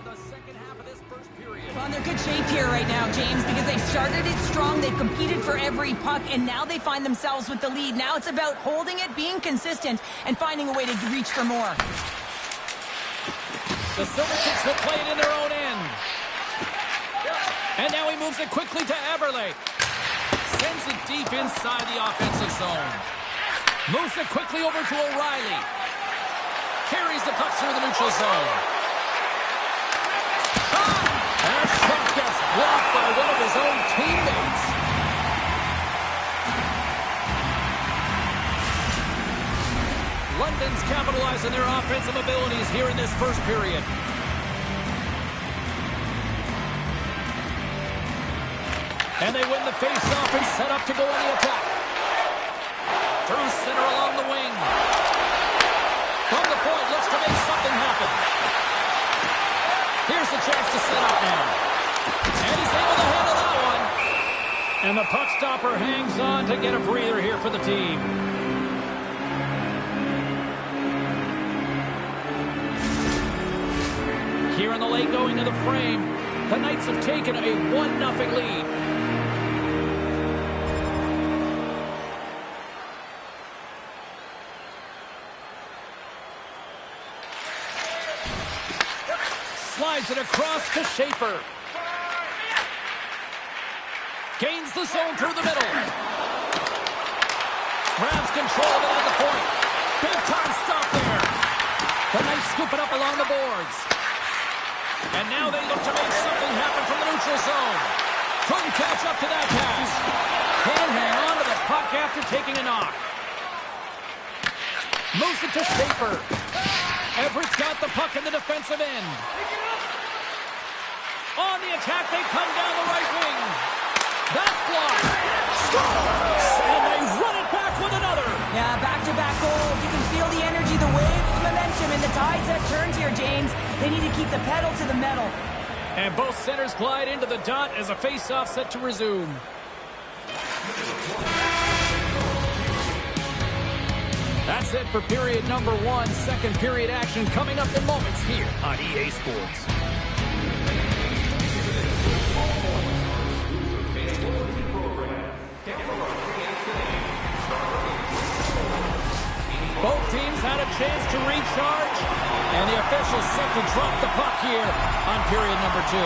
the second half of this first period. Well, they're good shape here right now, James, because they've started it strong. They've competed for every puck, and now they find themselves with the lead. Now it's about holding it, being consistent, and finding a way to reach for more. The Silvertips will play it in their own end. And now he moves it quickly to Eberle. Sends it deep inside the offensive zone. Moves it quickly over to O'Reilly. Carries the puck through the neutral zone. And that shot gets blocked by one of his own teammates. London's capitalizing their offensive abilities here in this first period. And they win the face-off and set up to go on the attack. Through center along the wing. From the point, looks to make something happen. Here's the chance to set up now. And he's able to handle that one. And the puck stopper hangs on to get a breather here for the team. Here in the late going to the frame, the Knights have taken a 1-0 lead. Slides it across to Schaefer. Gains the zone through the middle. Grabs control of it at the point. Big time stop there. The Knights scoop it up along the boards. And now they look to make something happen from the neutral zone. Couldn't catch up to that pass. Can't hang on to the puck after taking a knock. Moves it to Schaefer. Everett's got the puck in the defensive end. On the attack, they come down the right wing. That's blocked. Scores! And they run it back with another. Yeah, back-to-back goals. You can feel the energy, the wave, the momentum, and the tides that turns here, James. They need to keep the pedal to the metal. And both centers glide into the dot as a face-off set to resume. That's it for period number 1. Second period action coming up in moments here on EA Sports. Both teams had a chance to recharge, and the officials set to drop the puck here on period number 2.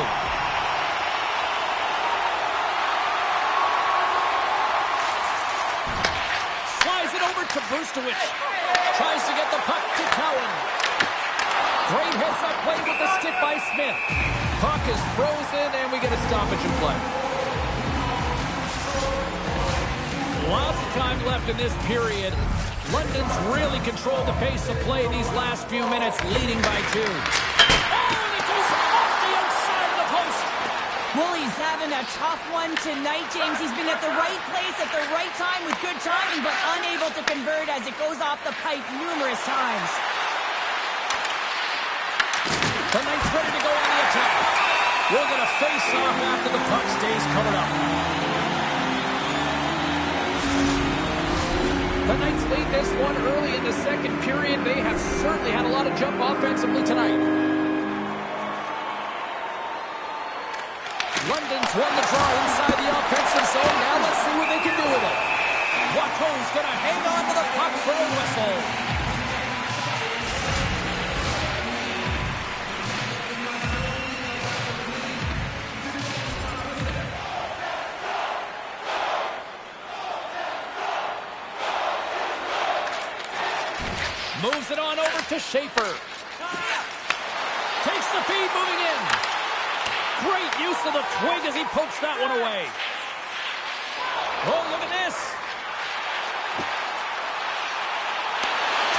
Slides it over to Brustowicz. Tries to get the puck to Cowan. Great heads-up play with the stick by Smith. Puck is frozen, and we get a stoppage in play. Lots of time left in this period. London's really controlled the pace of play these last few minutes, leading by 2. Oh, and it goes off the outside of the post. Wooley's having a tough one tonight, James. He's been at the right place at the right time with good timing, but unable to convert as it goes off the pipe numerous times. The Knights ready to go on the attack. We're going to face off after the puck stays covered up. The Knights lead this one early in the second period. They have certainly had a lot of jump offensively tonight. London's won the draw inside the offensive zone. Now let's see what they can do with it. Watko's going to hang on to the puck for a whistle. Moves it on over to Schaefer. Takes the feed, moving in. Great use of the twig as he pokes that one away. Oh, look at this.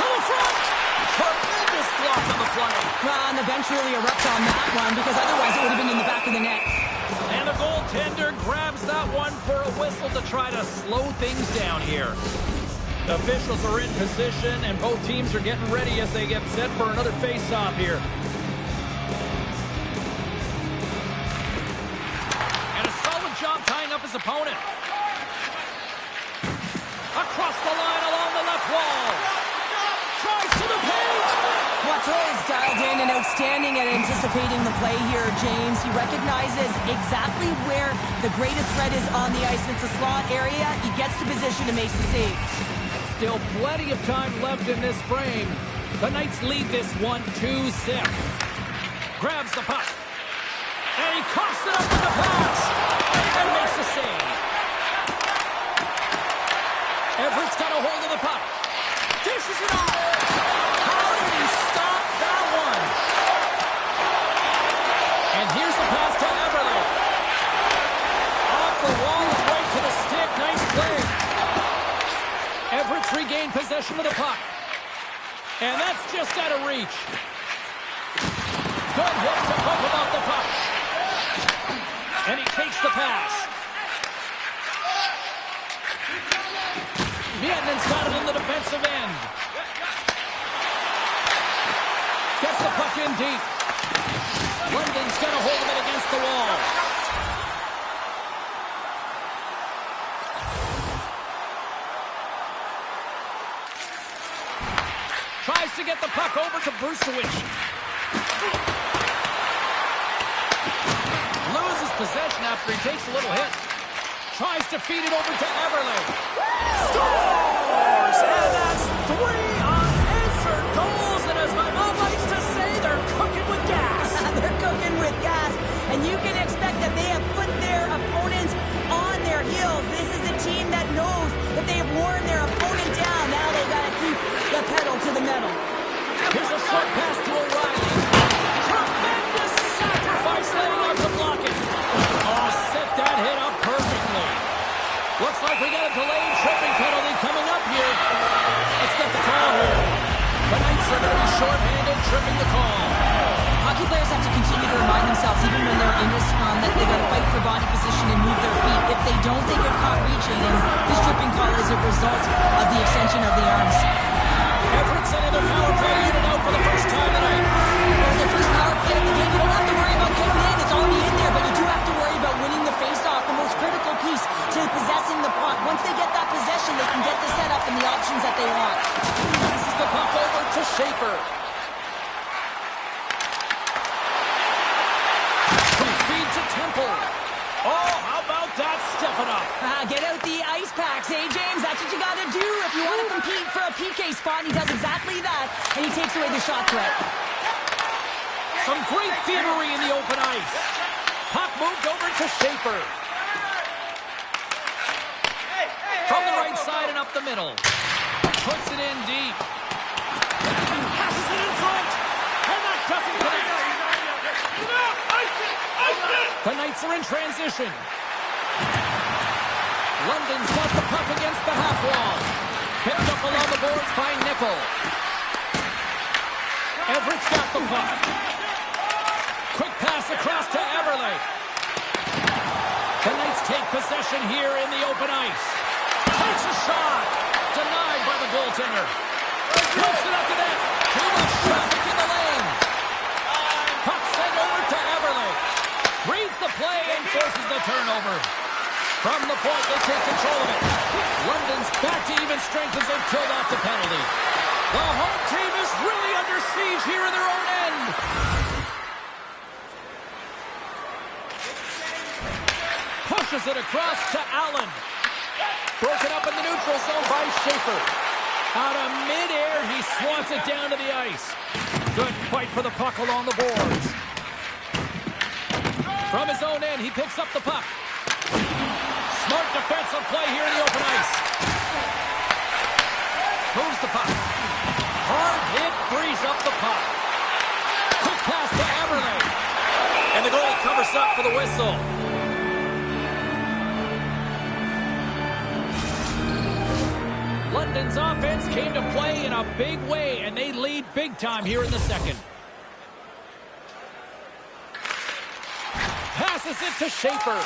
To the front. Tremendous block on the play. Well, and the bench really erupts on that one because otherwise it would have been in the back of the net. And the goaltender grabs that one for a whistle to try to slow things down here. The officials are in position, and both teams are getting ready as they get set for another face-off here. And a solid job tying up his opponent. Across the line along the left wall. Tries to the paint. Watteau's dialed in. doing an outstanding at anticipating the play here, James. He recognizes exactly where the greatest threat is on the ice. It's a slot area. He gets to position and makes the save. Still plenty of time left in this frame. The Knights lead this 1-2 zip. Grabs the puck. And he coughs it up with the pass. And makes the save. Everett's got a hold of the puck. Dishes it off. How did he stop that one? And here's the pass to Eberle. Off the wall and right to the stick. Nice play. Everett's regained possession of the puck. And that's just out of reach. Good hit to poke about the puck. And he takes the pass. Vietnam's got it in the defensive end. Gets the puck in deep. London's got a hold of it against the wall. Tries to get the puck over to Brustowicz. Loses possession after he takes a little hit. Tries to feed it over to Eberle. Scores! And that's 3 unanswered goals. And as my mom likes to say, they're cooking with gas. They're cooking with gas. And you can expect that they have put their opponents on their heels. This is a team that knows that they have worn their opponent down. Now they got to keep the pedal to the metal. Here's a short pass to O'Reilly. Tremendous sacrifice laying out to block it. Oh, set that hit up perfectly. Looks like we got a delayed tripping penalty coming up here. Let's get the call here. The Knights are going to be short-handed, tripping the call. Hockey players have to continue to remind themselves, even when they're in this scrum, that they got to fight for body position and move their feet. If they don't, they get caught reaching, and this tripping call is a result of the extension of the arms. Everett sending their power play unit out for the first time tonight. Well, the first power play of the game, you don't have to worry about getting in. It's already in there, but you do have to worry about winning the face-off, the most critical piece to possessing the puck. Once they get that possession, they can get the setup and the options that they want. Passes the puck over to Schaefer. Feed to Temple. Oh, how about that stepping up? Get out the ice packs, James? That's what you got to do if you want to compete for a PK spot. He does exactly that, and he takes away the shot threat. Some great thievery in the open ice. Puck moved over to Schaefer. From the right side and up the middle. Puts it in deep. Passes it in front. And that doesn't connect. The Knights are in transition. London's got the puck against the half wall. Picked up along the boards by Nickel. Everett's got the puck. Quick pass across to Eberle. The Knights take possession here in the open ice. Takes a shot. Denied by the goaltender. Flips it up to net. Too much traffic in the lane. Puck sent over to Eberle. Reads the play and forces the turnover. From the point, they take control of it. London's back to even strength as they've killed off the penalty. The home team is really under siege here in their own end. Pushes it across to Allen. Broken up in the neutral zone by Schaefer. Out of midair, he swats it down to the ice. Good fight for the puck along the boards. From his own end, he picks up the puck. Smart defensive play here in the open ice. Moves the puck. Hard hit, frees up the puck. Quick pass to Eberle. And the goalie covers up for the whistle. London's offense came to play in a big way, and they lead big time here in the second. Passes it to Schaefer.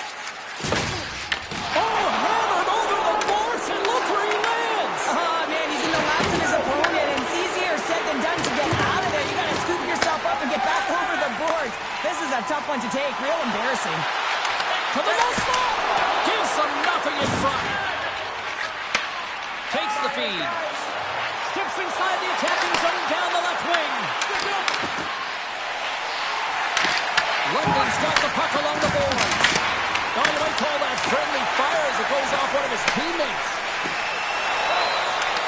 Oh, hammered over the boards, and look where he lands. Oh, man, he's in the laps of his opponent, and it's easier said than done to get out of there. You got to scoop yourself up and get back over the boards. This is a tough one to take. Real embarrassing. To the low slot. Gives them nothing in front. Takes the feed. Steps inside the attacking zone down the left wing. London's got the puck along the boards. Oh, you might call that friendly fire as it goes off one of his teammates.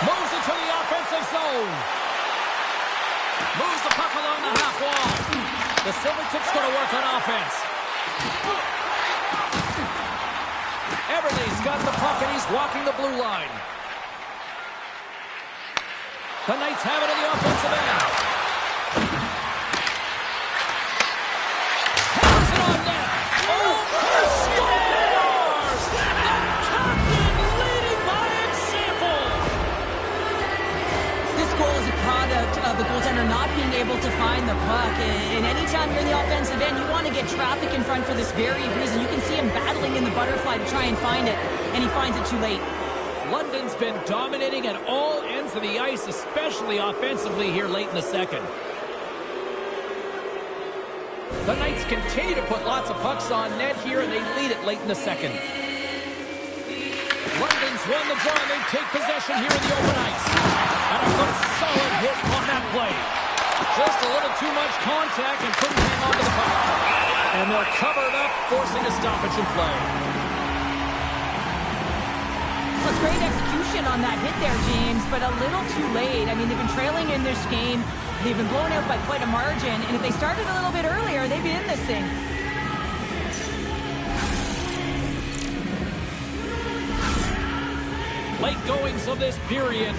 Moves it to the offensive zone. Moves the puck along the half wall. The Silvertips going to work on offense. Everly's got the puck and he's walking the blue line. The Knights have it in the offensive end. Has it on net. Oh, he scores! The captain leading by example. This goal is a product of the goaltender not being able to find the puck. And anytime you're in the offensive end, you want to get traffic in front for this very reason. You can see him battling in the butterfly to try and find it, and he finds it too late. London's been dominating at all ends of the ice, especially offensively here late in the second. The Knights continue to put lots of pucks on net here, and they lead it late in the second. London's won the draw, and they take possession here in the open ice. And a good solid hit on that play. Just a little too much contact and couldn't hang on to the puck. And they'll cover it up, forcing a stoppage in play. Well, it's great execution on that hit there, James, but a little too late. I mean, they've been trailing in this game. They've been blown out by quite a margin, and if they started a little bit earlier, they'd be in this thing. Late goings of this period.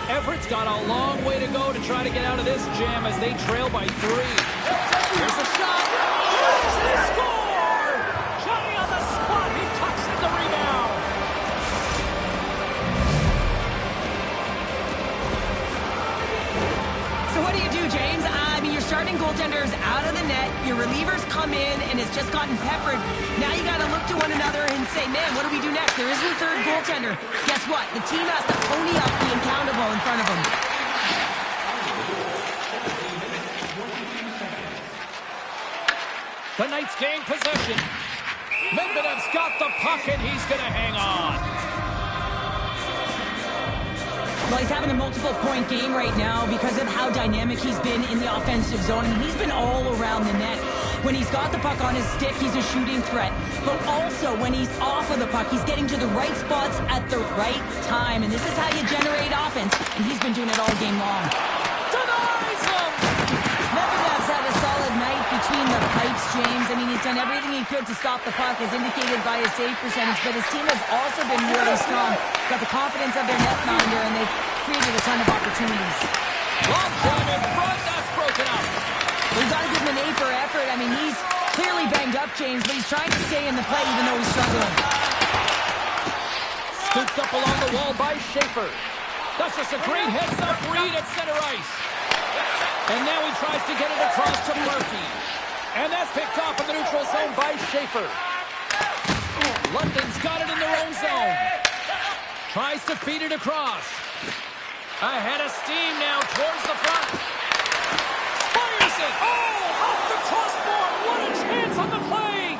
Everett's got a long way to go to try to get out of this jam as they trail by 3. Here's a shot. Does they score? Johnny on the spot. He tucks in the rebound. So what do you do, James? I mean, your starting goaltender's out of the net. Your relievers come in, and it's just gotten peppered. Now you got to look to one another and say, man, what do we do next? There isn't a third goaltender. Guess what? The team has to pony up, being accountable in front of them. The Knights gain possession. Medvedev's got the puck, and he's going to hang on. Well, he's having a multiple-point game right now because of how dynamic he's been in the offensive zone. I mean, he's been all around the net. When he's got the puck on his stick, he's a shooting threat. But also, when he's off of the puck, he's getting to the right spots at the right time. And this is how you generate offense. And he's been doing it all game long. Denies him! Medvedev's had a solid night between the pipes, James. I mean, he's done everything he could to stop the puck, as indicated by his save percentage. But his team has also been really strong. Got the confidence of their netminder, and they've created a ton of opportunities. Long time in front, that's broken up. We've got to give him an A for effort. I mean, he's clearly banged up, James, but he's trying to stay in the play even though he's struggling. Scooped up along the wall by Schaefer. That's just a great heads-up read at center ice. And now he tries to get it across to Murphy. And that's picked off in the neutral zone by Schaefer. London's got it in their own zone. Tries to feed it across. Ahead of steam now towards the front. Fires it. Oh, off the crossbar. What a chance on the play.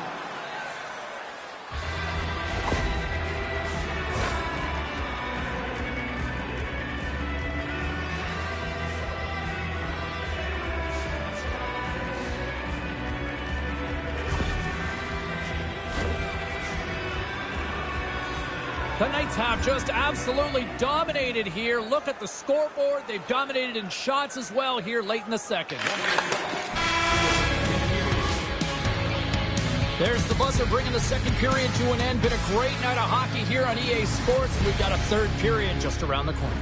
The Knights have just absolutely dominated here. Look at the scoreboard. They've dominated in shots as well here late in the second. There's the buzzer bringing the second period to an end. Been a great night of hockey here on EA Sports, and we've got a third period just around the corner.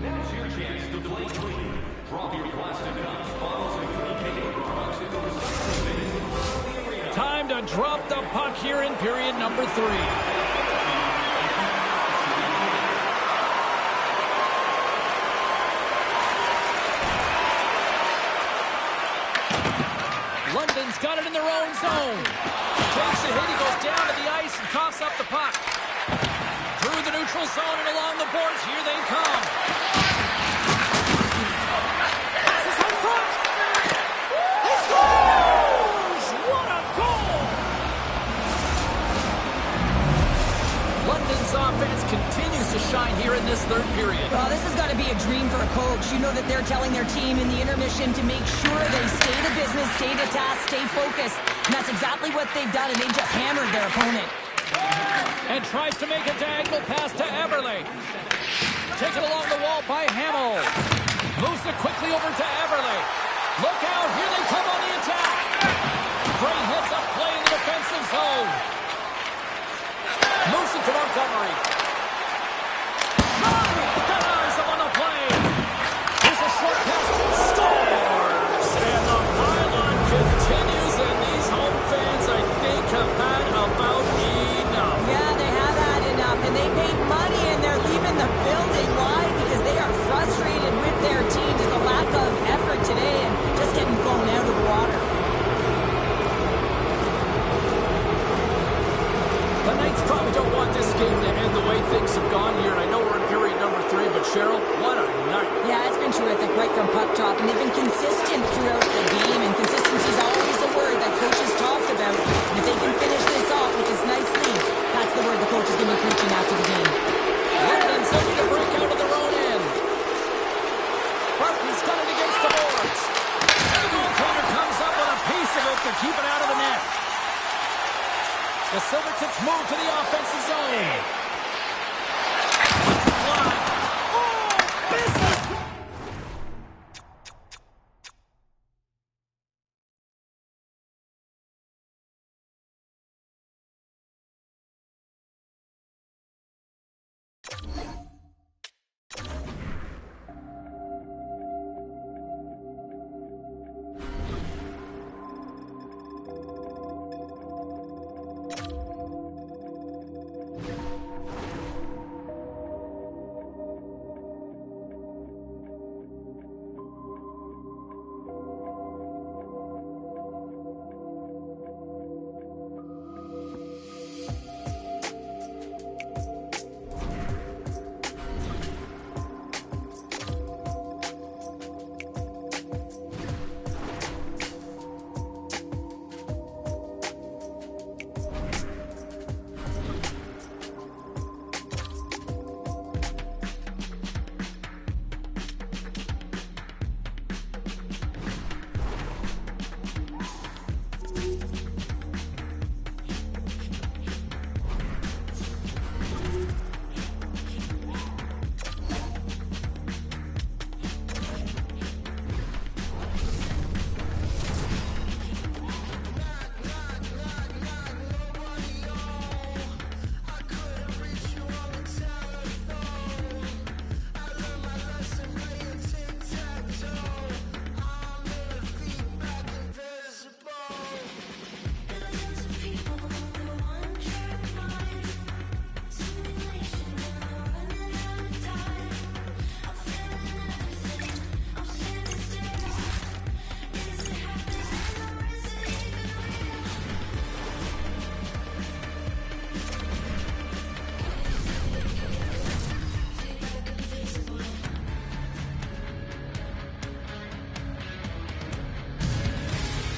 Now's your chance to play clean. Drop your plastic cups, bottles, and communicating products into the recycling bin. Time to drop the puck here in period number 3. London's got it in their own zone. Takes a hit, he goes down to the ice and coughs up the puck. Through the neutral zone and along the boards, here they come. Passes on front. He scores! What a goal! London's offense continues to shine here in this third period. Well, this has got to be a dream for a coach. You know that they're telling their team in the intermission to make sure they stay to business, stay to task, stay focused. And that's exactly what they've done, and they just hammered their opponent. And tries to make a diagonal pass to Everly. Taken along the wall by Hamill. Moves it quickly over to Everly. Look out, here they come on the attack. Great hits up play in the defensive zone. Moves it to Montgomery. Denies him on the play. Here's a short pass. Scores! And the pylon continues, and these home fans, I think, have had about enough. Yeah, they have had enough, and they paid money, and they're leaving the building. Why? Because they are frustrated with their team. Just a lack of effort today and just getting blown out of the water. The Knights probably don't want this game to end the way things have gone here. I know we're in period number 3, but Cheryl, what a night. Yeah, it's been terrific right from puck drop, and they've been consistent throughout the game, and consistency is always a word that coaches talk about. And if they can finish this off with this nice lead, that's the word the coach is going to be preaching after the game. Littman's looking to break out of their own end. Barkley's got it against the boards. And the goaltender comes up with a piece of it to keep it out of the net. The Silvertips move to the offensive zone. Let's it fly. Oh, misses!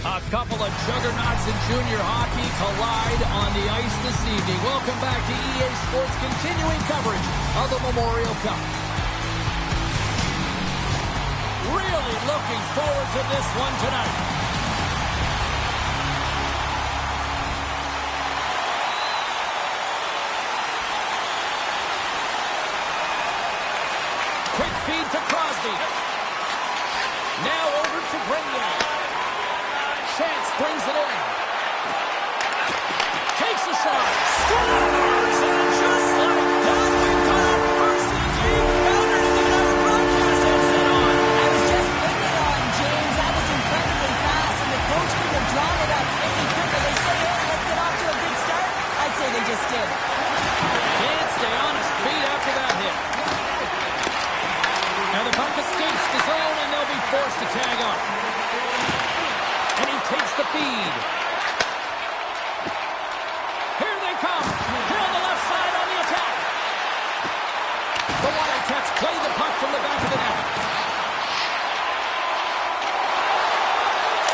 A couple of juggernauts in junior hockey collide on the ice this evening. Welcome back to EA Sports' continuing coverage of the Memorial Cup. Really looking forward to this one tonight. Quick feed to Crosby. Now over to Grenier. Chance brings it in. Takes a shot. Scores! And just like that, we've got our first of the game. Founder didn't even have a broadcast headset on. I was just putting it on, James. That was incredibly fast, and the coach could have drawn it up any quicker. They say, hey, let's get off to a good start. I'd say they just did. Can't stay on his feet after that hit. Now the puck escapes the zone, and they'll be forced to tag up. And he takes the feed. Here they come. Here on the left side on the attack. The Wildcats play the puck from the back of the net.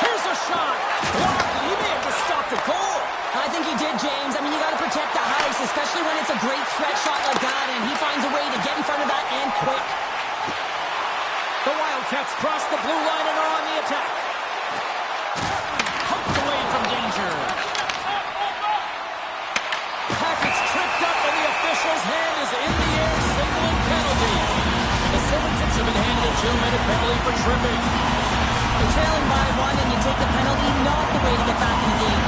Here's a shot. Blocked, and he may have just stopped the goal. I think he did, James. I mean, you got to protect the ice, especially when it's a great threat shot like that, and he finds a way to get in front of that and quick. The Wildcats cross the blue line and are on the attack. Poked away from danger. Packets tripped up, and the official's hand is in the air, signaling penalty. The Silvertips have been handed a 2-minute penalty for tripping. You're trailing by 1 and you take the penalty, not the way to get back in the game.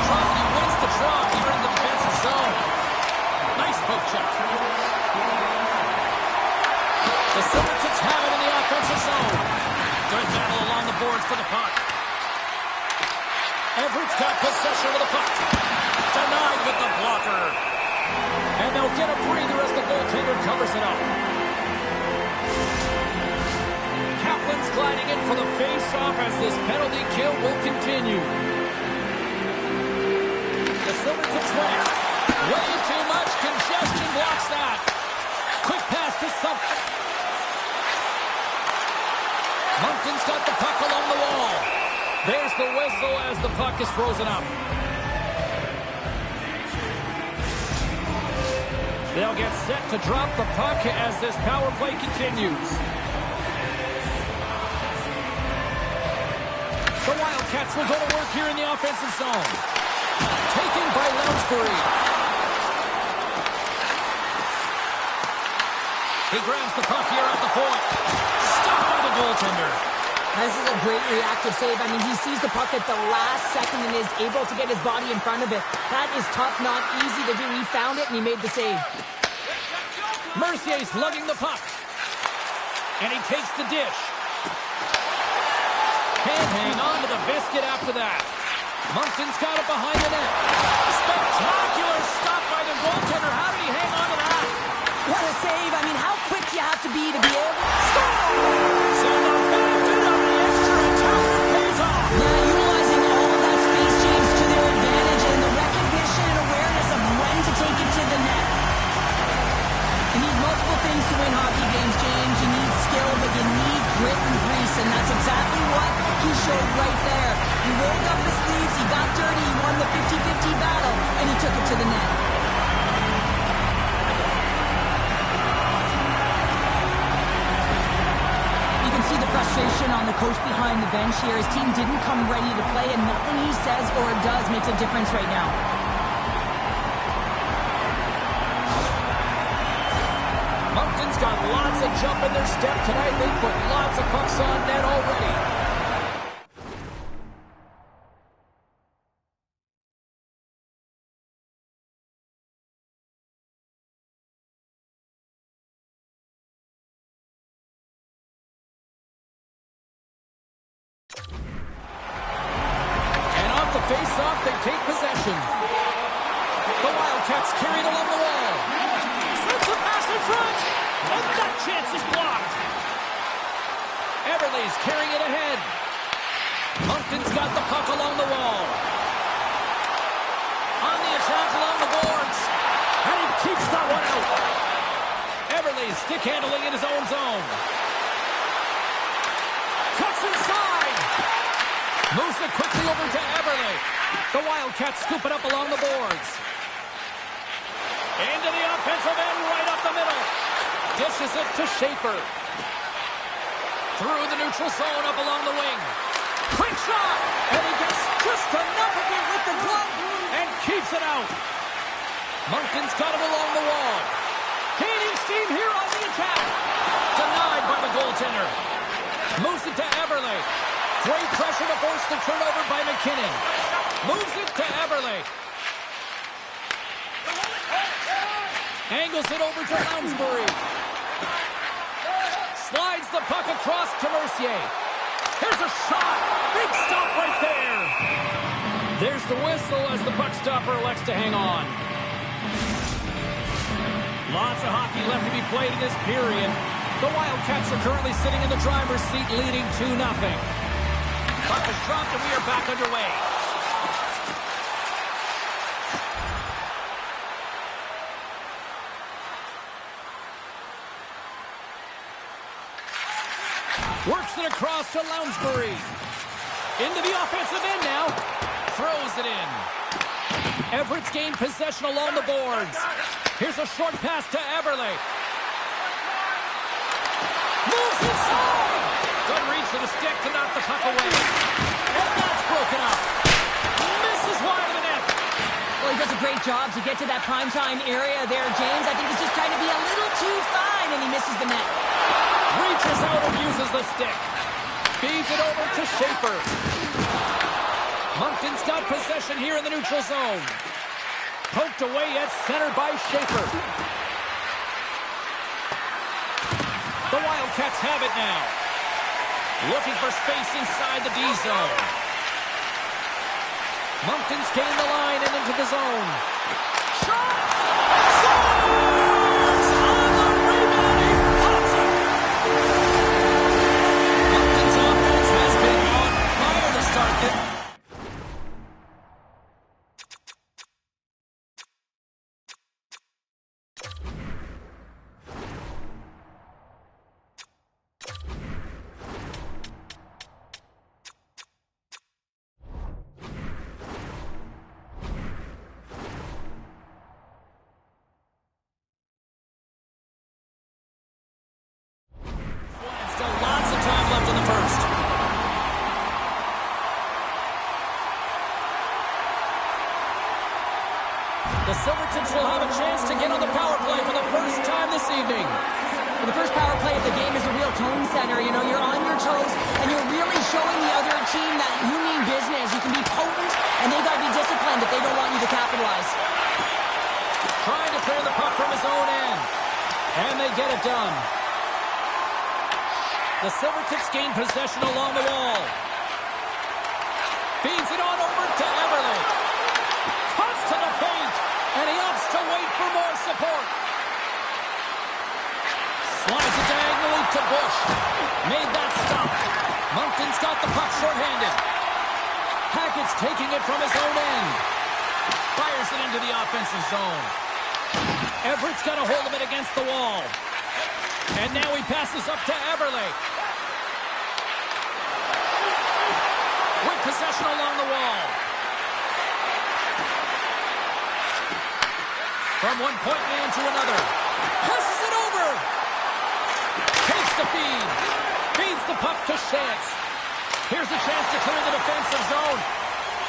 Wins the draw here in the defensive zone. Nice poke check. The Silvertips have it in the offensive zone. Good battle along the boards for the puck. Everett's got possession of the puck. Denied with the blocker. And they'll get a breather as the goaltender covers it up. Kaplan's gliding in for the face-off as this penalty kill will continue. The Silvertips win it. Way too much congestion blocks that. Quick pass to Sump. Moncton's got the puck along the wall. There's the whistle as the puck is frozen up. They'll get set to drop the puck as this power play continues. The Wildcats will go to work here in the offensive zone. Taken by Lounsbury. He grabs the puck here at the point. Stopped by the goaltender. This is a great reactive save. I mean, he sees the puck at the last second and is able to get his body in front of it. That is tough, not easy to do. He found it and he made the save. Mercier's lugging the puck. And he takes the dish. Can't hang on to the biscuit after that. Moncton's got it behind the net. Spectacular stop by the goaltender. How did he hang on to that? What a save. I mean, how quick you have to be able to score. So the benefit of the extra attacker pays off. Yeah, utilizing all of that space, James, to their advantage and the recognition and awareness of when to take it to the net. You need multiple things to win hockey games, James. You need skill, but you need grit and grease, and that's exactly what he showed right there. He rolled up his sleeves, he got dirty, he won the 50-50 battle, and he took it to the net. You can see the frustration on the coach behind the bench here. His team didn't come ready to play, and nothing he says or does makes a difference right now. Moncton's got lots of jump in their step tonight. They put lots of pucks on net already. And off the face-off, they take possession. The Wildcats carry it along the wall. Sends the pass in front. And that chance is blocked. Everly's carrying it ahead. Moncton's got the puck along the wall. On the attack along the boards. And he keeps that one out. Everly stick handling in his own zone. Cuts inside. Moves it quickly over to Everly. The Wildcats scoop it up along the boards. Into the offensive end, right up the middle. Dishes it to Schaefer. Through the neutral zone, up along the wing. Quick shot! And he gets just enough of it with the glove and keeps it out. Moncton's got it along the wall. Gaining steam here on the attack. Denied by the goaltender. Moves it to Everly. Great pressure to force the turnover by McKinnon. Moves it to Everly. Angles it over to Lounsbury. Slides the puck across to Mercier. Here's a shot. Big stop right there. There's the whistle as the puck stopper elects to hang on. Lots of hockey left to be played in this period. The Wildcats are currently sitting in the driver's seat, leading 2-0. Puck is dropped and we are back underway. Works it across to Lounsbury. Into the offensive end now. Throws it in. Everett's gained possession along the boards. Here's a short pass to Eberle. Moves inside. Good reach to the stick to knock the puck away. And that's broken up. Misses wide of the net. Well, he does a great job to get to that primetime area there, James. I think he's just trying to be a little too fine, and he misses the net. Reaches out and uses the stick. Feeds it over to Schaefer. Moncton's got possession here in the neutral zone. Poked away at center by Schaefer. The Wildcats have it now. Looking for space inside the D zone. Moncton's gained the line and into the zone. Shot! Scores! On the rebounding Hudson! Moncton's offense has been on fire to start it. The Silvertips will have a chance to get on the power play for the first time this evening. The first power play of the game is a real tone setter. You know, you're on your toes, and you're really showing the other team that you mean business. You can be potent, and they got to be disciplined if they don't want you to capitalize. Trying to clear the puck from his own end. And they get it done. The Silvertips gain possession along the wall. Feeds it on over to Eberle. Cuts to the paint. And he opts to wait for more support. Slides it diagonally to Bush. Made that stop. Moncton's got the puck shorthanded. Hackett's taking it from his own end. Fires it into the offensive zone. Everett's got a hold of it against the wall. And now he passes up to Eberle. With possession along the wall. From one point man to another. Passes it over. Takes the feed. Feeds the puck to Shantz. Here's a chance to clear the defensive zone.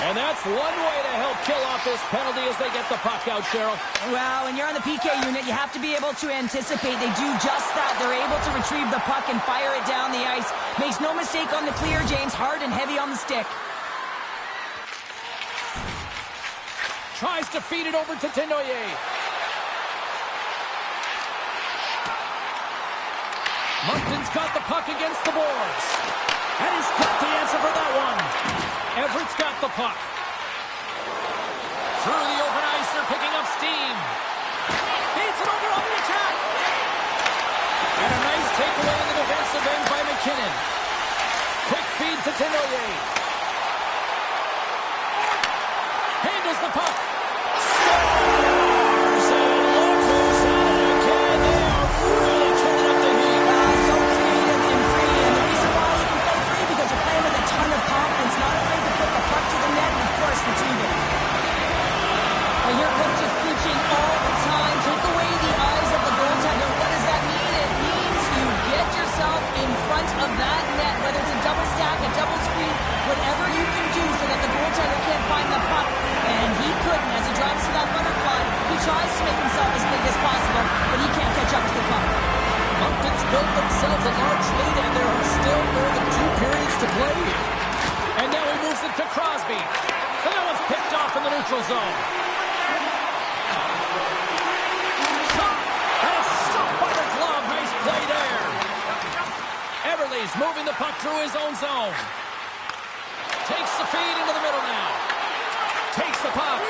And that's one way to help kill off this penalty as they get the puck out, Cheryl. Well, when you're on the PK unit, you have to be able to anticipate. They do just that. They're able to retrieve the puck and fire it down the ice. Makes no mistake on the clear, James. Hard and heavy on the stick. Tries to feed it over to Tenoyer. Moncton's got the puck against the boards. And he's got the answer for that one. Everett's got the puck. Through the open ice, they're picking up steam. Feeds it over on the attack. And a nice takeaway in the defensive end by McKinnon. Quick feed to Tenoyer. Handles the puck. Scores! And look who's at it again. They are really turning up the heat. So creative and free. And the reason why you can play free because you're playing with a ton of confidence. Not afraid to put the puck to the net and, of course, retrieve it. Well, your coach is preaching all the time. Take away the eyes of the goaltender. What does that mean? It means you get yourself in front of that net, whether it's a double stack, a double screen, whatever you can do so that the goaltender can't find the puck. And he couldn't. As he drives to that butterfly, he tries to make himself as big as possible, but he can't catch up to the puck. Moncton's built themselves a large lead, and there are still more than 2 periods to play. And now he moves it to Crosby. And that one's picked off in the neutral zone. Shot! And it's stopped by the glove. Nice play there. Eberle's moving the puck through his own zone. Takes the feed into the middle now. Takes the puck.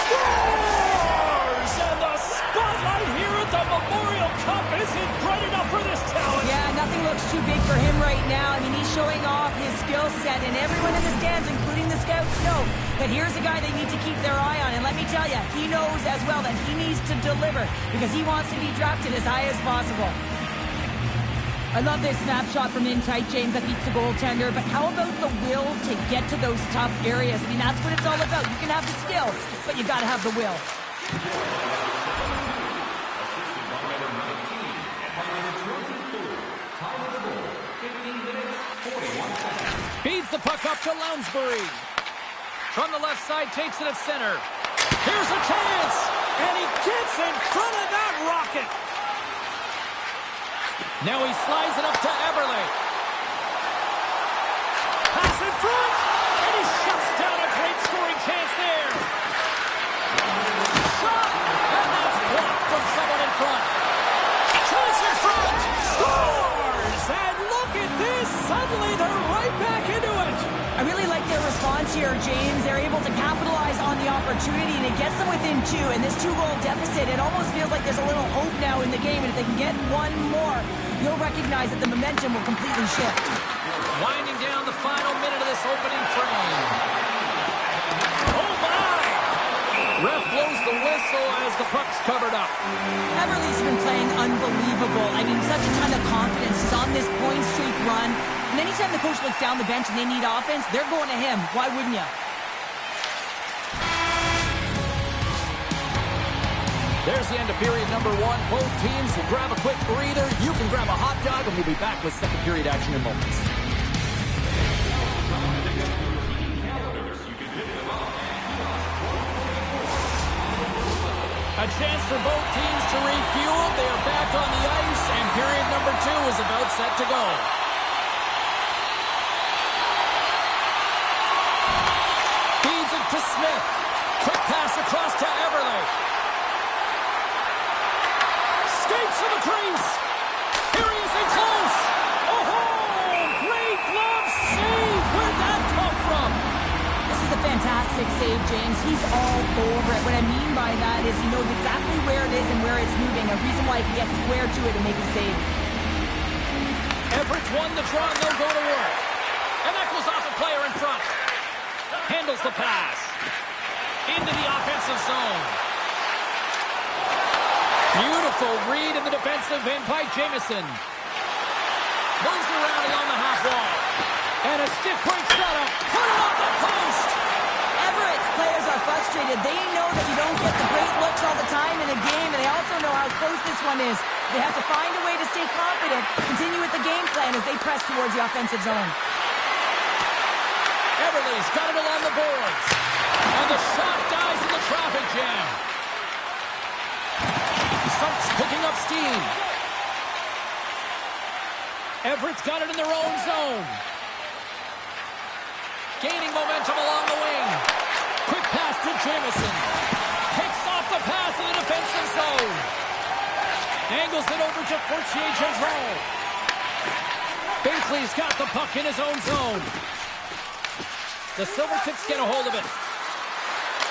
Scores! And the spotlight here at the Memorial Cup isn't bright enough for this talent. Yeah, nothing looks too big for him right now. I mean, he's showing off his skill set, and everyone in the stands, including the scouts, know that here's a guy they need to keep their eye on. And let me tell you, he knows as well that he needs to deliver because he wants to be drafted as high as possible. I love this snapshot from in tight, James, that beats the goaltender. But how about the will to get to those tough areas? I mean, that's what it's all about. You can have the skill, but you got to have the will. Feeds the puck up to Lounsbury. From the left side, takes it at center. Here's a chance! And he gets in front of that rocket! Now he slides it up to Eberle. Pass in front! And he shuts down a great scoring chance there. Shot! And that's blocked from someone in front. Chance in front! Scores! And look at this! Suddenly they're right back into it! I really like their response here, James. They're able to capitalize on the opportunity, and it gets them within two. And this two-goal deficit, it almost feels like there's a little hope now in the game. And if they can get one more, you'll recognize that the momentum will completely shift. Winding down the final minute of this opening frame. Oh, my! Ref blows the whistle as the puck's covered up. Eberle's been playing unbelievable. I mean, such a ton of confidence. He's on this point streak run. And anytime the coach looks down the bench and they need offense, they're going to him. Why wouldn't you? There's the end of period number one. Both teams will grab a quick breather. You can grab a hot dog, and we'll be back with second period action in moments. A chance for both teams to refuel. They are back on the ice, and period number two is about set to go. Feeds it to Smith. Quick pass across to Eberle. Escapes to the crease. Here he is in close. Oh, great glove save. Where'd that come from? This is a fantastic save, James. He's all over it. What I mean by that is he knows exactly where it is and where it's moving. A reason why he can get square to it and make a save. Everett's won the draw and they'll go to work. And that goes off a player in front. Handles the pass. Into the offensive zone. Beautiful read in the defensive end by Jamieson. Moves around along the half wall. And a stiff break setup. Put it on the post. Everett's players are frustrated. They know that you don't get the great looks all the time in a game, and they also know how close this one is. They have to find a way to stay confident, continue with the game plan as they press towards the offensive zone. Eberle's got it along the boards. And the shot dies in the traffic jam. Sump's picking up steam. Everett's got it in their own zone. Gaining momentum along the wing. Quick pass to Jamieson. Takes off the pass in the defensive zone. Angles it over to Fortier-Gendron. Binkley's got the puck in his own zone. The Silvertips get a hold of it.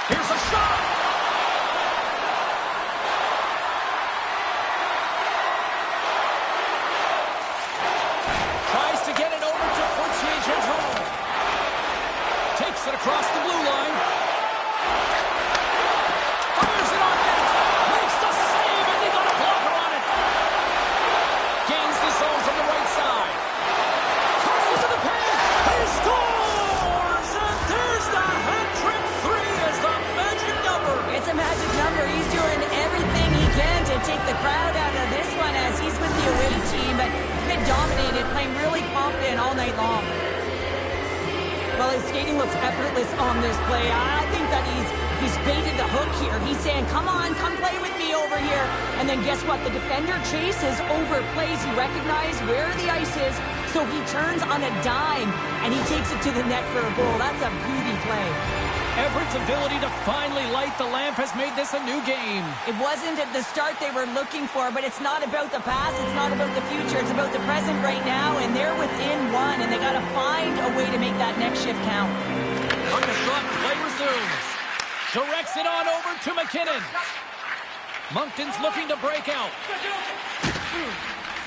Here's a shot! Tries to get it over to Fortier-Gendron. Takes it across the blue line. Fires it on net. Makes the save, and they got a blocker on it. Gains the zone from the right side. Crosses to the paint. He scores! And there's the hat-trick three as the magic number. It's a magic number. He's doing everything he can to take the crowd out of this one as he's with the away team, but he's been dominated, playing really confident all night long. Well, his skating looks effortless on this play. I think that he's baited the hook here. He's saying, come on, come play with me over here. And then guess what? The defender chases, overplays. He recognizes where the ice is, so he turns on a dime, and he takes it to the net for a goal. That's a beauty play. Everett's ability to finally light the lamp has made this a new game. It wasn't at the start they were looking for, but it's not about the past, it's not about the future, it's about the present right now, and they're within one, and they got to find a way to make that next shift count. On the front, play resumes. Directs it on over to McKinnon. Moncton's looking to break out.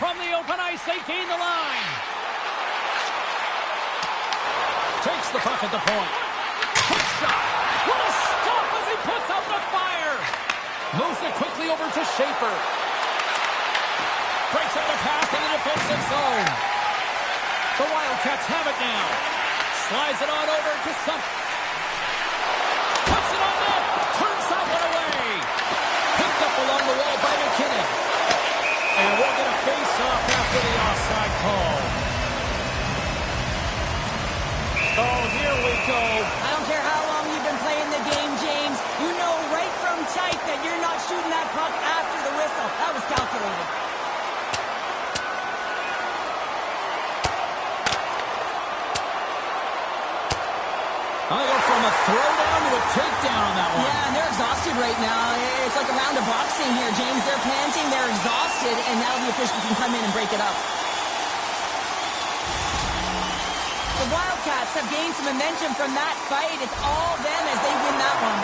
From the open ice, they gain the line. Takes the puck at the point. Quick shot. What a stop as he puts out the fire. Moves it quickly over to Schaefer. Breaks up the pass in the defensive zone. The Wildcats have it now. Slides it on over to some. Puts it on net. Turns that one away. Picked up along the wall by McKinnon. And we'll get a face-off after the offside call. Oh, here we go. I don't care how long you've been playing the game, James. You know right from tight that you're not shooting that puck after the whistle. That was calculated. I go from a throwdown to a takedown on that one. Yeah, and they're exhausted right now. It's like a round of boxing here, James. They're panting, they're exhausted, and now the officials can come in and break it up. The Wildcats have gained some momentum from that fight. It's all them as they win that one.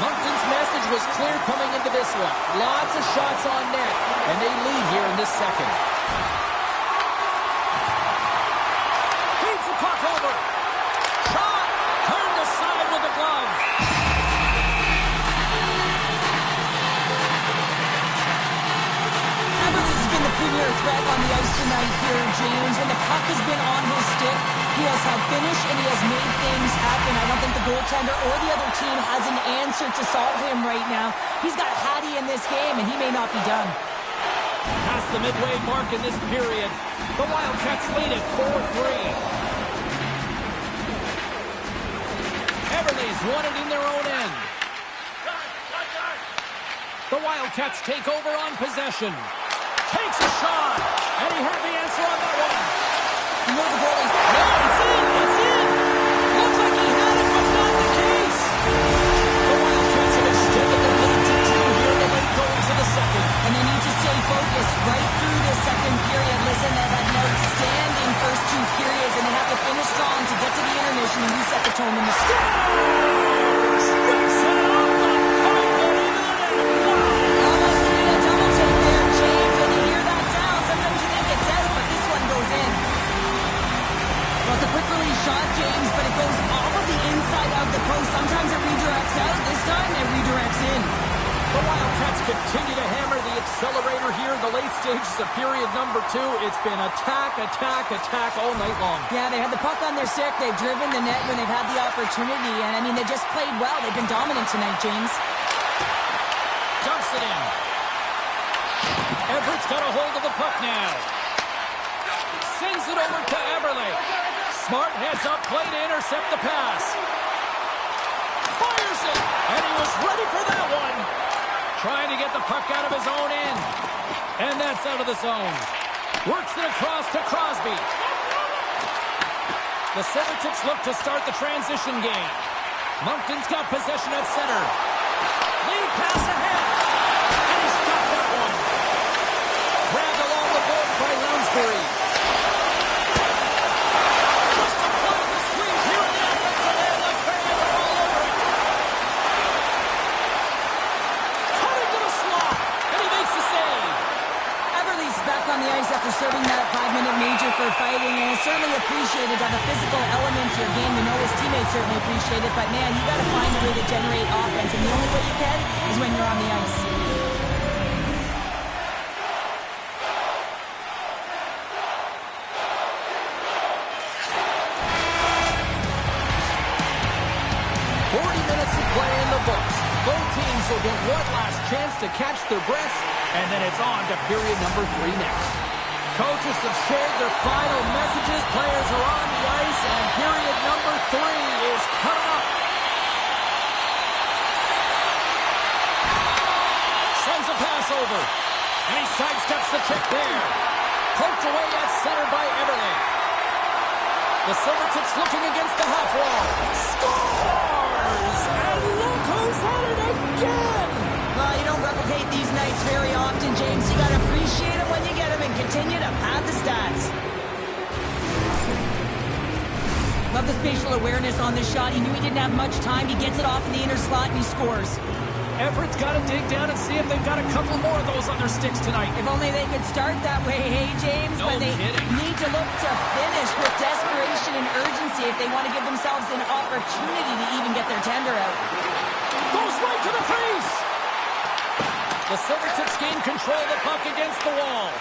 Moncton's message was clear coming into this one. Lots of shots on net, and they lead here in this second. Feeds the puck over. Shot! Turned aside with the glove. Everly's been the premier threat on the ice tonight here, James. When the puck has been on his stick, he has had finish and he has made things happen. I don't think the goaltender or the other team has an answer to solve him right now. He's got Hattie in this game, and he may not be done. Past the midway mark in this period, the Wildcats lead it 4-3. Everly's won it in their own end. The Wildcats take over on possession. Takes a shot, and he had the answer on that one. You know the goalie. No, it's in! It's in! Looks like he had it, but not the case. The Wildcats have extended the lead to 2 here in the late goings of the second. And they need to stay focused right through this second period. Listen, they've had an outstanding first 2 periods, and they have to finish strong to get to the intermission and reset the tone in the score. Rips it off the pipe and into the net. Wow! Almost needed a double take there, James. When you hear that sound, sometimes you think it's out, but this one goes in. Well, it's a quick release shot, James, but it goes off of the inside of the post. Sometimes it redirects out. This time it redirects in. The Wildcats continue to hammer the accelerator here in the late stages of period number 2. It's been attack, attack, attack all night long. Yeah, they had the puck on their stick. They've driven the net when they've had the opportunity. And, I mean, they just played well. They've been dominant tonight, James. Dumps it in. Everett's got a hold of the puck now. Sends it over to Eberle. Smart heads up play to intercept the pass. Fires it, and he was ready for that one. Trying to get the puck out of his own end. And that's out of the zone. Works it across to Crosby. The Silvertips look to start the transition game. Moncton's got possession at center. Lead pass ahead. And he's got that one. Grabbed along the board by Lounsbury. Just a point of the squeeze here in the offensive end. Like fans are all over it. Cut into the slot. And he makes the save. Everly's back on the ice after serving that 5-minute major for fighting, and it's certainly appreciated to have a physical element to your game. You know his teammates certainly appreciate it, but man, you got to find a way to generate offense, and the only way you can is when you're on the ice. In the books. Both teams will get one last chance to catch their breaths, and then it's on to period number 3 next. Coaches have shared their final messages. Players are on the ice, and period number 3 is coming up. Sends a pass over, and he sidesteps the check there. Poked away at center by Eberle. The Silvertips looking against the half wall. Scores! And look who's at it again! Well, you don't replicate these nights very often, James. You got to appreciate them when you get them and continue to pad the stats. Love the spatial awareness on this shot. He knew he didn't have much time. He gets it off in the inner slot and he scores. Everett's got to dig down and see if they've got a couple more of those on their sticks tonight. If only they could start that way, hey, James. No but they kidding. need to look to finish with desperation and urgency if they want to give themselves an opportunity to even get their tender out. Goes right to the crease. The Silvertips gain control of the puck against the wall.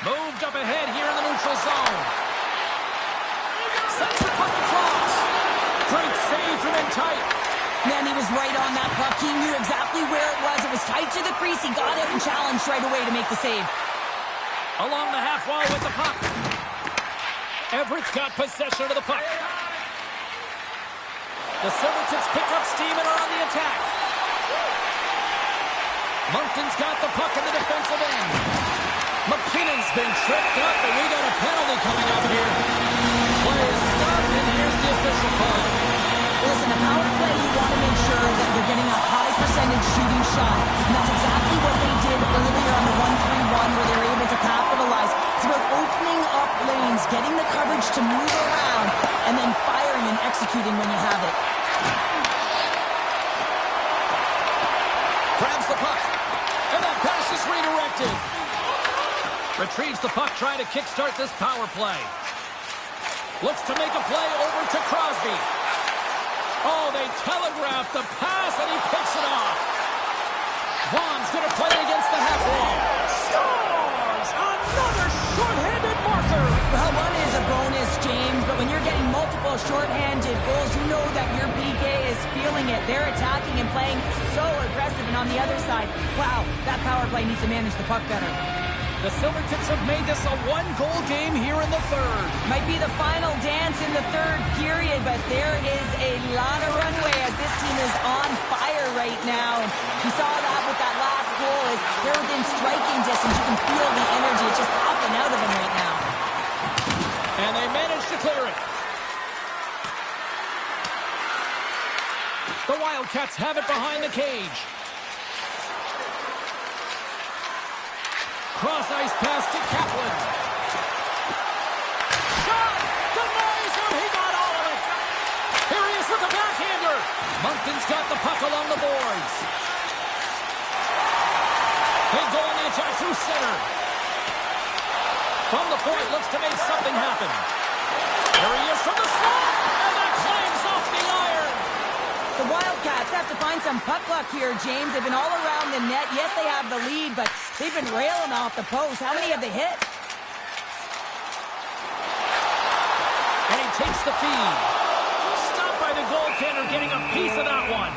Moved up ahead here in the neutral zone. Sends the puck across. Great save from in tight. Man, he was right on that puck. He knew exactly where it was. It was tight to the crease. He got it and challenged right away to make the save. Along the half wall with the puck. Everett's got possession of the puck. The Silvertips pick up steam and are on the attack. Moncton's got the puck in the defensive end. McKinnon's been tripped up, and we got a penalty coming up here. Play is stopped, and here's the official call. Listen, a power play, you want to make sure that you're getting a high percentage shooting shot. And that's exactly what they did earlier on the 1-3-1 where they were able to capitalize. It's about opening up lanes, getting the coverage to move around, and then firing and executing when you have it. Grabs the puck, and that pass is redirected. Retrieves the puck, trying to kickstart this power play. Looks to make a play over to Crosby. Oh, they telegraphed the pass, and he picks it off. Vaughn's going to play it against the half wall. Scores! Another short-handed marker. Well, one is a bonus, James, but when you're getting multiple short-handed goals, you know that your PK is feeling it. They're attacking and playing so aggressive, and on the other side, wow, that power play needs to manage the puck better. The Silvertips have made this a one-goal game here in the third. Might be the final dance in the third period, but there is a lot of runway as this team is on fire right now. And you saw that with that last goal. Is they're within striking distance. You can feel the energy. It's just popping out of them right now. And they managed to clear it. The Wildcats have it behind the cage. Cross-ice pass to Kaplan. Shot! Denies him! He got all of it! Here he is with the backhander! Moncton's got the puck along the boards. They go on the attack through center. From the point, looks to make something happen. There he is from the slot! And that clangs off the iron! The Wildcats have to find some puck luck here, James. They've been all around the net. Yes, they have the lead, but they've been railing off the post. How many have they hit? And he takes the feed. Stopped by the goaltender, getting a piece of that one.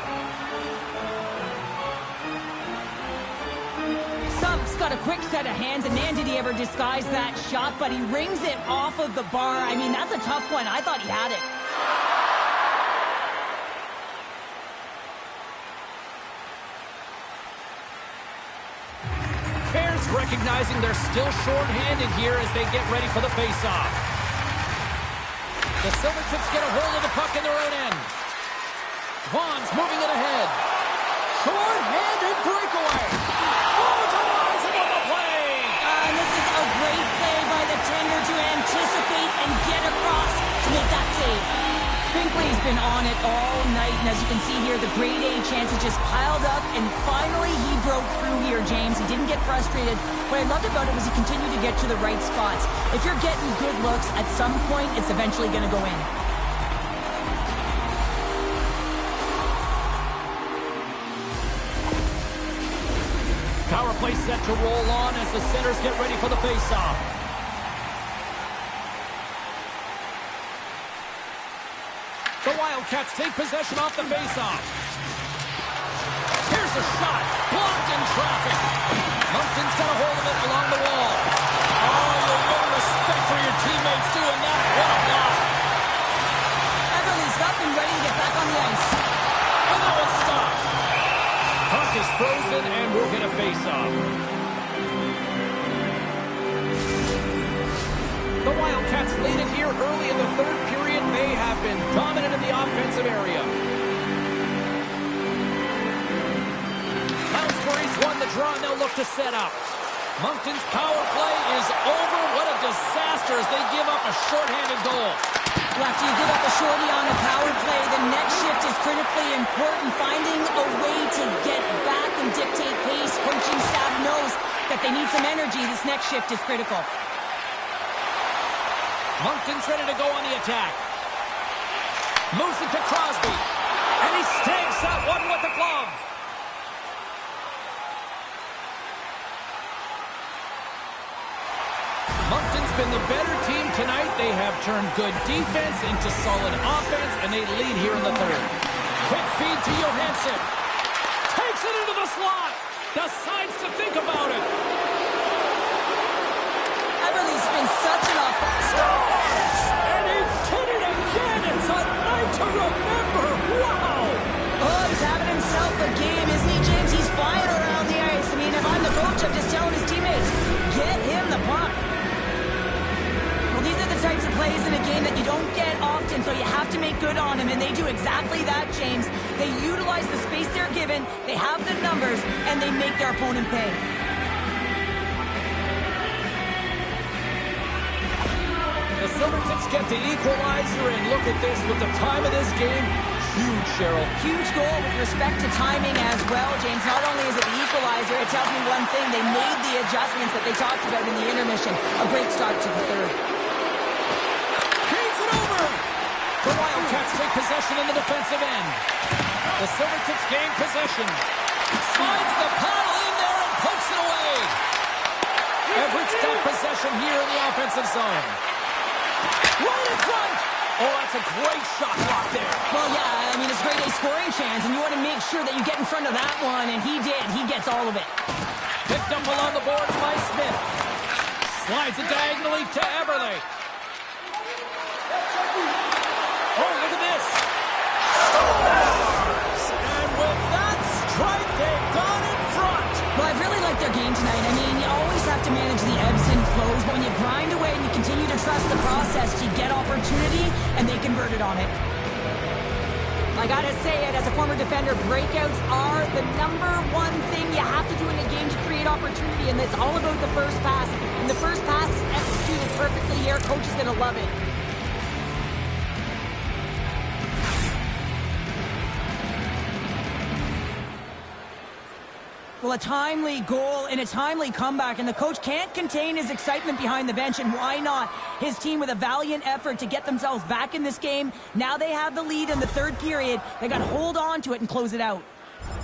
Sump's got a quick set of hands, and man, did he ever disguise that shot, but he rings it off of the bar. I mean, that's a tough one. I thought he had it. Recognizing they're still short-handed here as they get ready for the face-off. The Silvertips get a hold of the puck in their own end. Vaughn's moving it ahead. Short-handed breakaway. Oh, denies him on the play. And this is a great play by the tender to anticipate and get across to make that save. Binkley's been on it all night, and as you can see here, the grade A chances just piled up, and finally he broke through here, James. He didn't get frustrated. What I loved about it was he continued to get to the right spots. If you're getting good looks, at some point, it's eventually going to go in. Power play set to roll on as the centers get ready for the face-off. The Wildcats take possession off the face-off. Here's a shot. Blocked in traffic. Moncton's got a hold of it along the wall. Oh, you win respect for your teammates doing that. What a block. Everly's up and ready to get back on the ice. And that one's stopped. Puck is frozen, and we're going to face off. The Wildcats lead it here early in the third period. They have been dominant in the offensive area. Lounsbury's won the draw, and they'll look to set up. Moncton's power play is over. What a disaster as they give up a shorthanded goal. Well, after you give up a shorty on a power play, the net shift is critically important. Finding a way to get back and dictate pace. Coaching staff knows that they need some energy. This next shift is critical. Moncton's ready to go on the attack. Moves it to Crosby. And he stakes that one with the glove. been the better team tonight. They have turned good defense into solid offense, and they lead here in the third. Quick feed to Johansson. Takes it into the slot. Decides to think about it. Everly's been such an offense. And he did it again. It's a night to remember. Wow. Oh, he's having himself a game, isn't he, James? He's flying around the ice. I mean, if I'm the coach, I'm just telling his teammates, get him the puck. Well, these are the types of plays in a game that you don't get often, so you have to make good on them, and they do exactly that, James. They utilize the space they're given, they have the numbers, and they make their opponent pay. The Silvertips get the equalizer, and look at this with the time of this game. Huge, Cheryl. Huge goal with respect to timing as well, James. Not only is it the equalizer, it tells me one thing. They made the adjustments that they talked about in the intermission. A great start to the third. Feeds it over. The Wildcats take possession in the defensive end. The Silvertips gain possession. Slides the paddle in there and pokes it away. Everett's got possession here in the offensive zone. Right in front. Oh, that's a great shot block there. Well, yeah, I mean, it's a great A scoring chance, and you want to make sure that you get in front of that one, and he did. He gets all of it. Picked up along the boards by Smith. Slides it diagonally to Eberle. Oh, look at this. Scores! And with that strike, they got in front. Well, I've really liked their game tonight. I mean, you always have to manage the ebbs and flows, but when you grind away and you continue to trust the process, you get opportunity, and they converted on it. I gotta say it, as a former defender, breakouts are the #1 thing you have to do in a game to create opportunity, and it's all about the first pass. And the first pass is executed perfectly here. Coach is gonna love it. Well, a timely goal and a timely comeback, and the coach can't contain his excitement behind the bench, and why not? His team with a valiant effort to get themselves back in this game. Now they have the lead in the third period. They got to hold on to it and close it out.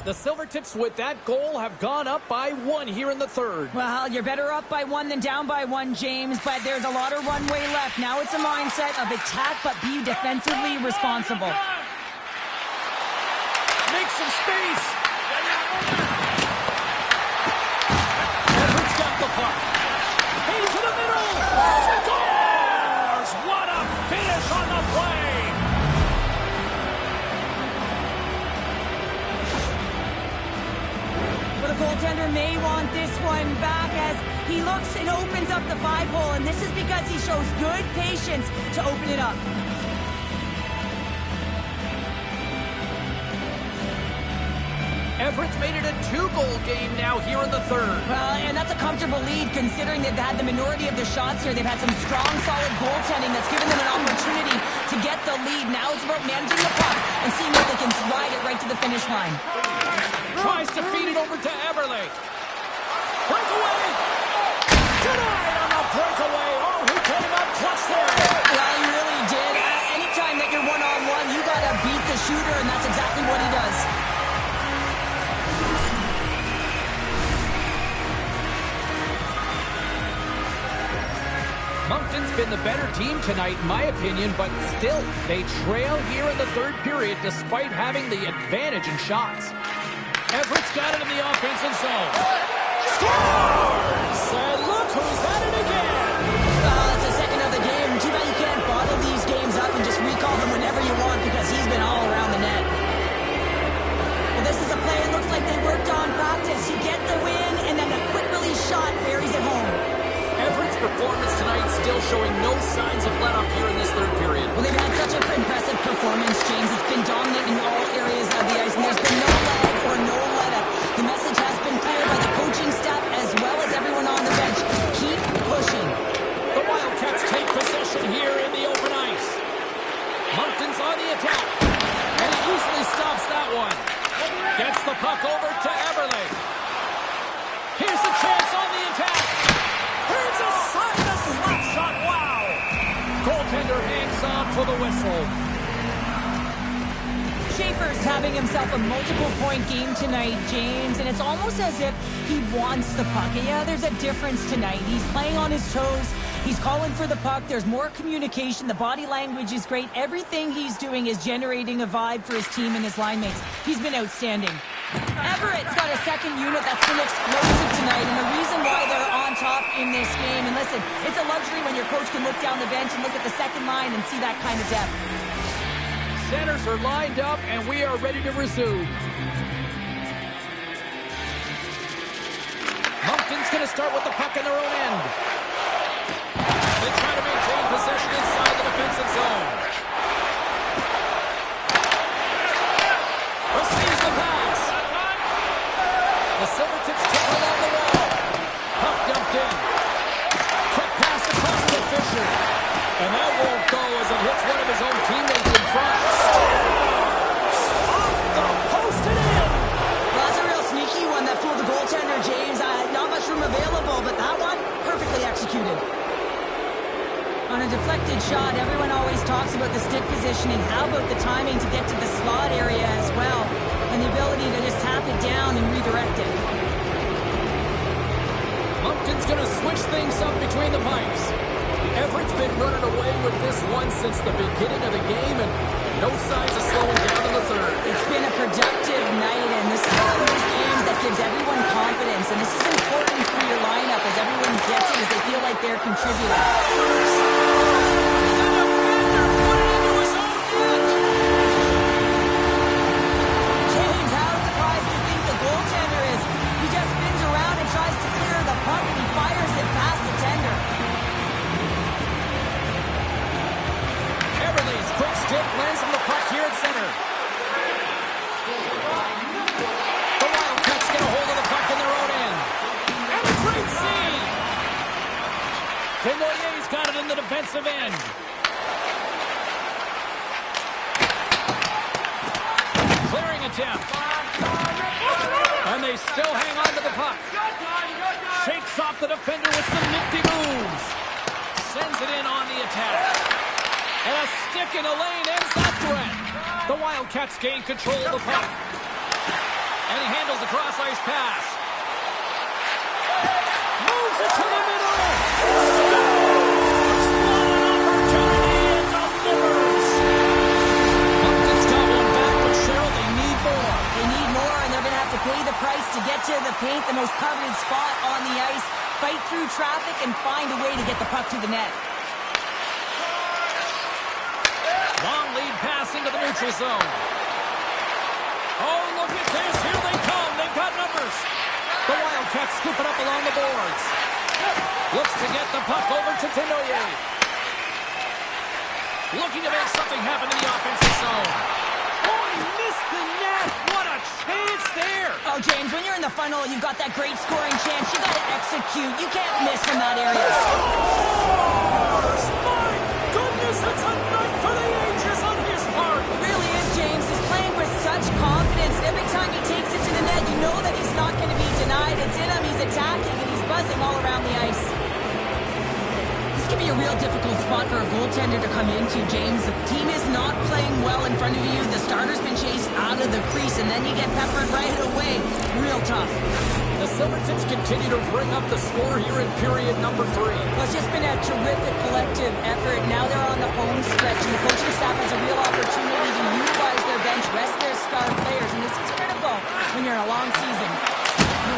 The Silvertips with that goal have gone up by 1 here in the third. Well, you're better up by 1 than down by 1, James, but there's a lot of runway left. Now it's a mindset of attack, but be defensively responsible. Make some space. Into the middle! Scores! What a finish on the play! But the goaltender may want this one back as he looks and opens up the 5-hole, and this is because he shows good patience to open it up. Everett's made it a 2-goal game now here in the third. Well, and that's a comfortable lead considering they've had the minority of the shots here. They've had some strong, solid goaltending that's given them an opportunity to get the lead. Now it's about managing the puck and seeing if they can ride it right to the finish line. Tries to feed it over to Eberle. Breakaway! Denied on the breakaway. Oh, he came up clutch there. Well, he really did. Anytime that you're one-on-one, you got to beat the shooter, and that's exactly what he does. Moncton's been the better team tonight, in my opinion, but still, they trail here in the third period despite having the advantage in shots. Everett's got it in the offensive zone. Scores! And look who's at it again! It's the second of the game. Too bad you can't bottle these games up and just recall them whenever you want because he's been all around the net. Well, this is a play it looks like they worked on practice. You get the win, and then a quick release shot buries it home. Everett's performance tonight still showing no signs of let-up here in this third period. Well, they've had such an impressive performance, James. It's been dominant in all areas of the ice, and there's been no lag or no let-up. The message has been clear by the coaching staff as well as everyone on the bench. Keep pushing. The Wildcats take possession here in the open ice. Moncton's on the attack, and he easily stops that one. Gets the puck over to Eberle. Here's a chance on the attack. Here's a slap shot. Wow! Goaltender hangs on for the whistle. Schaefer's having himself a multiple-point game tonight, James, and it's almost as if he wants the puck. And yeah, there's a difference tonight. He's playing on his toes, He's calling for the puck. There's more communication. The body language is great. Everything he's doing is generating a vibe for his team and his line mates. He's been outstanding. Everett's got a second unit that's been explosive tonight, and the reason why they're on top in this game, and listen, it's a luxury when your coach can look down the bench and look at the second line and see that kind of depth. Centers are lined up, and we are ready to resume. Moncton's going to start with the puck in their own end. They try to maintain possession inside the defensive zone. Receives the pass. The Silvertips tip along the wall. Puck dumped in. Quick pass across to Fisher. And that won't go as it hits one of his own teammates in front. Off the post and in. Well, that's a real sneaky one that fooled the goaltender, James. Not much room available, but that one, perfectly executed. On a deflected shot, everyone always talks about the stick positioning. How about the timing to get to the slot area as well? And the ability to just tap it down and redirect it. Moncton's going to switch things up between the pipes. Everett's been running away with this one since the beginning of the game, and no signs of slowing down in the third. It's been a productive night, and this is one of those games that gives everyone confidence, and this is important for your lineup as everyone gets it, as they feel like they're contributing. James, how surprised do you think the goaltender is? He just spins around and tries to clear the puck, and he fires it past the tender. Everly's quick stick lands on the puck here at center. The Wildcats get a hold of the puck in their own end. And a great save! Desnoyers got it in the defensive end. Clearing attempt. And they still hang on to the puck. Shakes off the defender with some nifty moves. Sends it in on the attack. And a stick in the lane ends that threat. The Wildcats gain control of the puck. And he handles the cross-ice pass. Moves it to the middle. Scores! What an opportunity and delivers. Moncton's got one back, but Cheryl, they need more. They need more, and they're going to have to pay the price to get to the paint, the most coveted spot on the ice, fight through traffic, and find a way to get the puck to the net. Long lead pass into the neutral zone. Oh, look at this. Here they come. They've got numbers. The Wildcats scoop it up along the boards. Looks to get the puck over to Desnoyers. Looking to make something happen in the offensive zone. Oh, he missed the net. What a chance there. Oh, James, when you're in the funnel, you've got that great scoring chance. You got to execute. You can't miss from that area. Scores! My goodness, it's a night for the ages on his part. It really is, James. He's playing with such confidence. Every time he takes it to the net, you know that he's not going to be denied. It's in him. He's attacking, and he's buzzing all around the ice. This could be a real difficult spot for a goaltender to come into, James. The team is not playing well in front of you. The starter's been chased out of the crease, and then you get peppered right away. Real tough. The Silvertips continue to bring up the score here in period number 3. Well, it's just been a terrific collective effort. Now they're on the home stretch, and the coaching staff has a real opportunity to utilize their bench, rest their star players, and this is critical when you're in a long season.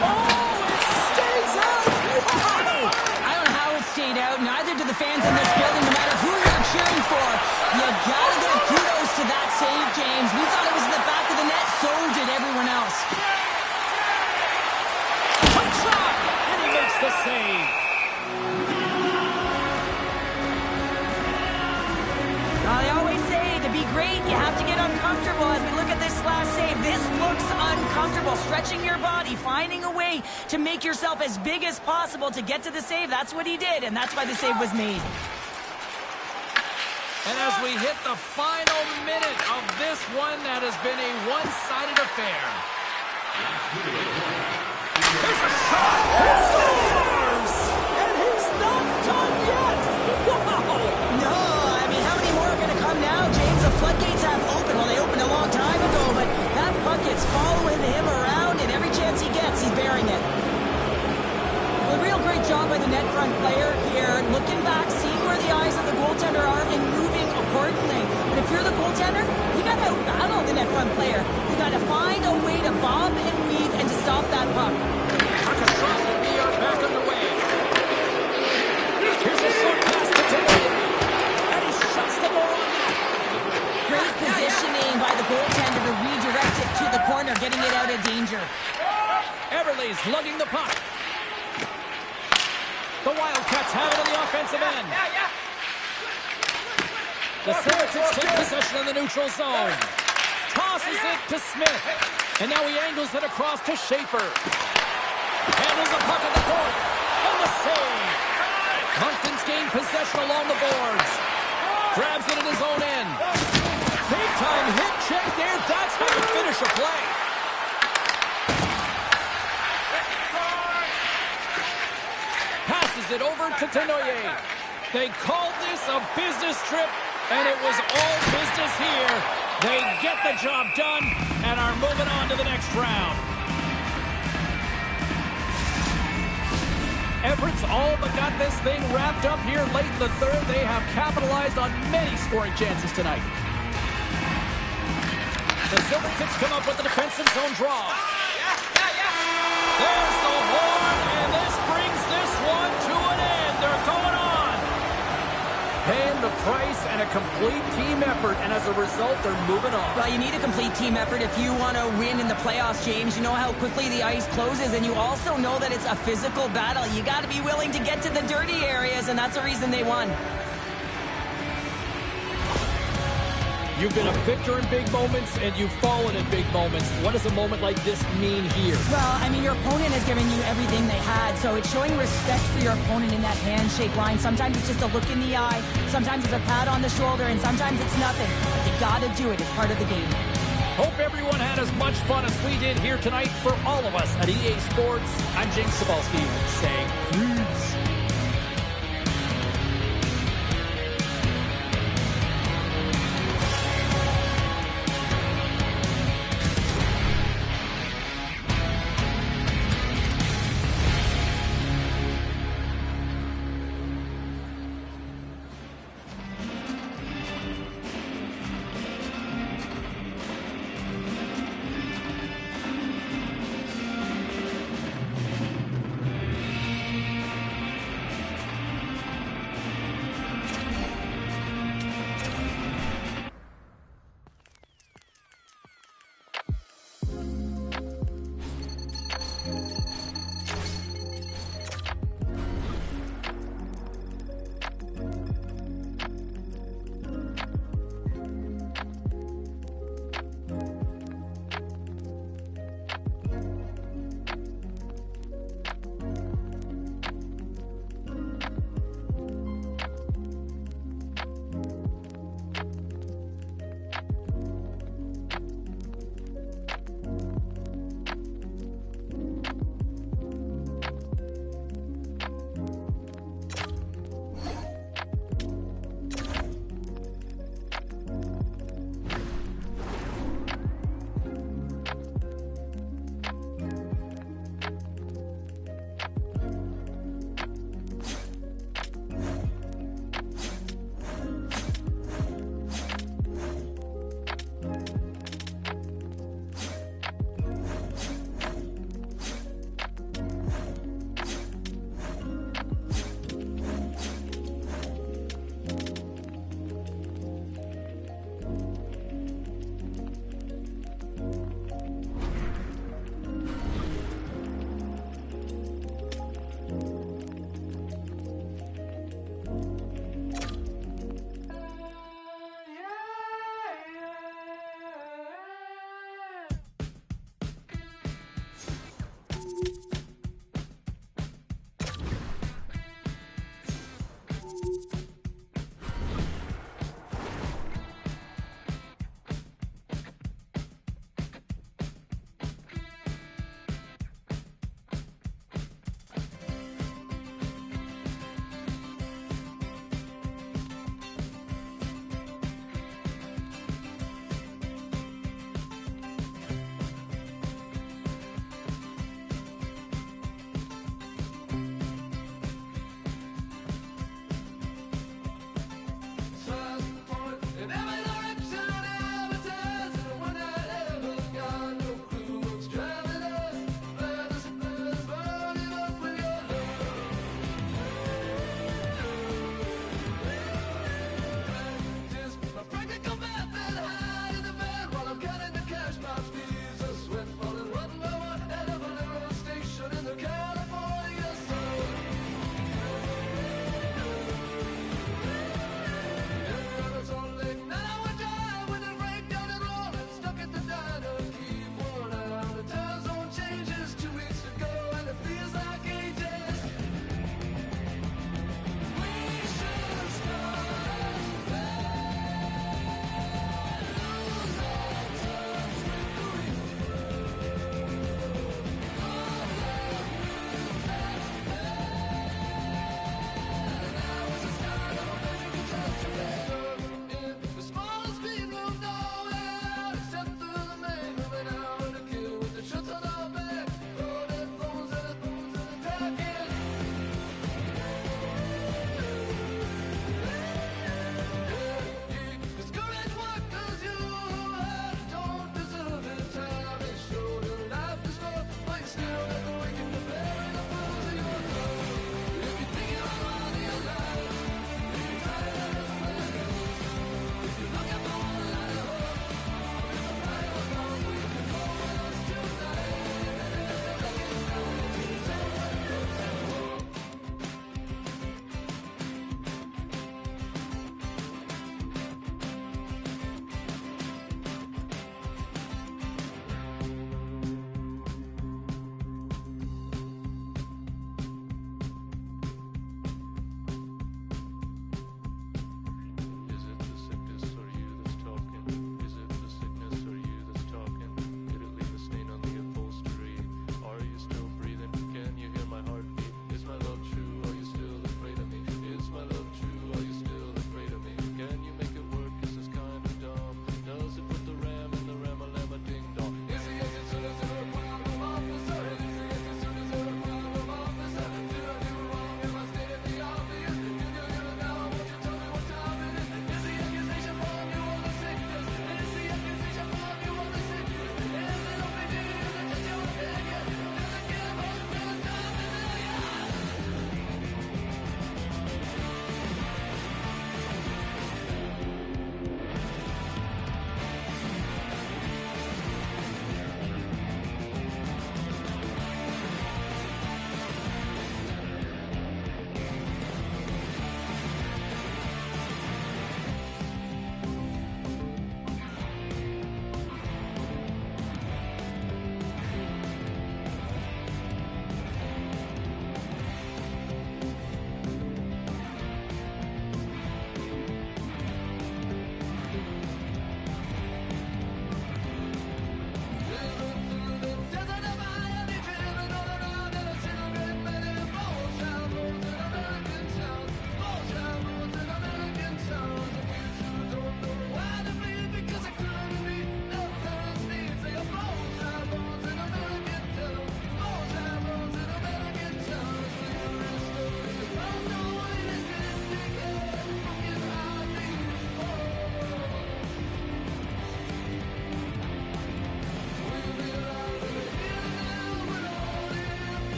Oh, it stays out! Wow! I don't know how it stayed out. Neither do the fans in this building, no matter who you're cheering for. You gotta give kudos to that save, James. We thought it was in the back of the net, so did everyone else. Quick shot! And he makes the save. They always say to be great, you have to get uncomfortable. As we look at this last save, this looks uncomfortable. Stretching your body, finding a way to make yourself as big as possible to get to the save. That's what he did, and that's why the save was made. And as we hit the final minute of this one, that has been a one-sided affair. There's a shot! He scores! And he's not done yet! Wow! No, I mean, how many more are going to come now, James? The floodgates have opened. Well, they opened a long time ago, but that puck is following him around, and every chance he gets, he's bearing it. Well, a real great job by the net front player here, looking back if you're the goaltender, you got to battle the net front player. You got to find a way to bob and weave and to stop that puck. Armstrong and we are back underway. Here's a short pass to Timothée. And he shuts the door on that. Great positioning by the goaltender to redirect it to the corner, getting it out of danger. Everly's lugging the puck. The Wildcats have it on the offensive end. The Celtics take possession in the neutral zone. Tosses it to Smith. And now he angles it across to Schaefer. Handles the puck at the point. And the save. Moncton's gained possession along the boards. Grabs it in his own end. Big time hit check there. That's how you finish a play. Passes it over to Tenoyer. They called this a business trip, and it was all business here. They get the job done and are moving on to the next round. Everett's all but got this thing wrapped up here late in the third. They have capitalized on many scoring chances tonight. The Silvertips come up with the defensive zone draw. There's the horn, and this brings this one to an end. They're going on. Paying the price and a complete team effort, and as a result, they're moving on. Well, you need a complete team effort if you want to win in the playoffs, James. You know how quickly the ice closes, and you also know that it's a physical battle. You got to be willing to get to the dirty areas, and that's the reason they won. You've been a victor in big moments, and you've fallen in big moments. What does a moment like this mean here? Well, I mean, your opponent has given you everything they had, so it's showing respect for your opponent in that handshake line. Sometimes it's just a look in the eye, sometimes it's a pat on the shoulder, and sometimes it's nothing. But you got to do it. It's part of the game. Hope everyone had as much fun as we did here tonight. For all of us at EA Sports, I'm James Cebulski saying peace.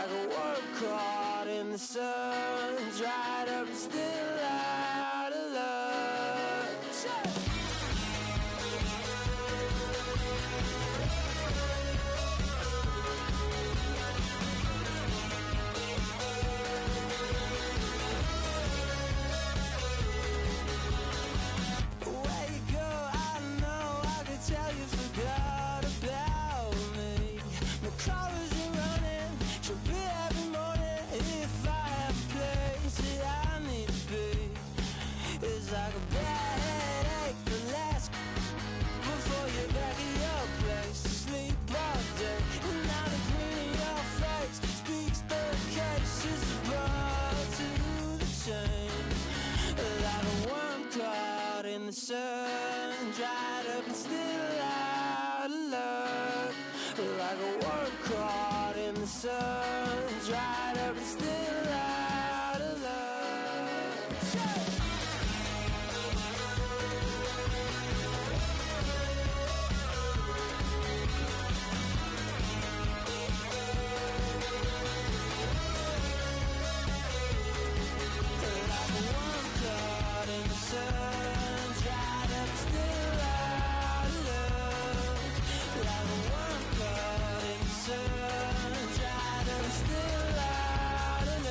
like a worm caught in the sun, dried up and still out of luck. Where you go, I know, I could tell you forgot about me. My car isn't running, she'll be every morning. If I have a place that I need to be, it's like a bad headache that lasts before you're back at your place to sleep all day. And now the grin in your face speaks the case. It's a bar to the chain, like a worm caught in the sun, dried up and still out of luck. Like a worm caught in the sun, dried up and still out of luck. Like a worm caught in the sun, dried up and still out of luck. Like a worm caught in the sun, dried up and still out of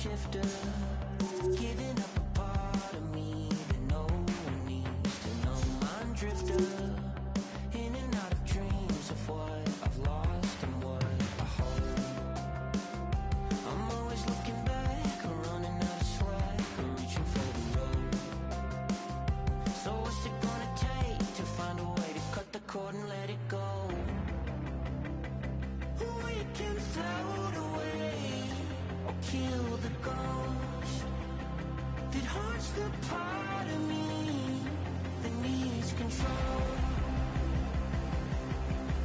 shifter, giving up a part of me that no one needs to know. Mind drifter, in and out of dreams of what I've lost and what I hold. I'm always looking back, or running out of slack, or reaching for the road. So what's it gonna take to find a way to cut the cord and let it go? We can float away or kill the ghost that haunts the part of me that needs control.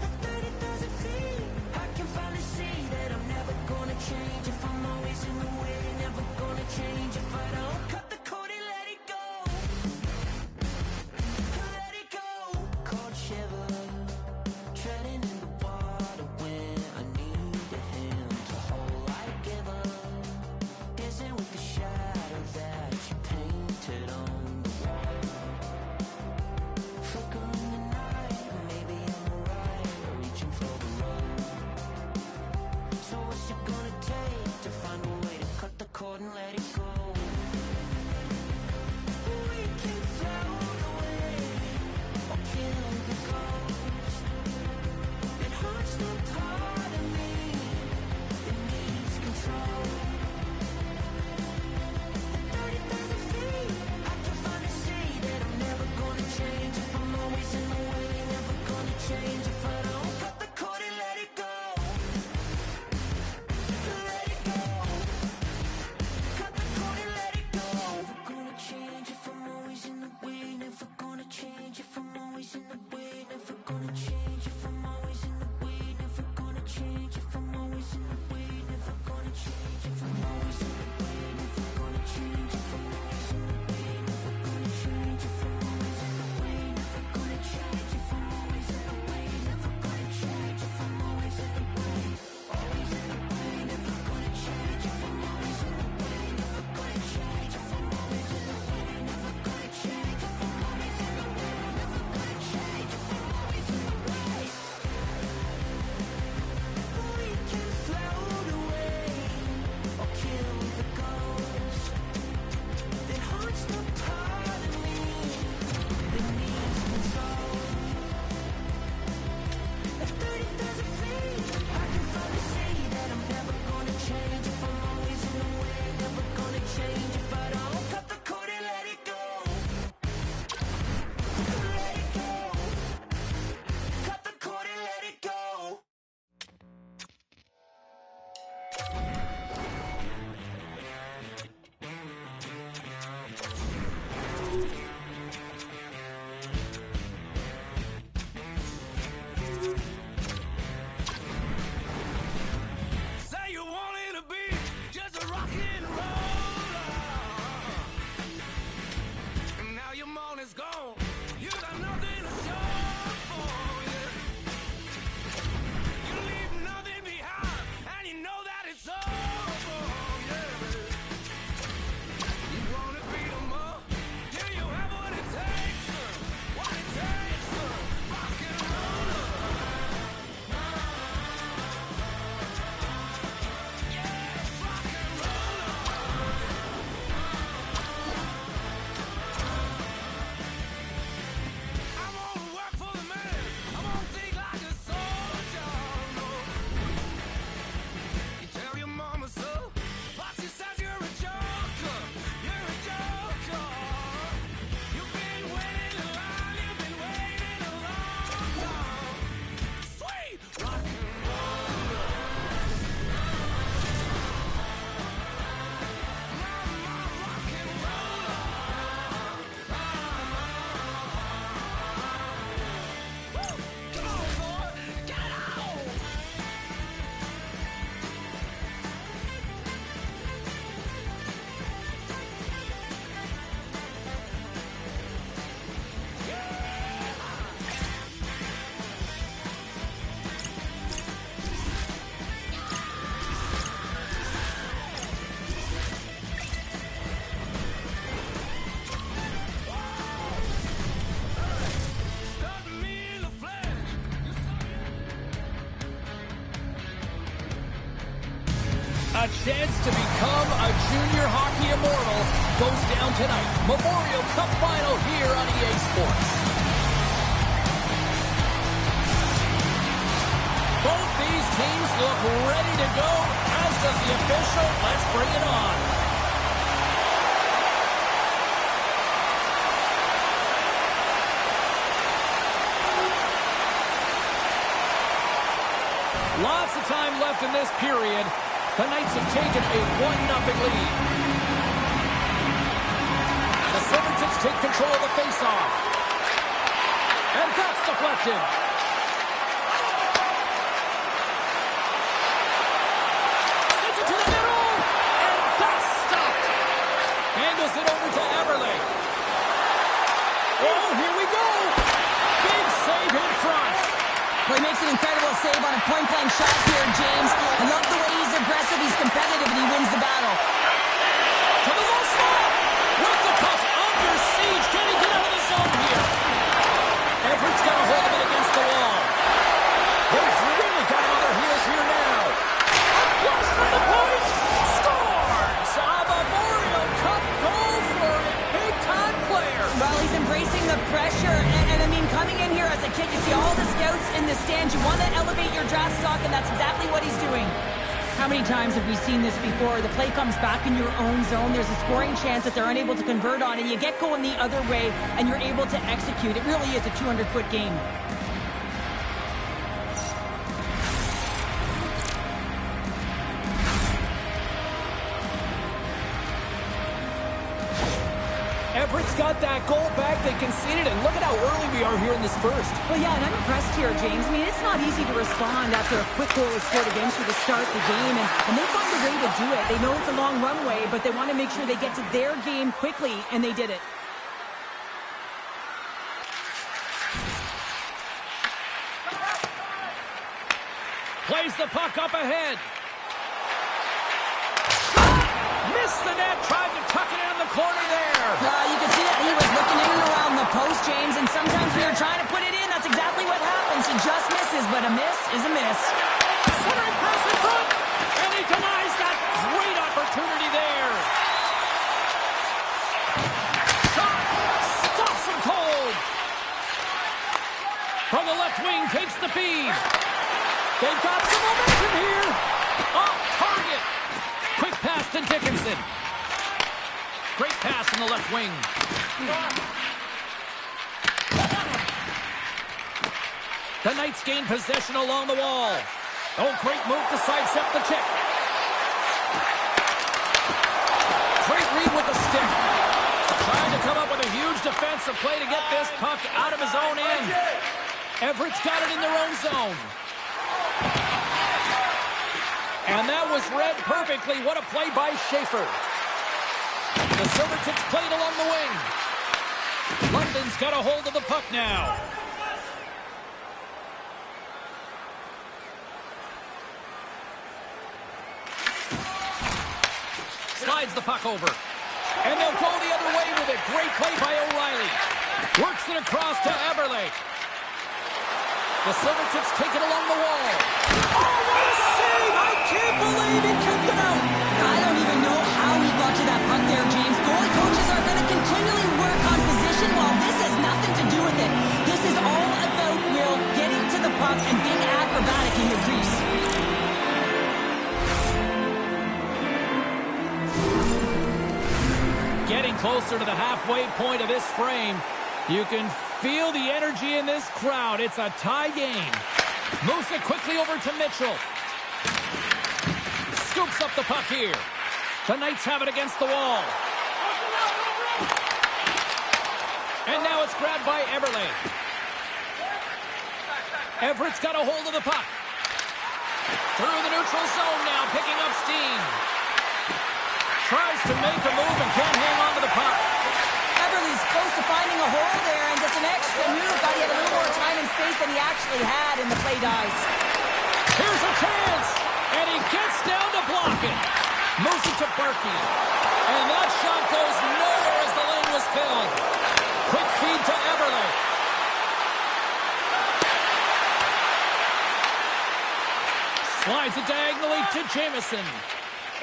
At 30,000 feet, I can finally see that I'm never gonna change. If I'm always in the way, never gonna change. If I don't cut the cord and let it go, let it go. Cold shiver, treading in the water when I need a hand to hold. Like ever, dancing with the shadow that you painted on the wall. Flicker A chance to become a junior hockey immortal goes down tonight. Memorial Cup Final here on EA Sports. Both these teams look ready to go, as does the official. Let's bring it on. Lots of time left in this period. The Knights have taken a 1-0 lead. The Silvertips take control of the faceoff. And that's deflected. Sends it to the middle. And that's stopped. Angles it over to Eberle. Oh, here we go. Big save in front. Well, he makes an incredible save on a point-blank shot here, James. I love the way he's aggressive, he's competitive, and he wins the battle. To the low slot. With the puck under siege. Can he get out of the zone here? Everett's got a hold of it against the wall. They've really got him on their heels here now. A blast from the point. Scores! A Memorial Cup goal for a big-time player. Well, he's embracing the pressure, and I mean, coming in here as a kid, you see all the scouts in the stands. You want to elevate your draft stock, and that's exactly what he's doing. How many times have we seen this before? The play comes back in your own zone. There's a scoring chance that they're unable to convert on, and you get going the other way, and you're able to execute. It really is a 200-foot game. Everett's got that goal back. They conceded, and look at how early we are here in this first. Well, yeah, and I'm impressed here, James. I mean, it's not easy to respond after a quick goal is scored against you to start the game, and they find a way to do it. They know it's a long runway, but they want to make sure they get to their game quickly, and they did it. Plays the puck up ahead. Missed the net, tried to tuck it in the corner there. You can see that he was looking in and around the post, James, and sometimes when you're trying to put it in, that's exactly what happens. He just misses, but a miss is a miss. Centering pass in front, and he denies that great opportunity there. Shot, stops him cold. From the left wing, takes the feed. They've got some momentum here. Off target. Quick pass to Dickinson. Great pass from the left wing. The Knights gain possession along the wall. Oh, great move to sidestep the check. Great read with the stick. Trying to come up with a huge defensive play to get this puck out of his own end. Everett's got it in their own zone. And that was read perfectly. What a play by Schaefer. The Silvertips played along the wing. London's got a hold of the puck now. Slides the puck over. And they'll go the other way with it. Great play by O'Reilly. Works it across to Eberle. The Silvertips take it along the wall. Oh, what a save! I can't believe he kept it out. I don't even know how he got to that puck there, James. Goalie coaches are going to continually work on position while this has nothing to do with it. This is all about Will getting to the puck and being acrobatic in your crease. Getting closer to the halfway point of this frame. You can feel the energy in this crowd. It's a tie game. Moves it quickly over to Mitchell. Scoops up the puck here. The Knights have it against the wall. And now it's grabbed by Eberle. Everett's got a hold of the puck. Through the neutral zone now, picking up steam. Tries to make a move and can't hang on to the puck. Eberle's close to finding a hole there, and just an extra move. Thought he had a little more time and space than he actually had, and the play dies. Here's a chance, and he gets down to block it. Moves it to Berkey. And that shot goes nowhere as the lane was filled. Quick feed to Eberle. Slides it diagonally to Jamison.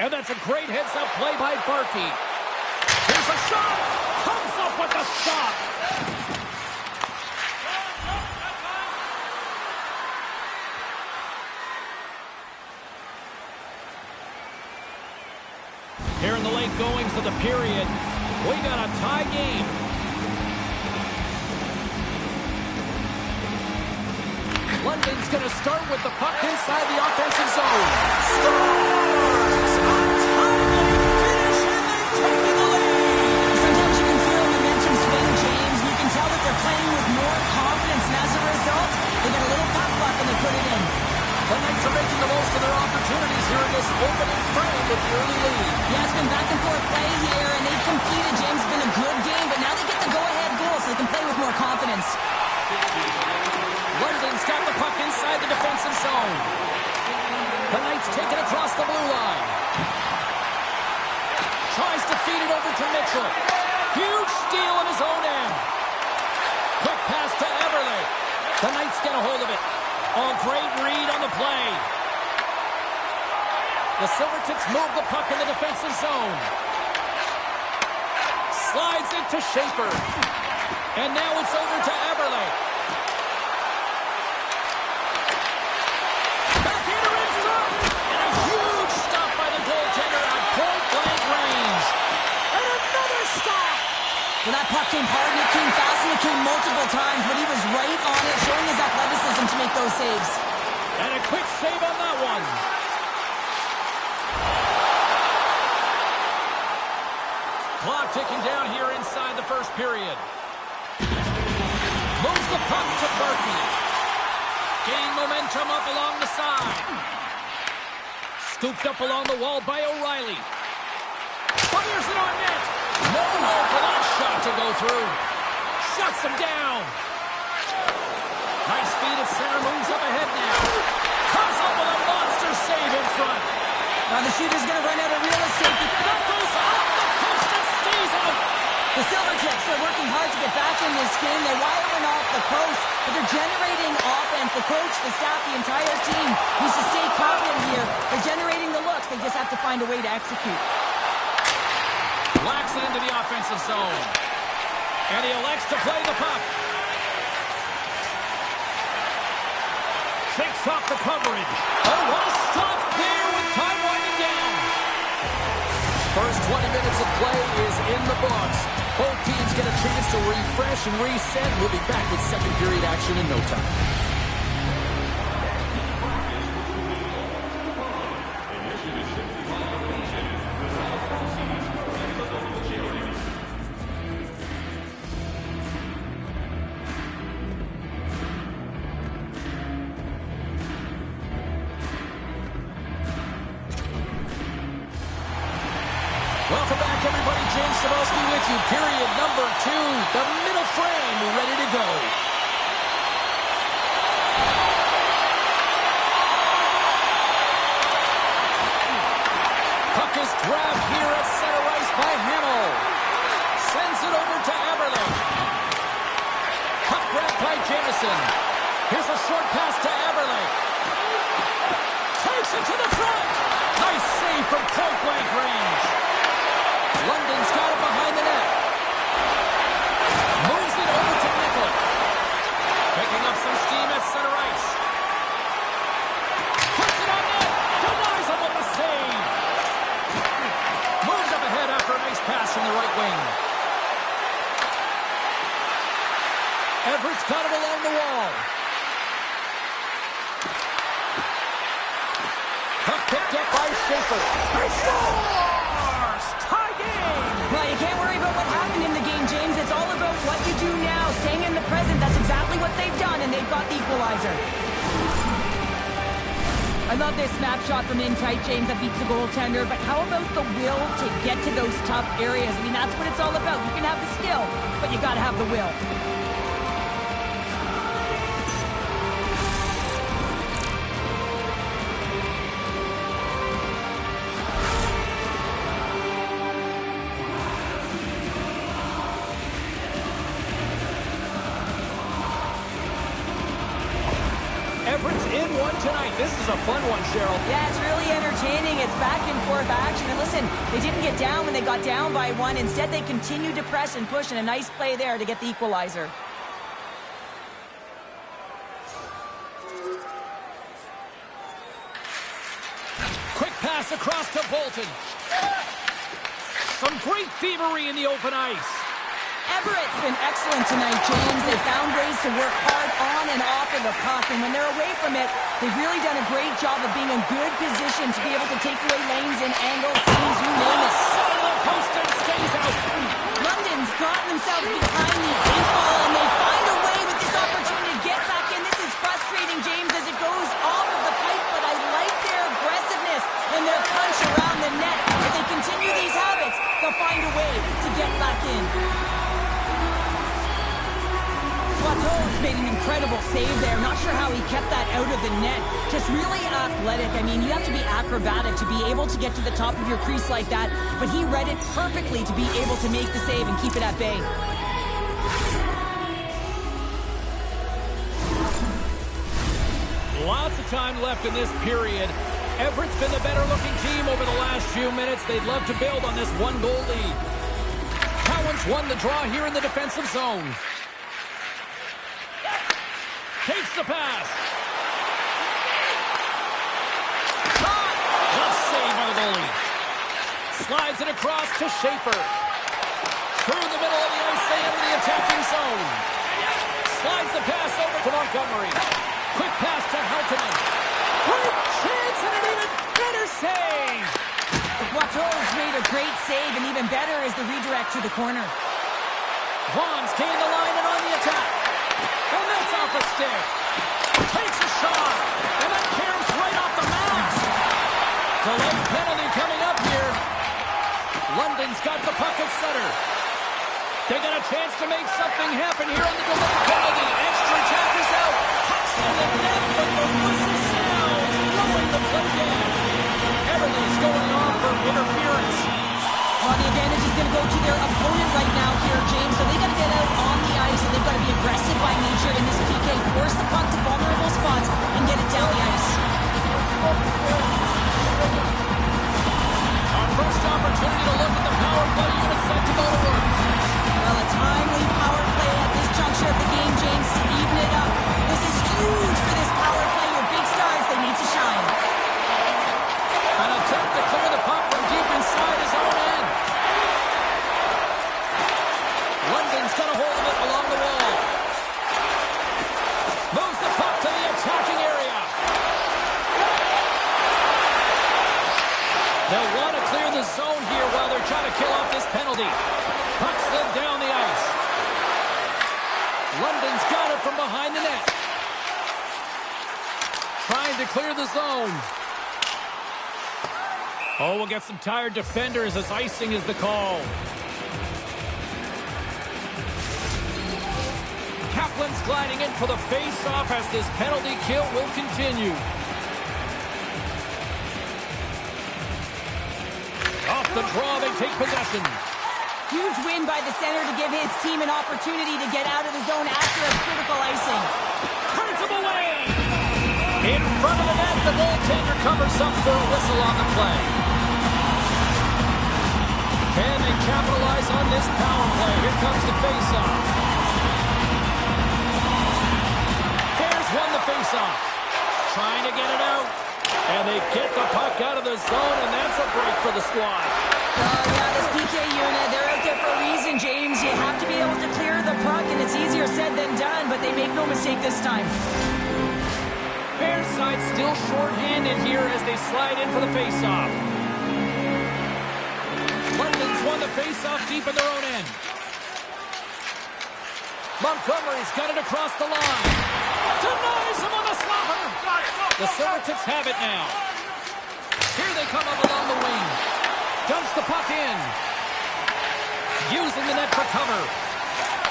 And that's a great heads-up play by Barkey. Here's a shot. Comes up with the stop. Here in the late goings of the period, we got a tie game. London's going to start with the puck inside the offensive zone. Stars! Untimely finish, and they've taken the lead. Sometimes you can feel momentum swing, James. You can tell that they're playing with more confidence, and as a result, they get a little pop luck and they put it in. The Knights are making the most of their opportunities here in this opening frame with the early lead. Yeah, it's been back and forth play here, and they've competed. James, it's been a good game, but now they get the go-ahead goal so they can play with more confidence. London's got the puck inside the defensive zone. The Knights take it across the blue line. Tries to feed it over to Mitchell. Huge steal in his own end. Quick pass to Everly. The Knights get a hold of it. Oh, great read on the play. The Silvertips move the puck in the defensive zone. Slides it to Schaefer. And now it's over to Everly. Backhand in front. And a huge stop by the goaltender at point-blank range. And another stop. Well, that puck came hard, and it came fast, and it came multiple times, but he was right on it, showing his athleticism to make those saves. And a quick save on that one. Clock ticking down here inside the first period. Moves the puck to Barkey. Gain momentum up along the side. Scooped up along the wall by O'Reilly. Fires it on net. No way for that shot to go through. Shuts him down. Nice feed at center. Moves up ahead now. Comes up with a monster save in front. Now the shooter's going to run out of real estate. That goes off the post and stays out. The Silvertips are working hard to get back in this game. They're wiring off the post, but they're generating offense. The coach, the staff, the entire team needs to stay confident here. They're generating the looks. They just have to find a way to execute. Lacks it into the offensive zone. And he elects to play the puck. Shakes off the coverage. Oh, what a stop there with time winding down. First 20 minutes of play is in the books. Both teams get a chance to refresh and reset. We'll be back with second period action in no time. Welcome back, everybody. James Cebulski with you. Period number 2. The middle frame ready to go. Puck is grabbed here at center ice by Hamill. Sends it over to Everly. Puck grabbed by Jamison. Here's a short pass to Everly. Takes it to the front. Nice save from point-blank range. London's got it behind the net. Moves it over to Nickel. Picking up some steam at center ice. Puts it on net. Denies him with the save. Moves up ahead after a nice pass from the right wing. Everett's got it along the wall. Puck picked up by Schaefer. He scores! Tie game! Well, you can't worry about what happened in the game, James. It's all about what you do now, staying in the present. That's exactly what they've done, and they've got the equalizer. I love this snapshot from in tight, James, that beats the goaltender. But how about the will to get to those tough areas? I mean, that's what it's all about. You can have the skill, but you got to have the will. Everett's in one tonight. This is a fun one, Cheryl. Yeah, it's really entertaining. It's back and forth action. And listen, they didn't get down when they got down by one. Instead, they continued to press and push, and a nice play there to get the equalizer. Quick pass across to Bolton. Some great thievery in the open ice. Everett's been excellent tonight, James. They found ways to work hard on and off of the puck, and when they're away from it, they've really done a great job of being in good position to be able to take away lanes and angles, seams, you name it. Side of the post and stays out. London's gotten themselves behind the eight ball, and they find a way with this opportunity to get back in. This is frustrating, James, as it goes off of the pipe, but I like their aggressiveness and their punch around the net. If they continue these habits, they'll find a way to get back in. Plateau's made an incredible save there. Not sure how he kept that out of the net. Just really athletic. I mean, you have to be acrobatic to be able to get to the top of your crease like that, but he read it perfectly to be able to make the save and keep it at bay. Lots of time left in this period. Everett's been the better-looking team over the last few minutes. They'd love to build on this one-goal lead. Cowan's won the draw here in the defensive zone. Takes the pass. Shot! Tough save by the goalie. Slides it across to Schaefer. Through the middle of the ice, they enter the attacking zone. Slides the pass over to Montgomery. Quick pass to Haltonen. Great chance and an even better save. Plateau's made a great save, and even better is the redirect to the corner. Vaughn's gained the line and on the attack. And that's off a stick. Takes a shot. And that caroms right off the mask. Delayed penalty coming up here. London's got the puck at center. They got a chance to make something happen here on the delayed penalty. Extra attackers out. Pucks in the net, but the whistle sounds. Blowing the play down. Everything's going on for interference. Well, the advantage is going to go to their opponent right now here, James. So they got to get out on the ice, and they've got to be aggressive by nature in this PK. Force the puck to vulnerable spots and get it down the ice. Our first opportunity to look at the power play unit set to go to work. Well, a timely power play at this juncture of the game, James, to even it up. This is huge for this power play. Your big stars, they need to shine. An attempt to clear the puck from deep inside his own end. London's got a hold of it along the wall. Moves the puck to the attacking area. They'll want to clear the zone here while they're trying to kill off this penalty. Puck slid down the ice. London's got it from behind the net. Trying to clear the zone. Oh, we'll get some tired defenders as icing is the call. Kaplan's gliding in for the face-off as this penalty kill will continue. Off the draw, they take possession. Huge win by the center to give his team an opportunity to get out of the zone after a critical icing. Turns him away. In front of the net, the goaltender covers up for a whistle on the play. Can they capitalize on this power play? Here comes the face-off. Bears won the face-off. Trying to get it out. And they get the puck out of the zone, and that's a break for the squad. Oh, yeah, this PK unit, they're out there for a reason, James. You have to be able to clear the puck, and it's easier said than done, but they make no mistake this time. Bears side still short-handed here as they slide in for the face-off. London's won the face-off deep in their own end. Montgomery's got it across the line. Denies him on the slapper. The Silvertips have it now. Here they come up along the wing. Dumps the puck in. Using the net for cover.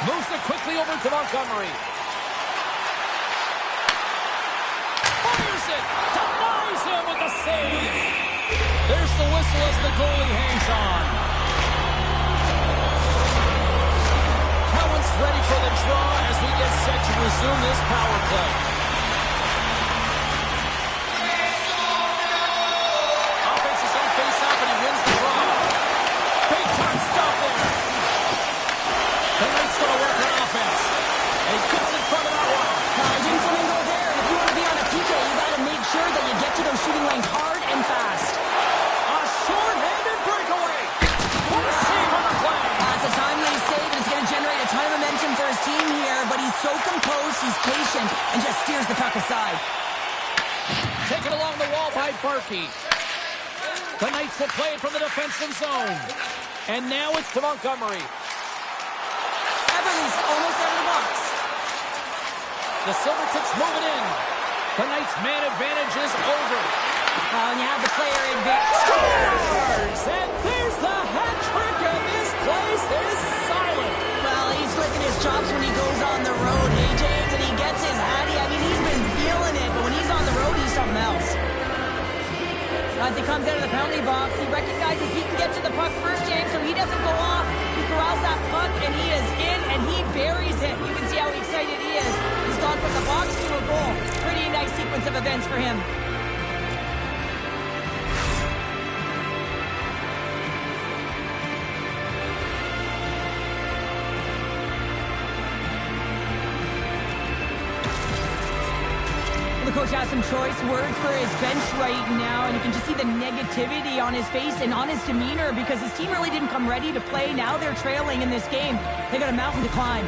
Moves it quickly over to Montgomery. Fires it. Denies him with the save. There's the whistle as the goalie hangs on. Cowan's ready for the draw as we get set to resume this power play. Taken along the wall by Barkey. The Knights will play it from the defensive zone. And now it's to Montgomery. Everly's almost out of the box. The Silvertips move it in. The Knights' man advantage is over. And you have the player advantage. Scores! And there's the hat trick, and this place is silent. Well, he's licking his chops when he goes on the road, hey, James, and he gets his hattie. I mean, he's been feeling it, but when he's on the road, he's something else. As he comes out of the penalty box, he recognizes he can get to the puck first, James, so he doesn't go off. He corrals that puck, and he is in, and he buries it. You can see how excited he is. He's gone from the box to a goal. Pretty nice sequence of events for him. The coach has some choice words for his bench right now, and you can just see the negativity on his face and on his demeanor because his team really didn't come ready to play. Now they're trailing in this game. They got a mountain to climb.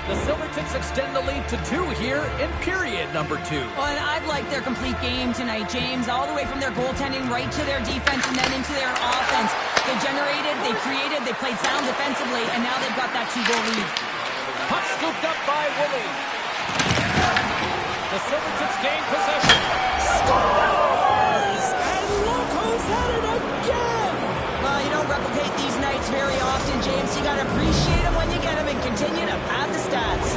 The Silvertips extend the lead to 2 here in period number 2. Well, and I've liked their complete game tonight, James, all the way from their goaltending right to their defense and then into their offense. They generated, they created, they played sound defensively, and now they've got that 2-goal lead. Puck scooped up by Woolley. The Silvertips gain possession. Scores! And look who's at it again! Well, you don't replicate these nights very often, James. You got to appreciate them when you get them and continue to pad the stats.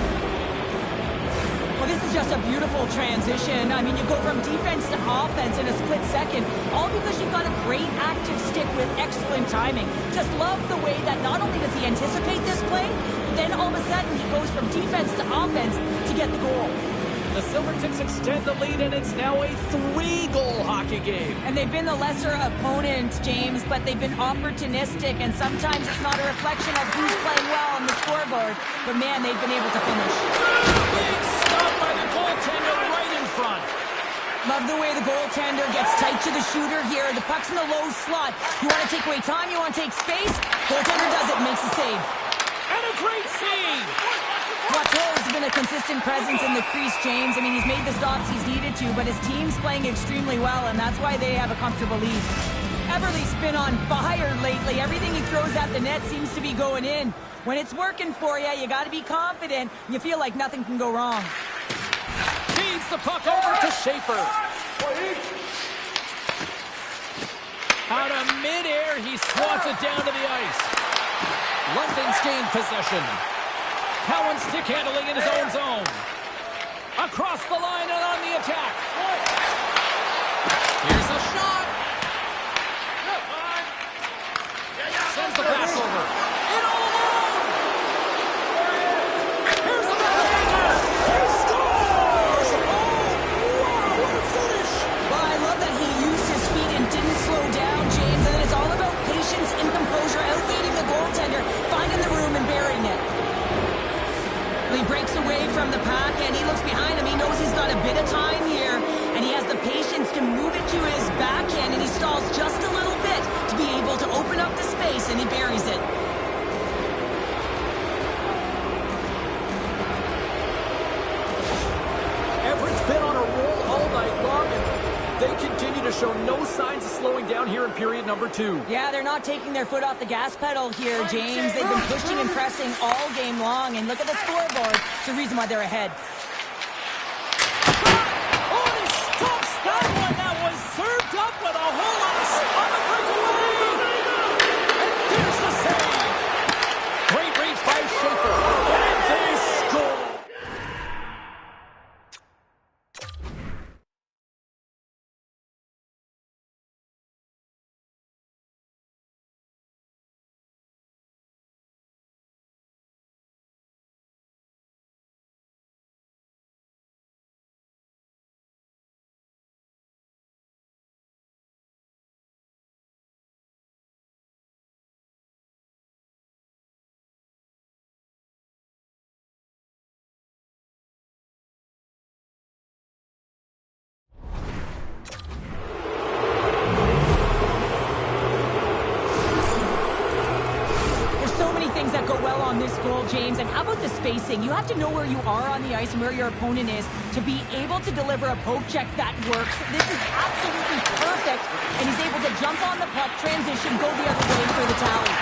Well, this is just a beautiful transition. I mean, you go from defense to offense in a split second, all because you've got a great active stick with excellent timing. Just love the way that not only does he anticipate this play, but then all of a sudden he goes from defense to offense to get the goal. The Silvertips extend the lead, and it's now a 3-goal hockey game. And they've been the lesser opponent, James, but they've been opportunistic, and sometimes it's not a reflection of who's playing well on the scoreboard, but man, they've been able to finish. Big stop by the goaltender right in front. Love the way the goaltender gets tight to the shooter here. The puck's in the low slot. You want to take away time, you want to take space. Goaltender does it, makes the save. And a great save. Poitot has been a consistent presence in the crease, James. I mean, he's made the stops he's needed to, but his team's playing extremely well, and that's why they have a comfortable lead. Everly's been on fire lately. Everything he throws at the net seems to be going in. When it's working for you, you got to be confident. You feel like nothing can go wrong. Feeds the puck over to Schaefer. Out of midair, he swats it down to the ice. London's gained possession. Cowan stick handling in his own zone. Across the line and on the attack. Here's a shot. Sends the pass over. In all alone. Here's the backhander. He scores! Oh, wow, what a finish. Well, I love that he used his feet and didn't slow down, James. And it's all about patience and composure, outleading the goaltender, finding the room and burying it. He breaks away from the pack, and he looks behind him. He knows he's got a bit of time here, and he has the patience to move it to his backhand, and he stalls just a little bit to be able to open up the space, and he buries it. Everett's been on a roll all night long, and they continue to show no signs of slowing down here in period number 2. Yeah, they're not taking their foot off the gas pedal here, James. They've been pushing and pressing all game long, and look at the scoreboard. It's the reason why they're ahead. Oh, and he stops that one. That was served up with a whole lot of stomach breakaway. And there's the save. Great reach by Schaefer. things that go well on this goal, James. And how about the spacing? You have to know where you are on the ice and where your opponent is to be able to deliver a poke check that works. This is absolutely perfect. And he's able to jump on the puck, transition, go the other way for the tally.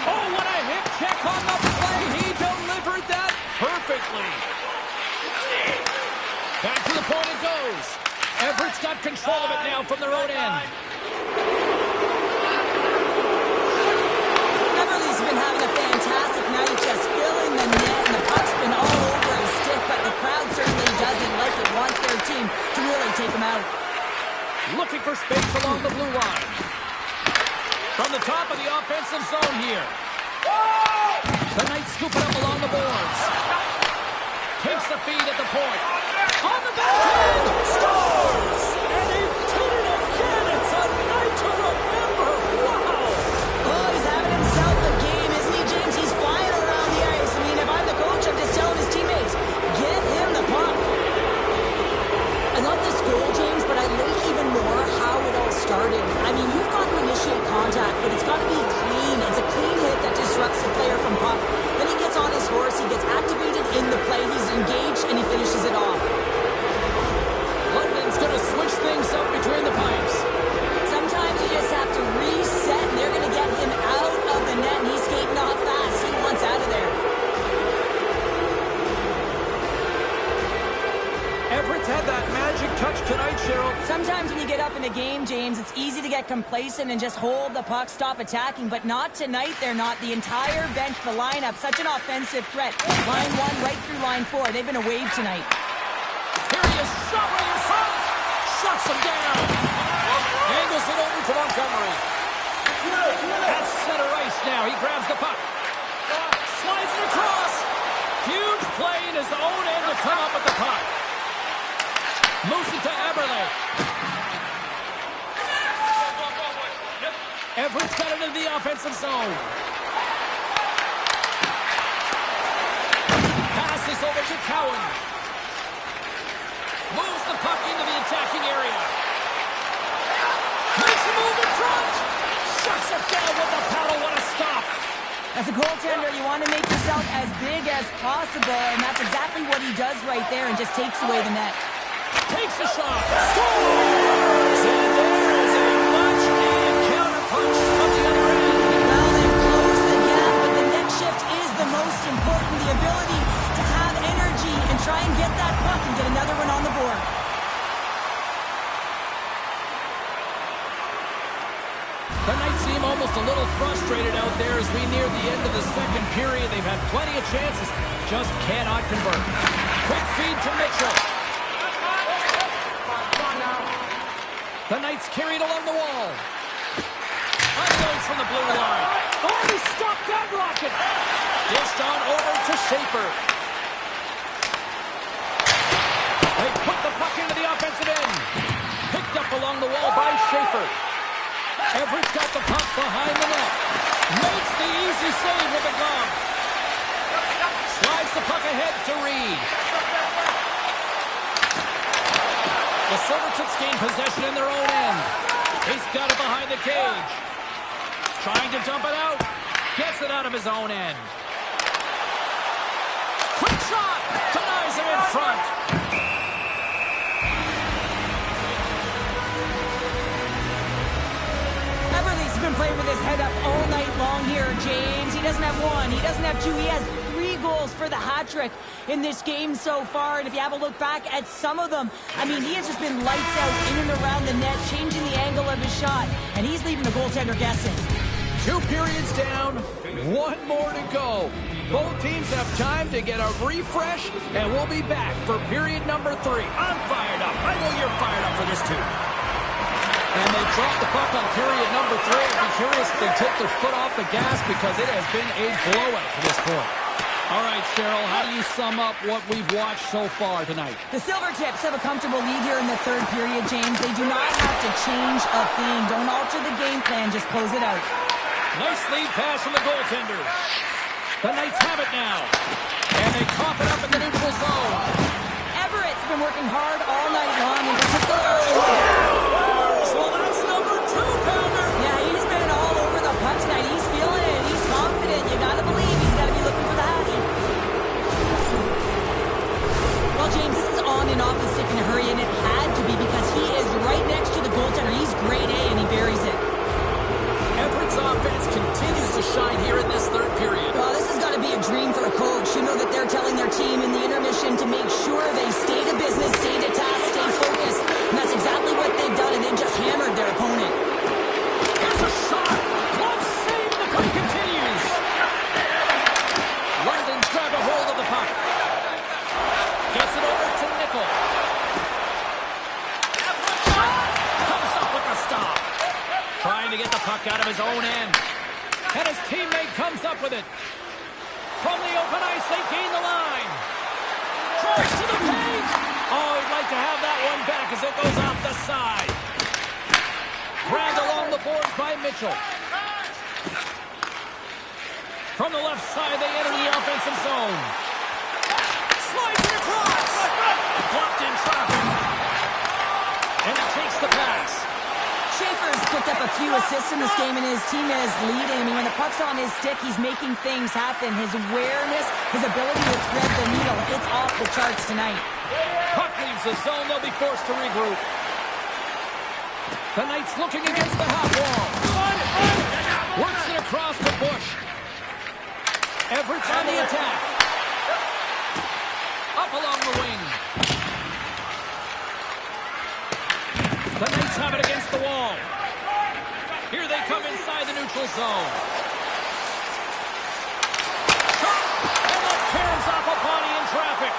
Oh, what a hip check on the play. He delivered that perfectly. Back to the point it goes. Everett's got control of it now from their own end. Everly's been having a fantastic night, just filling the net, and the puck's been all over his stick, but the crowd certainly doesn't like it, wants their team to really take him out. Looking for space along the blue line. From the top of the offensive zone here. The Knights scoop it up along the boards. Takes the feed at the point. On the backhand! Scores! And he did it again! It's a night to remember! Wow! Oh, he's having himself a game, isn't he, James? He's flying around the ice. I mean, if I'm the coach, I'm just telling his teammates, get him the puck. I love this goal, James, but I like even more how it all started. I mean, you've got to initiate contact, but it's got to be clean. It's a clean hit that disrupts the player from puck. Then he gets on his horse, he gets activated in the play, he's engaged, and he finishes it off. London's going to switch things up between the pipes. Sometimes you just have to reset, and they're going to get him out of the net, and he's skating off fast. He wants out of there. Everett's had that magic touch tonight, Cheryl. Sometimes when you get up in a game, James, it's easy to get complacent and just hold the puck, stop attacking, but not tonight. They're not. The entire bench, the lineup, such an offensive threat. Line 1 right through line 4. They've been a wave tonight. Here he is, shot right in front. Shuts him down. Angles it over to Montgomery. At center ice now. He grabs the puck. Slides it across. Huge play in his own end to come up with the puck. Moves it to Eberle. Everett's got it in the offensive zone. Passes over to Cowan. Moves the puck into the attacking area. Makes a move in front. Shuts it down with the paddle. What a stop. As a goaltender, you want to make yourself as big as possible, and that's exactly what he does right there and just takes away the net. Takes a shot. Scores! And there is a much-needed counterpunch from the other end. Well, they've closed the gap, but the net shift is the most important. The ability to have energy and try and get that puck and get another one on the board. The Knights seem almost a little frustrated out there as we near the end of the second period. They've had plenty of chances, just cannot convert. Quick feed to Mitchell. The Knights carried along the wall. Unloads from the blue line. Oh, he stopped that rocket. Dished on over to Schaefer. They put the puck into the offensive end. Picked up along the wall by Schaefer. Everett's got the puck behind the net. Makes the easy save with the glove. Slides the puck ahead to Reed. The Silvertips gain possession in their own end. He's got it behind the cage. Trying to dump it out. Gets it out of his own end. Quick shot. Denies him in front. Everly's been playing with his head up all night long here, James. He doesn't have one. He doesn't have two. He has 3 goals for the hat-trick in this game so far. And if you have a look back at some of them, I mean, he has just been lights out in and around the net, changing the angle of his shot. And he's leaving the goaltender guessing. 2 periods down, 1 more to go. Both teams have time to get a refresh, and we'll be back for period number 3. I'm fired up. I know you're fired up for this too. And they dropped the puck on period number 3. I'd be curious if they took their foot off the gas because it has been a blowout to this point. All right, Cheryl, how do you sum up what we've watched so far tonight? The Silvertips have a comfortable lead here in the 3rd period, James. They do not have to change a thing. Don't alter the game plan. Just close it out. Nice lead pass from the goaltender. The Knights have it now. And they cough it up in the neutral zone. Everett's been working hard all night long, in particular. So that's number 2, Pounder. Yeah, he's been all over the puck tonight. He's feeling it. He's confident. You got to believe he's here in this third period. Well, this has got to be a dream for a coach. You know that they're telling their team in the intermission to make sure they stay to business, stay to task, stay focused. And that's exactly what they've done, and they've just hammered their opponent. Here's a shot. Close save, and the play continues. London's grabbed a hold of the puck. Gets it over to Nickel. Comes up with a stop. Trying to get the puck out of his own end. And his teammate comes up with it. From the open ice, they gain the line. Tries to the paint. Oh, he'd like to have that one back as it goes off the side. Grabbed along the boards by Mitchell. From the left side, they enter the offensive zone. Slides it across. Blocked in traffic. And he takes the pass. Schaefer's picked up a few assists in this game, and his team is leading. I mean, when the puck's on his stick, he's making things happen. His awareness, his ability to thread the needle, it's off the charts tonight. Puck leaves the zone. They'll be forced to regroup. The Knights looking against the half wall. Works it across to Bush. Everett's on the attack. Up along the wing. The Knights have it against the wall. Here they come inside the neutral zone. And that caroms off a body in traffic.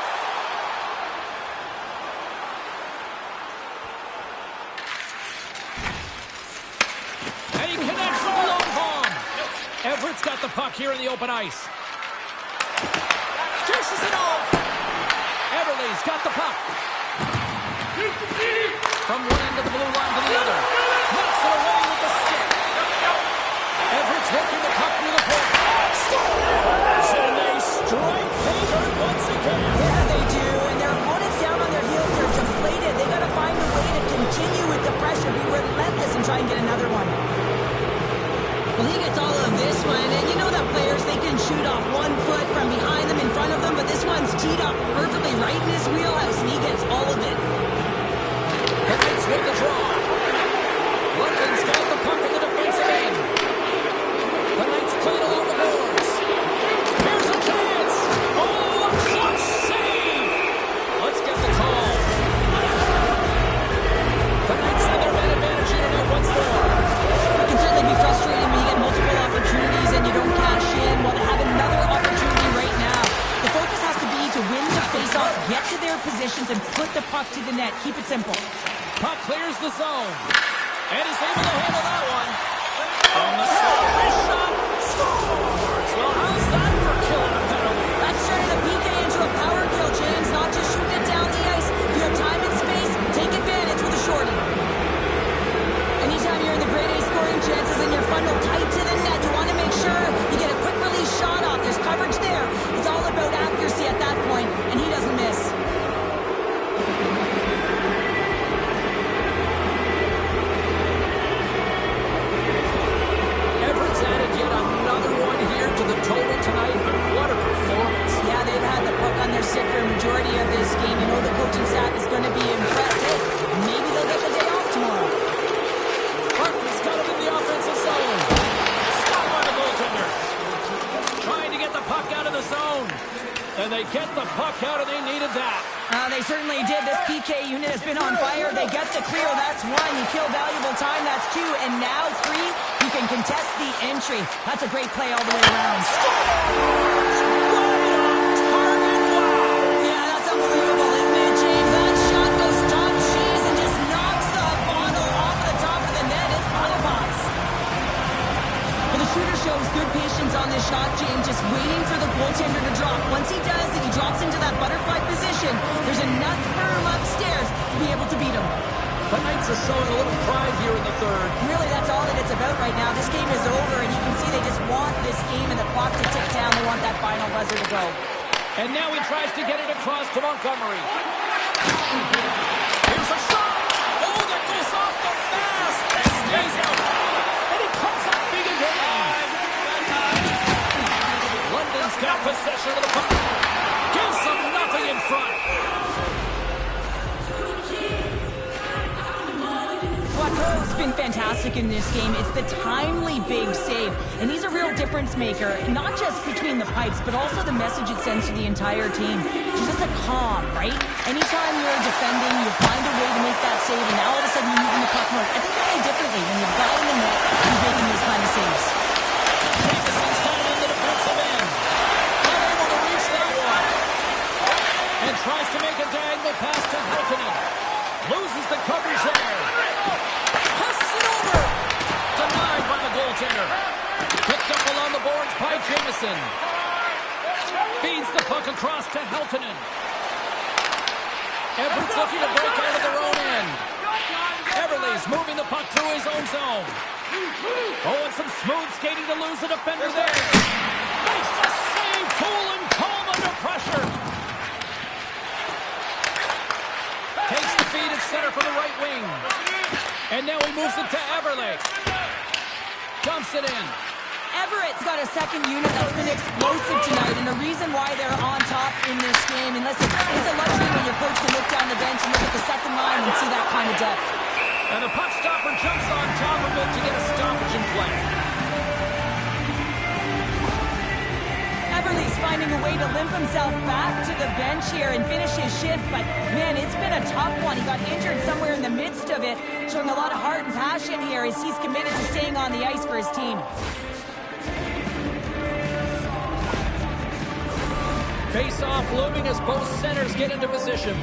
And he connects with the long bomb. Everett's got the puck here in the open ice. Dishes it off. Everly's got the puck. From one end of the blue line to the other. Knocks it away with the stick. Everett's working the puck near the point. Scores! And they strike favored once again. Yeah, they do. And their opponents down on their heels are deflated. They got to find a way to continue with the pressure, be relentless, and try and get another one. Well, he gets all of this one, and you know that players, they can shoot off 1 foot from behind them, in front of them, but this one's teed up perfectly right in his wheelhouse, and he gets all of it. The Knights win the draw. London's got the puck in the defensive end. The Knights play it along the boards. Here's a chance. Oh, a clutch save. Let's get the call. The Knights have their man advantage here tonight once more. It can certainly be frustrating when you get multiple opportunities and you don't cash in. Well, they have another opportunity right now. The focus has to be to win the faceoff, get to their positions, and put the puck to the net. Keep it simple. Puck clears the zone. And he's able to handle that one. From the side, wrist shot, scores. Well, how's that for killing a penalty? That's turning a PK into a power kill, James. Not just shooting it down the ice. If you have time and space, take advantage with a shorty. Anytime you're in the grade A scoring chances and your funnel tight to the net, you want to make sure you get a quick release shot off. There's coverage there. It's all about accuracy at that point, and he doesn't miss. Everett's added yet another one here to the total tonight, but what a performance. Yeah, they've had the puck on their stick for a majority of this game. You know the coaching staff is going to be impressed. Hey, maybe they'll get the day off tomorrow. Hartman's got him in the offensive zone. Stopped by the goaltender. Trying to get the puck out of the zone. And they get the puck out, and they needed that. They certainly did. This PK unit has been on fire. They get the clear. That's 1. You kill valuable time. That's 2. And now 3, you can contest the entry. That's a great play all the way around. Yeah, that's unbelievable, isn't it, James? That shot goes top cheese and just knocks the bottle off the top of the net. It's bottle pops. But the shooter shows good patience on this shot, James, just waiting for the goaltender to drop. Once he does, and he drops into that butterfly position, there's enough room upstairs to be able to beat him. The Knights are showing a little pride here in the third. Really, that's all that it's about right now. This game is over, and you can see they just want this game and the clock to tick down. They want that final buzzer to go. And now he tries to get it across to Montgomery. Here's a shot. Oh, that goes off the fast. It stays out. And he comes up big again. London's got possession of the puck. Gives them nothing in front. What goes been fantastic in this game. It's the timely big save. And he's a real difference maker, not just between the pipes, but also the message it sends to the entire team. It's just a calm, right? Anytime you're defending, you find a way to make that save, and now all of a sudden you're moving the puck more. I think you play differently when you've got in the net, he's making these kind of saves. Jameson's down in the defensive end. Unable to reach that one. And tries to make a diagonal pass to Hiltonen. Loses the coverage there. Passes it over. Denied by the goaltender. Picked up along the boards by Jameson. Feeds the puck across to Hiltonen. Everett's looking to break out of their own end. Everly's moving the puck through his own zone. Oh, and some smooth skating to lose the defender there. Makes the save. Cool and calm under pressure. Takes the feed at center for the right wing. And now he moves it to Everly. Dumps it in. Everett's got a second unit that's been explosive tonight, and the reason why they're on top in this game, and listen, it's a luxury when your coach can look down the bench and look at the second line and see that kind of depth. And the puck stopper jumps on top of it to get a stoppage in play. Everly's finding a way to limp himself back to the bench here and finish his shift, but man, it's been a tough one. He got injured somewhere in the midst of it, showing a lot of heart and passion here as he's committed to staying on the ice for his team. Face-off looming as both centers get into position.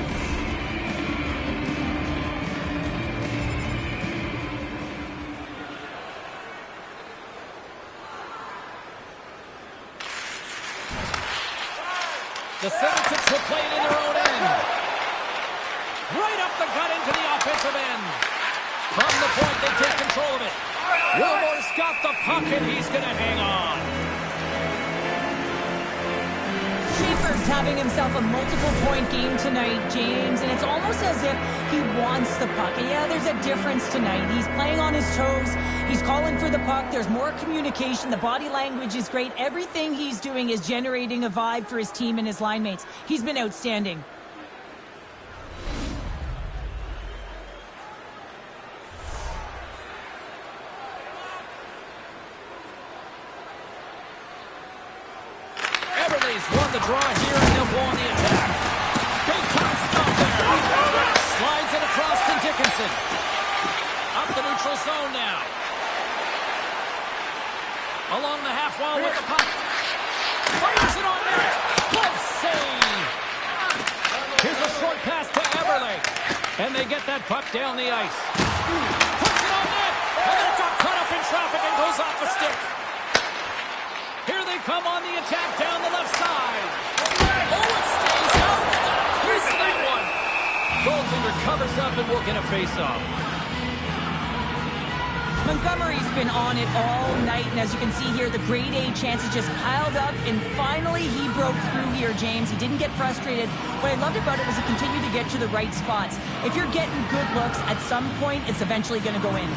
The Celtics will play it in their own end. Right up the gut into the offensive end. From the point, they take control of it. Wilmore's got the puck, and he's going to hang on. Schaefer's having himself a multiple-point game tonight, James, and it's almost as if he wants the puck. And yeah, there's a difference tonight. He's playing on his toes. He's calling for the puck. There's more communication. The body language is great. Everything he's doing is generating a vibe for his team and his line mates. He's been outstanding. Won the draw here, and they'll go on the attack. Big time stop there. Slides it across to Dickinson. Up the neutral zone now. Along the half wall with the puck. Fires it on net. Glove save. Here's a short pass to Everly. And they get that puck down the ice. Puts it on net. And then it got caught up in traffic and goes off the stick. Here they come on the attack down the left side. Oh, it stays out. Here's that one. Goaltender covers up and will get a face-off. Montgomery's been on it all night, and as you can see here, the grade A chances just piled up, and finally he broke through here, James. He didn't get frustrated. What I loved about it was he continued to get to the right spots. If you're getting good looks, at some point, it's eventually going to go in.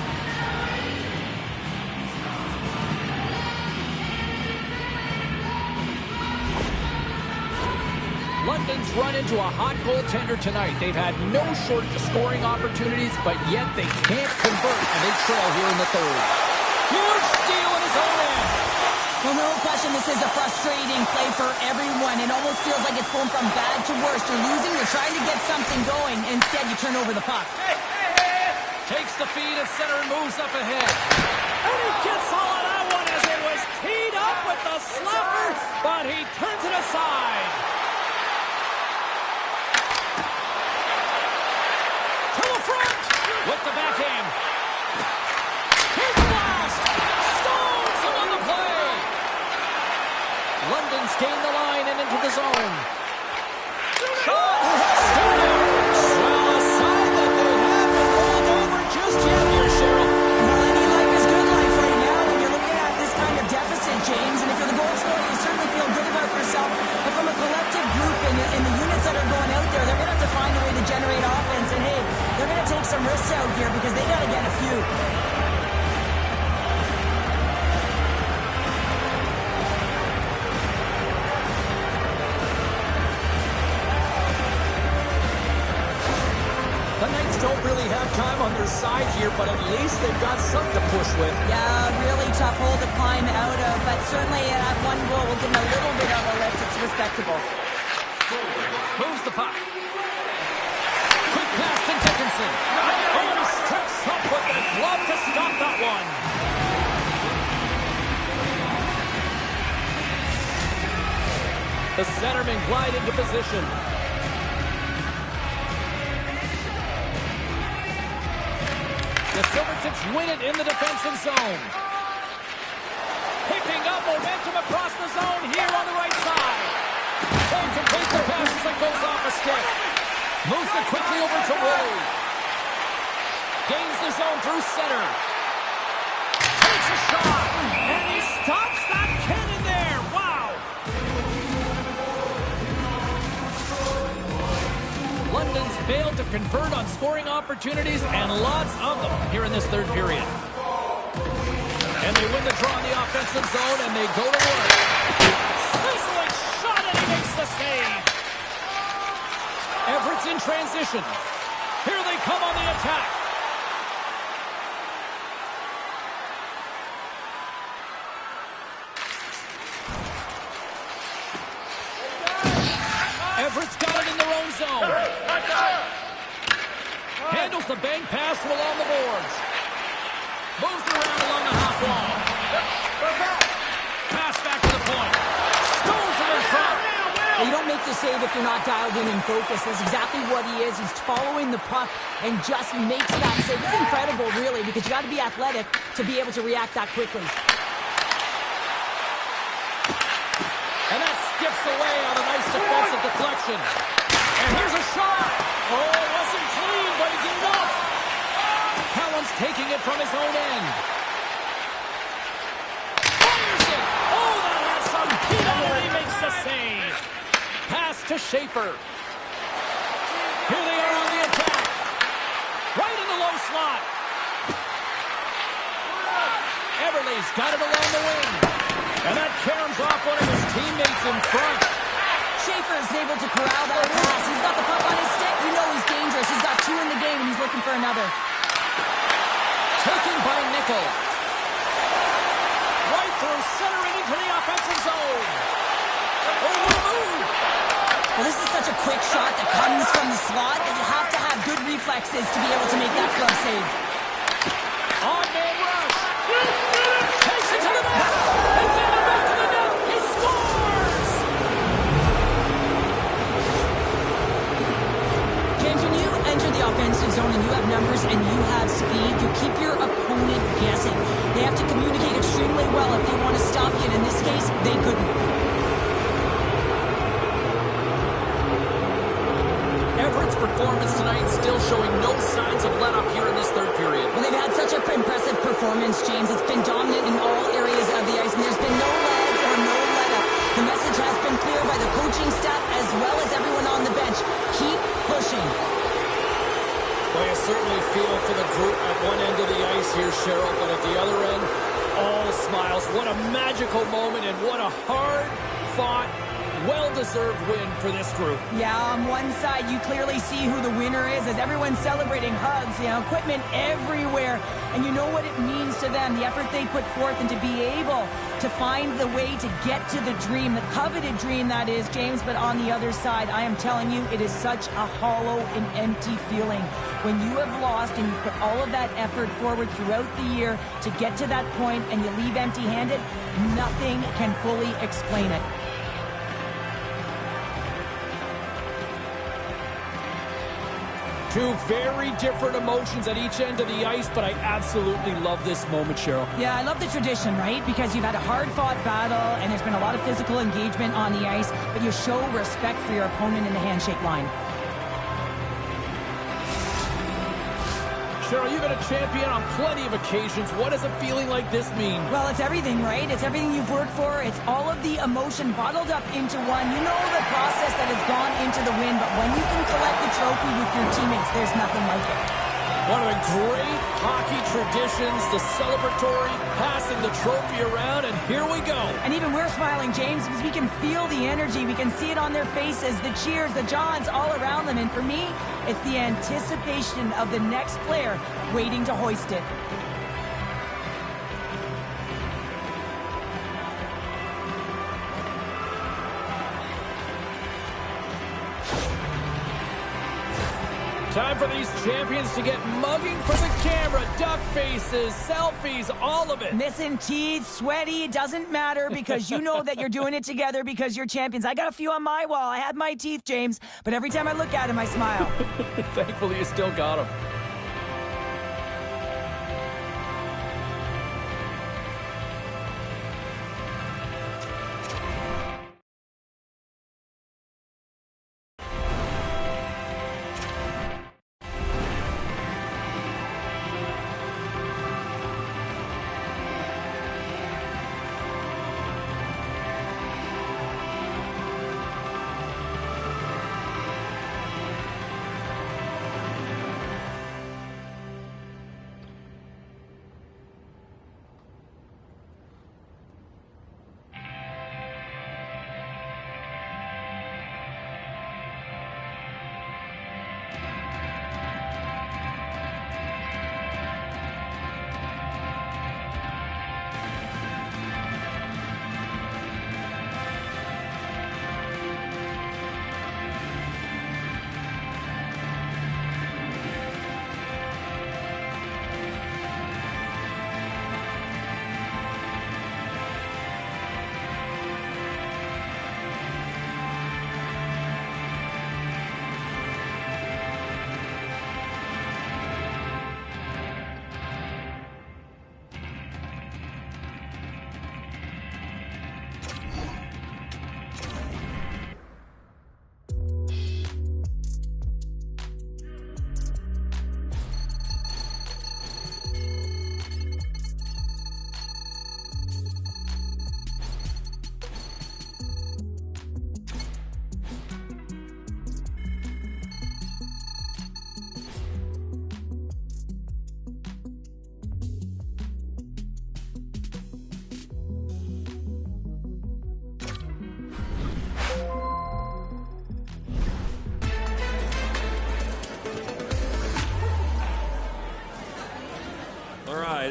London's run into a hot goaltender tonight. They've had no shortage of scoring opportunities, but yet they can't convert, and they trail here in the third. Huge steal in his own end. Well, no question, this is a frustrating play for everyone. It almost feels like it's going from bad to worse. You're losing, you're trying to get something going. Instead, you turn over the puck. Takes the feed at center and moves up ahead. And he gets all of that one as it was teed up with the slapper, but he turns it aside. With the backhand. Here's the blast. Stones him on the play. London's gained the line and into the zone. Shot. Well, a sign that they haven't rolled over just yet here, Cheryl. Well, any life is good life right now when you're looking at this kind of deficit, James. And if you're the goal scorer, you certainly feel good about yourself. But from a collective group and the units that are going out there, they're going to have to find a way to generate offense. And hey, they're going to take some risks out here because they got to get a few. The Knights don't really have time on their side here, but at least they've got something to push with. Yeah, really tough hole to climb out of, but certainly that one goal will give them a little bit of a lift. It's respectable. Moves the puck. Quick pass to Dickinson. Oh, and he steps up with the glove to stop that one. The centermen glide into position. The Silvertips win it in the defensive zone. Picking up momentum across the zone here on the right side. Can't complete the pass as it goes off a stick. Moves it quickly over to Rowe. Gains the zone through center. Takes a shot. And he stops that cannon there. Wow. London's failed to convert on scoring opportunities, and lots of them here in this third period. And they win the draw in the offensive zone, and they go to work. Sizzling shot, and he makes the save. Everett's in transition. Here they come on the attack. Everett's got it in their own zone. Handles the bank pass from along the boards. Moves it around along the half wall. Pass back to the point. Stores him in front. You don't make the save if you're not dialed in and focused. That's exactly what he is. He's following the puck and just makes that save. It's incredible, really, because you got to be athletic to be able to react that quickly. And that skips away on a nice defensive deflection. And here's a shot. Oh, it wasn't clean, but he did enough. Callum's taking it from his own end. Fires it. Oh, that has some heat on it. He makes the save. Pass to Schaefer. Here they are on the attack. Right in the low slot. Everly's got it along the wing. And that caroms off one of his teammates in front. Schaefer's able to corral that pass. He's got the puck on his stick. You know he's dangerous. He's got 2 in the game, and he's looking for another. Taken by Nickel. Right through, centering into the offensive zone. Oh, what a move! Well, this is such a quick shot that comes from the slot that you have to have good reflexes to be able to make that glove save. On-man rush. Takes it to the net. It's in the back of the net. He scores! James, when you enter the offensive zone and you have numbers and you have speed, you keep your opponent guessing. They have to communicate extremely well if they want to stop you, and in this case, they couldn't. Everett's performance tonight still showing no signs of let-up here in this third period. Well, they've had such an impressive performance, James. It's been dominant in all areas of the ice, and there's been no lag or no let-up. The message has been clear by the coaching staff as well as everyone on the bench. Keep pushing. Well, you certainly feel for the group at one end of the ice here, Cheryl, but at the other end, all smiles. What a magical moment, and what a hard-fought, well-deserved win for this group. Yeah, on one side, you clearly see who the winner is as everyone's celebrating, hugs, equipment everywhere. And you know what it means to them, the effort they put forth, and to be able to find the way to get to the dream, the coveted dream that is, James. But on the other side, I am telling you, it is such a hollow and empty feeling. When you have lost and you put all of that effort forward throughout the year to get to that point and you leave empty-handed, nothing can fully explain it. Two very different emotions at each end of the ice, but I absolutely love this moment, Cheryl. Yeah, I love the tradition, right? Because you've had a hard-fought battle, and there's been a lot of physical engagement on the ice, but you show respect for your opponent in the handshake line. Cheryl, you've been a champion on plenty of occasions. What does a feeling like this mean? Well, it's everything, right? It's everything you've worked for. It's all of the emotion bottled up into one. You know the process that has gone into the win, but when you can collect the trophy with your teammates, there's nothing like it. One of the great hockey traditions, the celebratory, passing the trophy around, and here we go. And even we're smiling, James, because we can feel the energy. We can see it on their faces, the cheers, the Johns all around them. And for me, it's the anticipation of the next player waiting to hoist it. Time for these champions to get mugging for the camera. Duck faces, selfies, all of it. Missing teeth, sweaty, doesn't matter because you know that you're doing it together because you're champions. I got a few on my wall. I had my teeth, James, but every time I look at him, I smile. Thankfully, you still got them.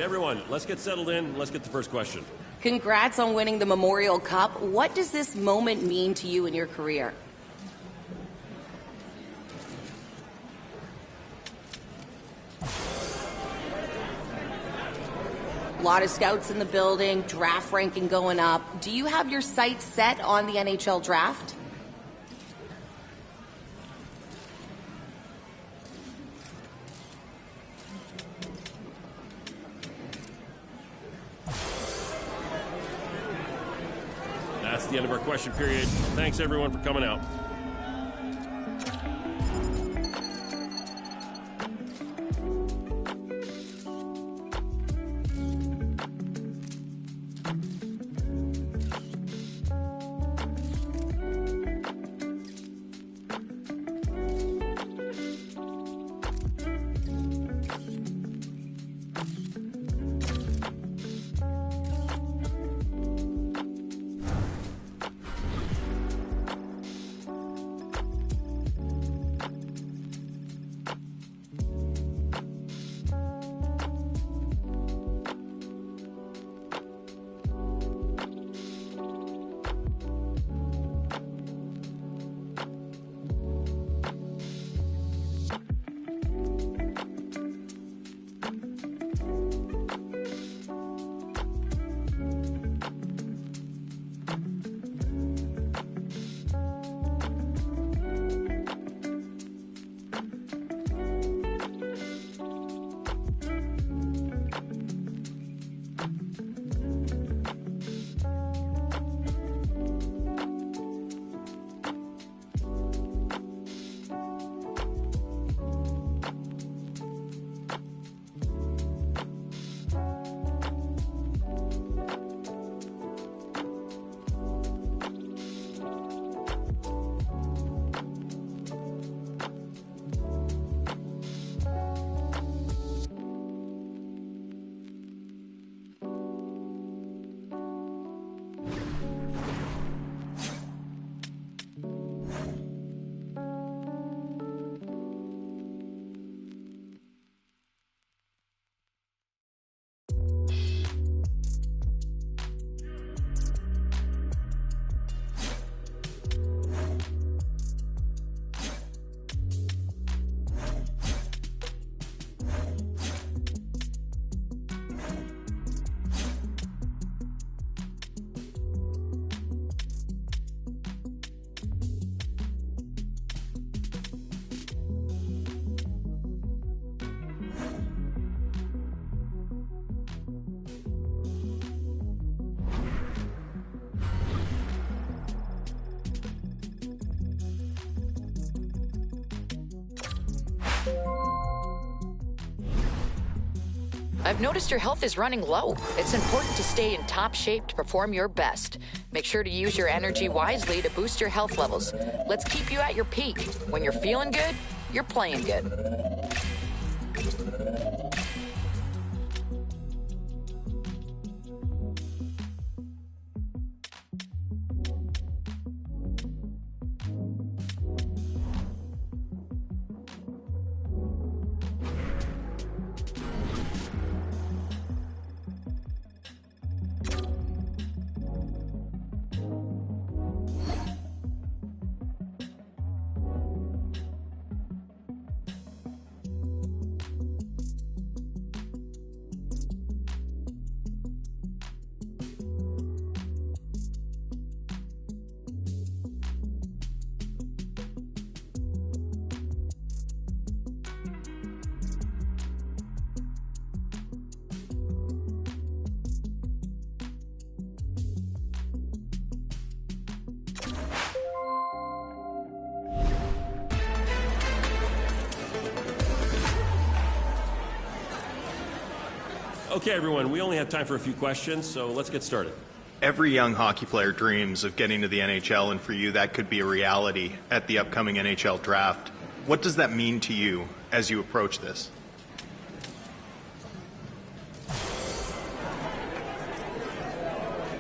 Everyone, let's get settled in. Let's get the first question. Congrats on winning the Memorial Cup. What does this moment mean to you in your career? A lot of scouts in the building, draft ranking going up. Do you have your sights set on the NHL draft? That's the end of our question period. Thanks, everyone, for coming out. I've noticed your health is running low. It's important to stay in top shape to perform your best. Make sure to use your energy wisely to boost your health levels. Let's keep you at your peak. When you're feeling good, you're playing good. Okay, everyone, we only have time for a few questions, so let's get started. Every young hockey player dreams of getting to the NHL, and for you, that could be a reality at the upcoming NHL draft. What does that mean to you as you approach this?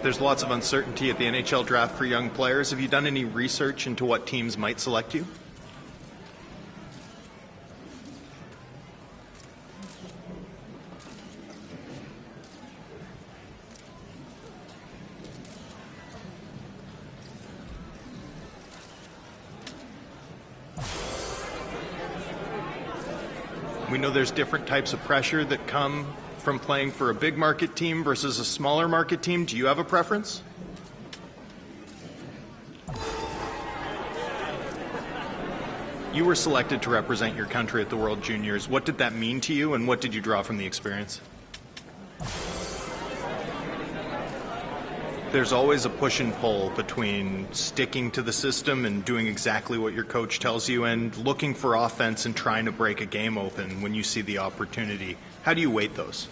There's lots of uncertainty at the NHL draft for young players. Have you done any research into what teams might select you? We know there's different types of pressure that come from playing for a big market team versus a smaller market team. Do you have a preference? You were selected to represent your country at the World Juniors. What did that mean to you, and what did you draw from the experience? There's always a push and pull between sticking to the system and doing exactly what your coach tells you and looking for offense and trying to break a game open when you see the opportunity. How do you weight those?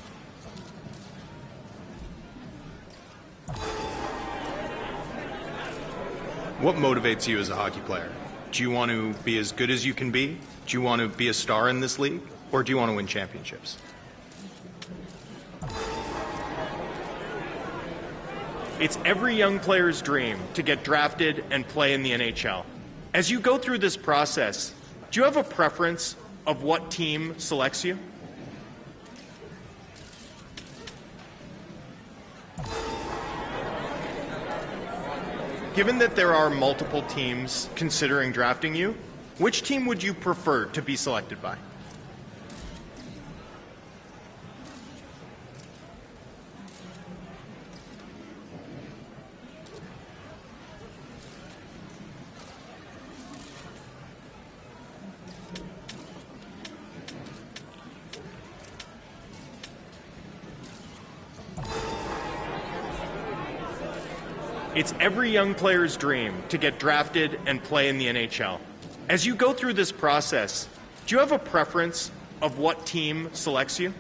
What motivates you as a hockey player? Do you want to be as good as you can be? Do you want to be a star in this league? Or do you want to win championships? It's every young player's dream to get drafted and play in the NHL. As you go through this process, do you have a preference of what team selects you? Given that there are multiple teams considering drafting you, which team would you prefer to be selected by? It's every young player's dream to get drafted and play in the NHL. As you go through this process, do you have a preference of what team selects you?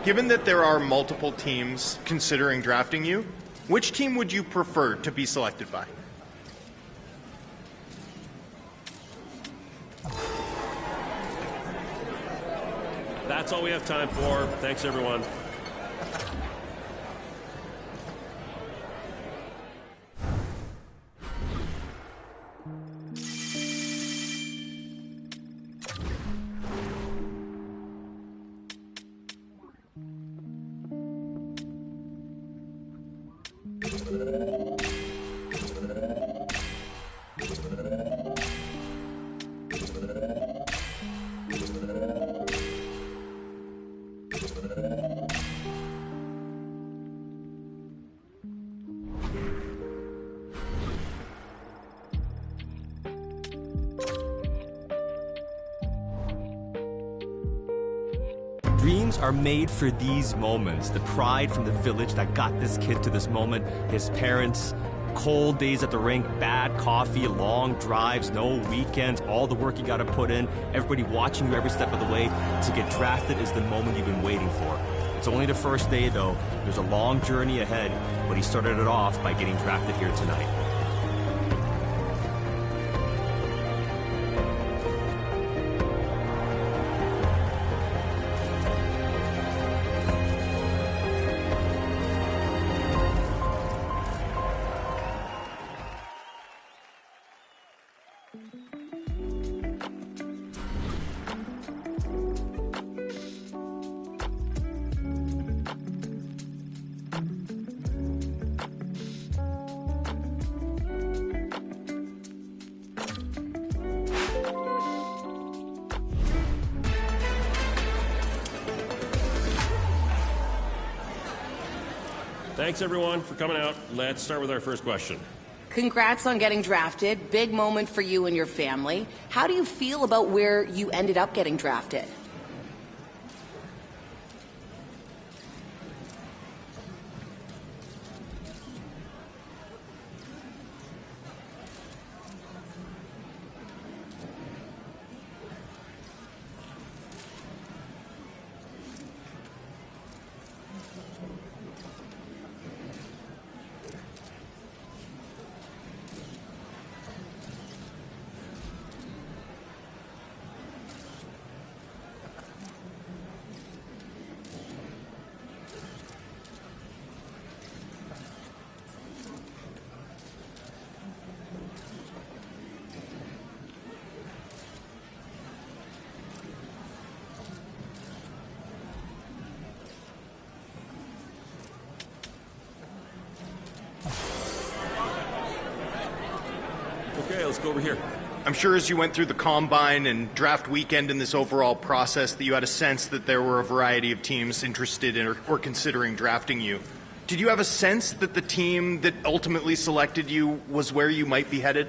Given that there are multiple teams considering drafting you, which team would you prefer to be selected by? That's all we have time for. Thanks, everyone. Dreams are made for these moments. The pride from the village that got this kid to this moment, his parents, cold days at the rink, bad coffee, long drives, no weekends, all the work you got to put in, everybody watching you every step of the way. To get drafted is the moment you've been waiting for. It's only the first day, though. There's a long journey ahead, but he started it off by getting drafted here tonight. Thanks, everyone, for coming out. Let's start with our first question. Congrats on getting drafted. Big moment for you and your family. How do you feel about where you ended up getting drafted? Okay, let's go over here. I'm sure as you went through the combine and draft weekend in this overall process that you had a sense that there were a variety of teams interested in or considering drafting you. Did you have a sense that the team that ultimately selected you was where you might be headed?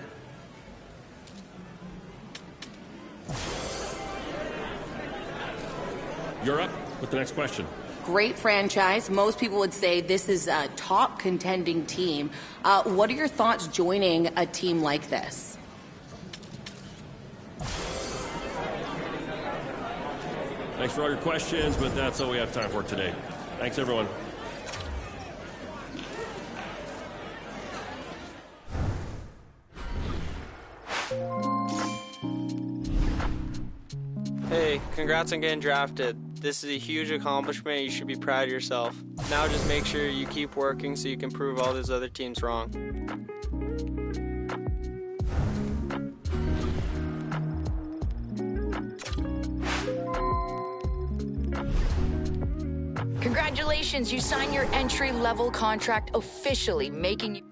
You're up with the next question. Great franchise. Most people would say this is a top contending team. What are your thoughts joining a team like this? Thanks for all your questions, but that's all we have time for today. Thanks, everyone. Hey, congrats on getting drafted. This is a huge accomplishment. You should be proud of yourself. Now just make sure you keep working so you can prove all those other teams wrong. Congratulations, you signed your entry-level contract officially, making you...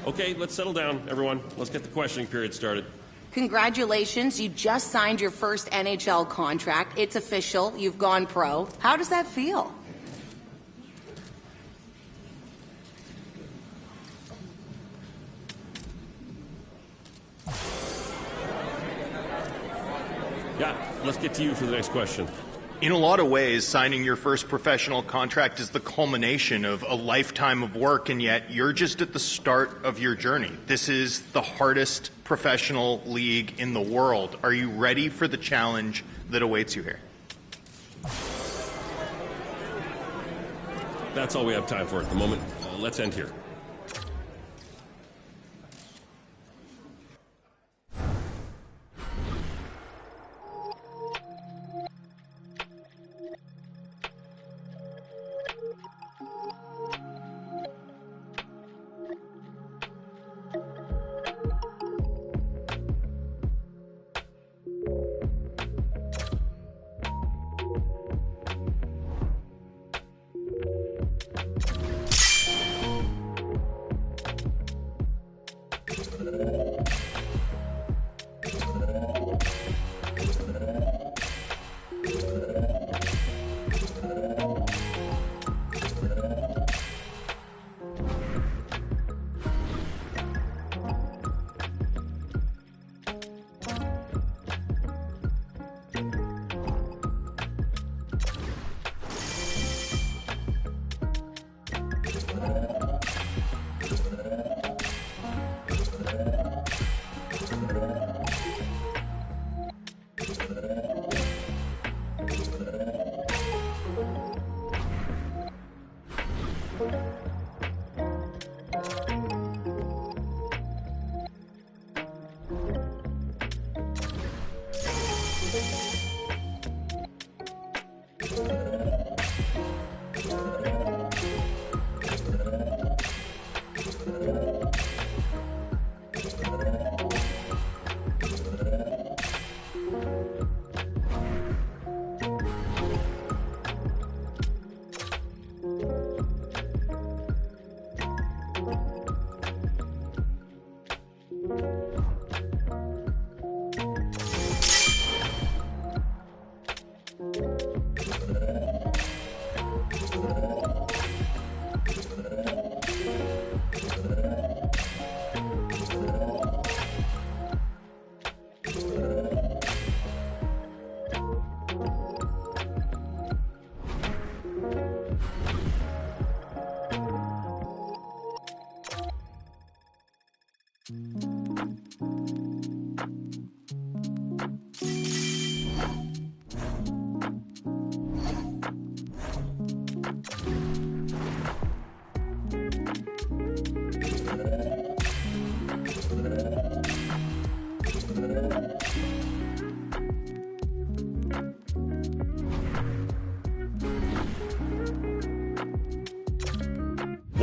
Okay, let's settle down, everyone. Let's get the questioning period started. Congratulations, you just signed your first NHL contract. It's official, you've gone pro. How does that feel? Yeah, let's get to you for the next question. In a lot of ways, signing your first professional contract is the culmination of a lifetime of work, and yet you're just at the start of your journey. This is the hardest professional league in the world. Are you ready for the challenge that awaits you here? That's all we have time for at the moment. Let's end here.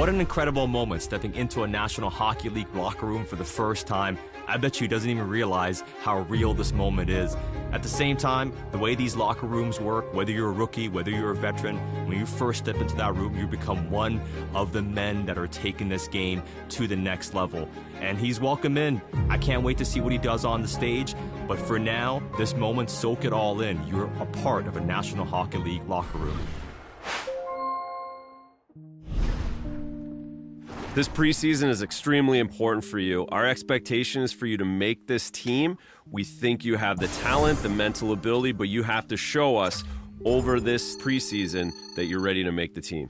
What an incredible moment stepping into a National Hockey League locker room for the first time. I bet you he doesn't even realize how real this moment is. At the same time, the way these locker rooms work, whether you're a rookie, whether you're a veteran, when you first step into that room, you become one of the men that are taking this game to the next level. And he's welcome in. I can't wait to see what he does on the stage. But for now, this moment, soak it all in. You're a part of a National Hockey League locker room. This preseason is extremely important for you. Our expectation is for you to make this team. We think you have the talent, the mental ability, but you have to show us over this preseason that you're ready to make the team.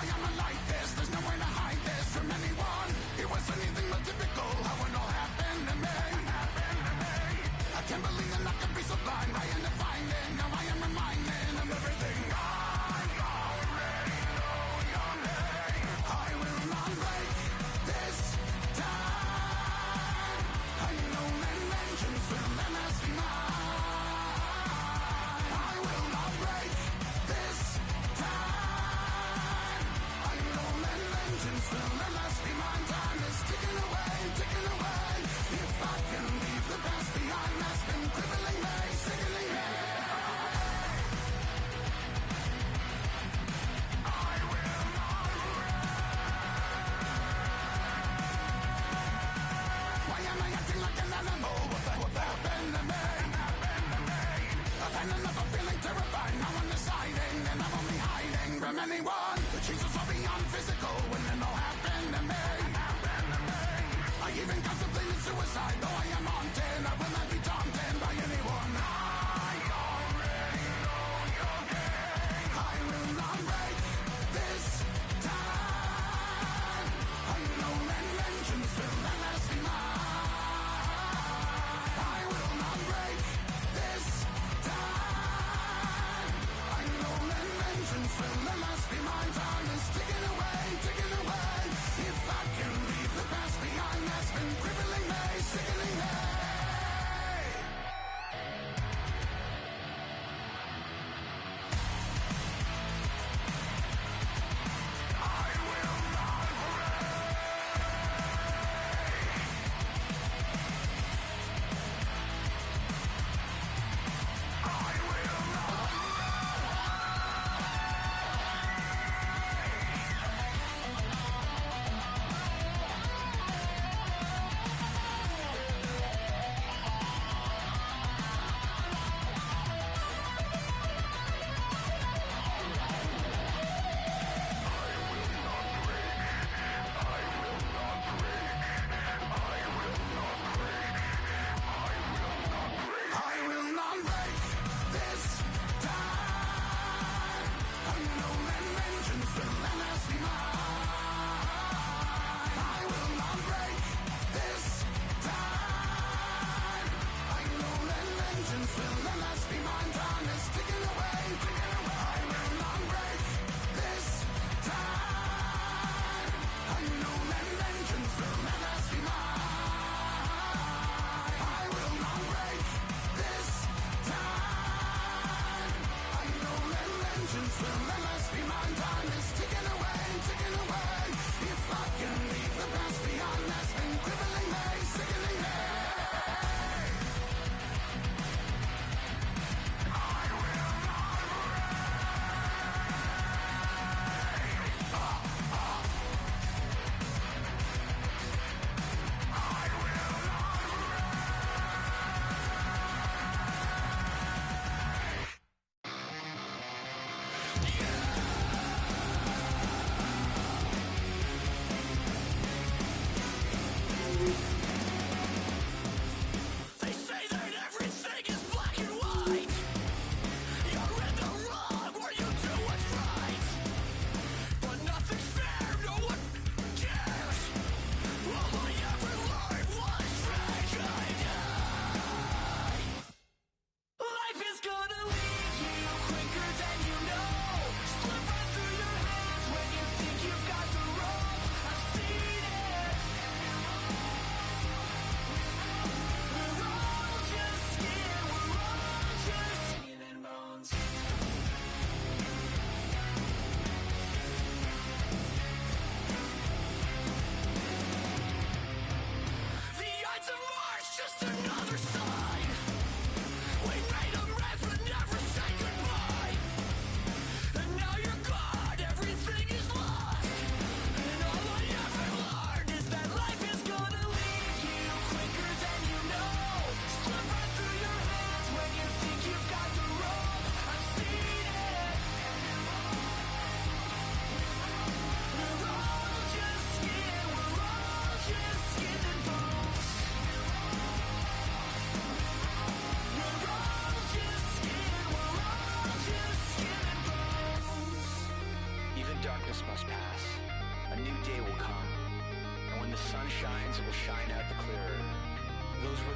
why I'm like this. There's nowhere to hide this from anyone. It was anything but typical how it all happened to me. I can't believe that I could be so blind. I am defining, now I am reminded of everything I already know your name. I will not break this time. I know that vengeance will never be mine. I will not break this time. I know that vengeance will never be mine. Time is ticking away, ticking away. If I can leave the past behind, that's been crippling me, sickening me.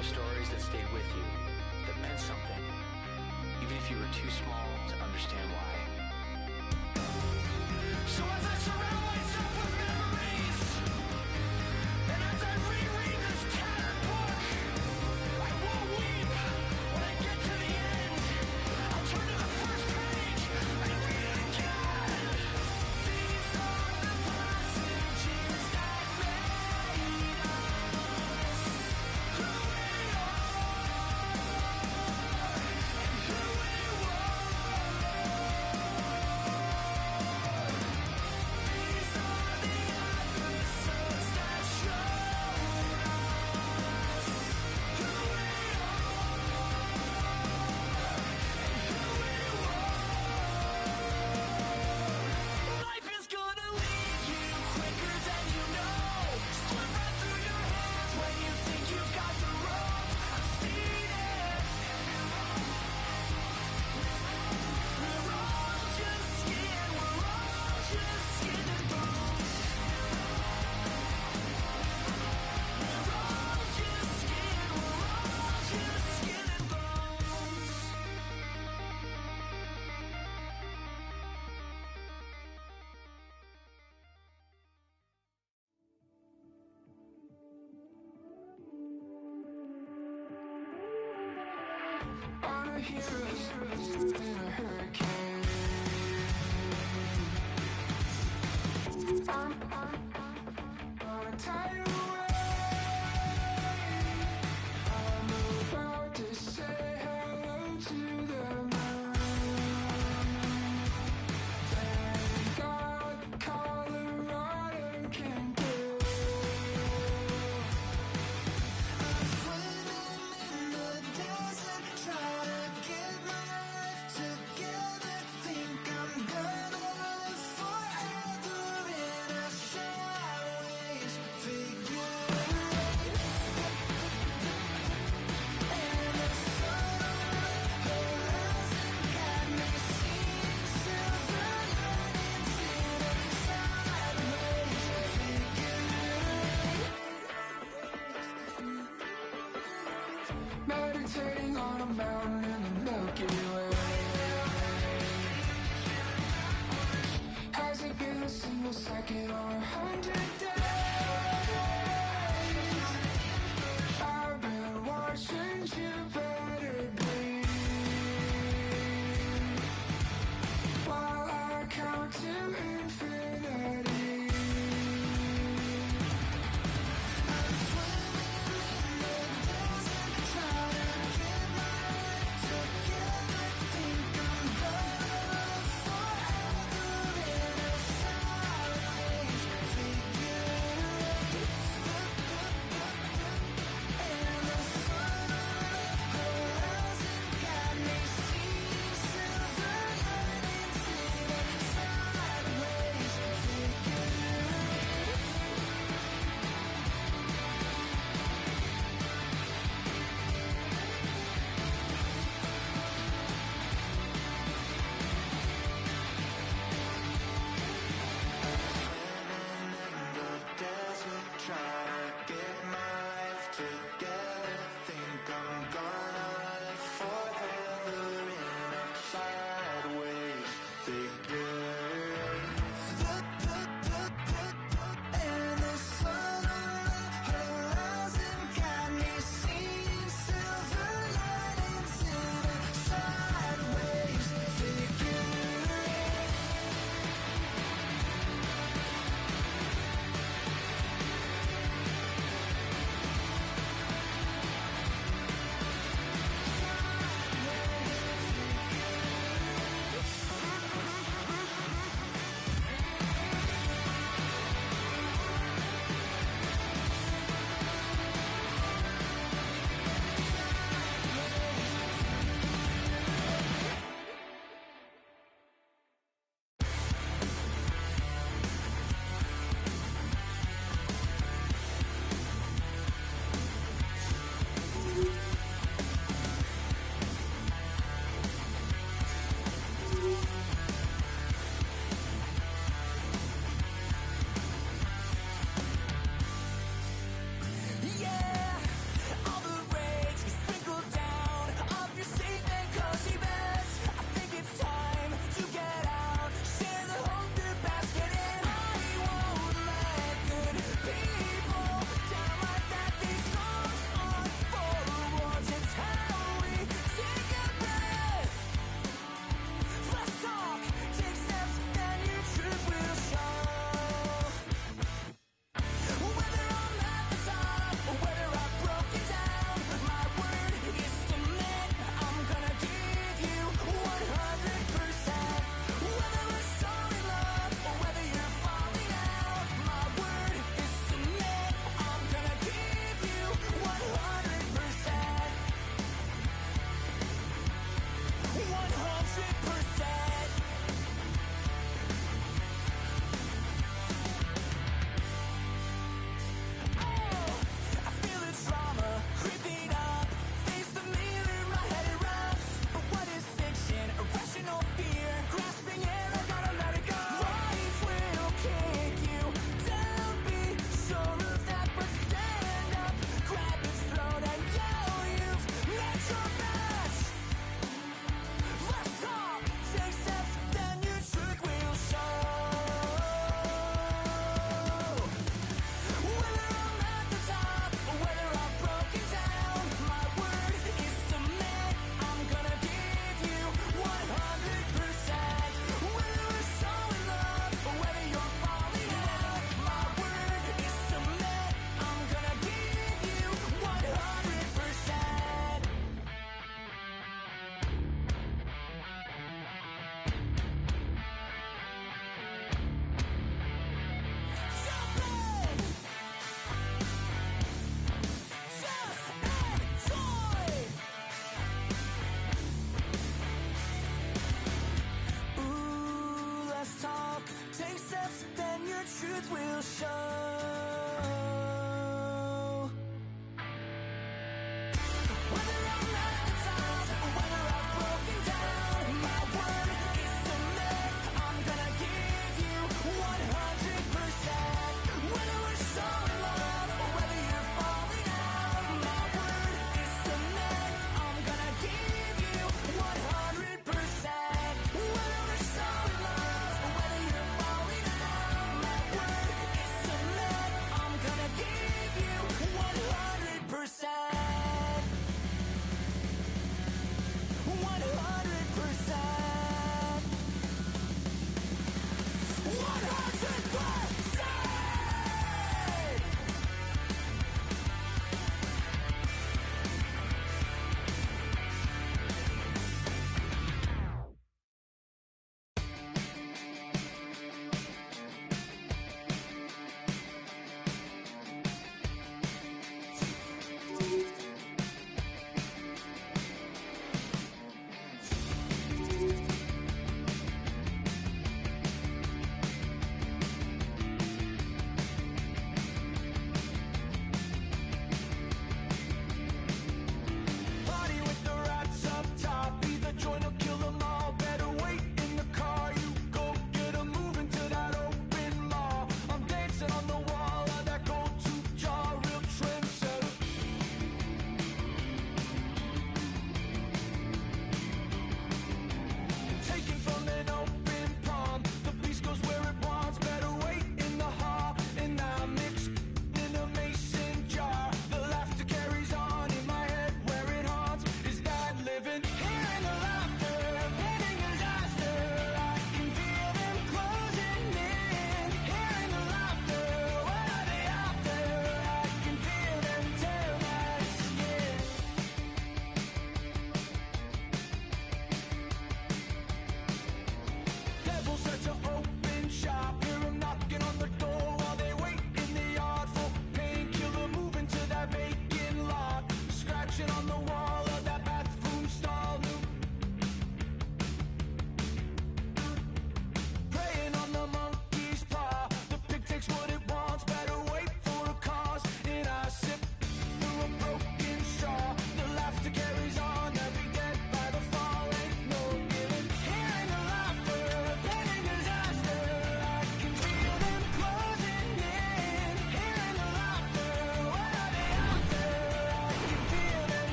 the stories that stayed with you, that meant something, even if you were too small to understand why. So as I surround myself with memories, and as I reread this tattered book, I won't weep when I get to the end. I'll turn to the first page and read it again. These are the passages that made us who we are and who we were. These are the episodes that showed us who we are and who we were. Life is gonna leave you quicker than you know. Slip right through your hands when you think you've got the rope. I've seen it. We're all just skin. We're all just skin and bones. We're all just skin. We're all just skin and bones. On a hero in a hurricane. On a tidal wave. I'm about to say hello to the moon. Thank God Colorado can do. I'm swimming in the desert, trying to get my life together. Think I'm gonna live forever in a sideways figure. And the sun on the horizon got me seeing silver linings in a sideways figure. Meditating on a mountain in the Milky Way. Has it been a single second or 100 days? I've been watching Jupiter bleed while I count to infinity. I'm swimming in the desert, trying to get my life together. Think I'm gonna live forever in a sideways figure. will show. Whether I'm hypnotized or whether I've broken down, my word is submit. I'm gonna give you 100%. Whether we're so in love or whether you're falling out, my word is submit. I'm gonna give you 100%. Whether we're so in love or whether you're falling out, my word is submit. I'm gonna give you 100%.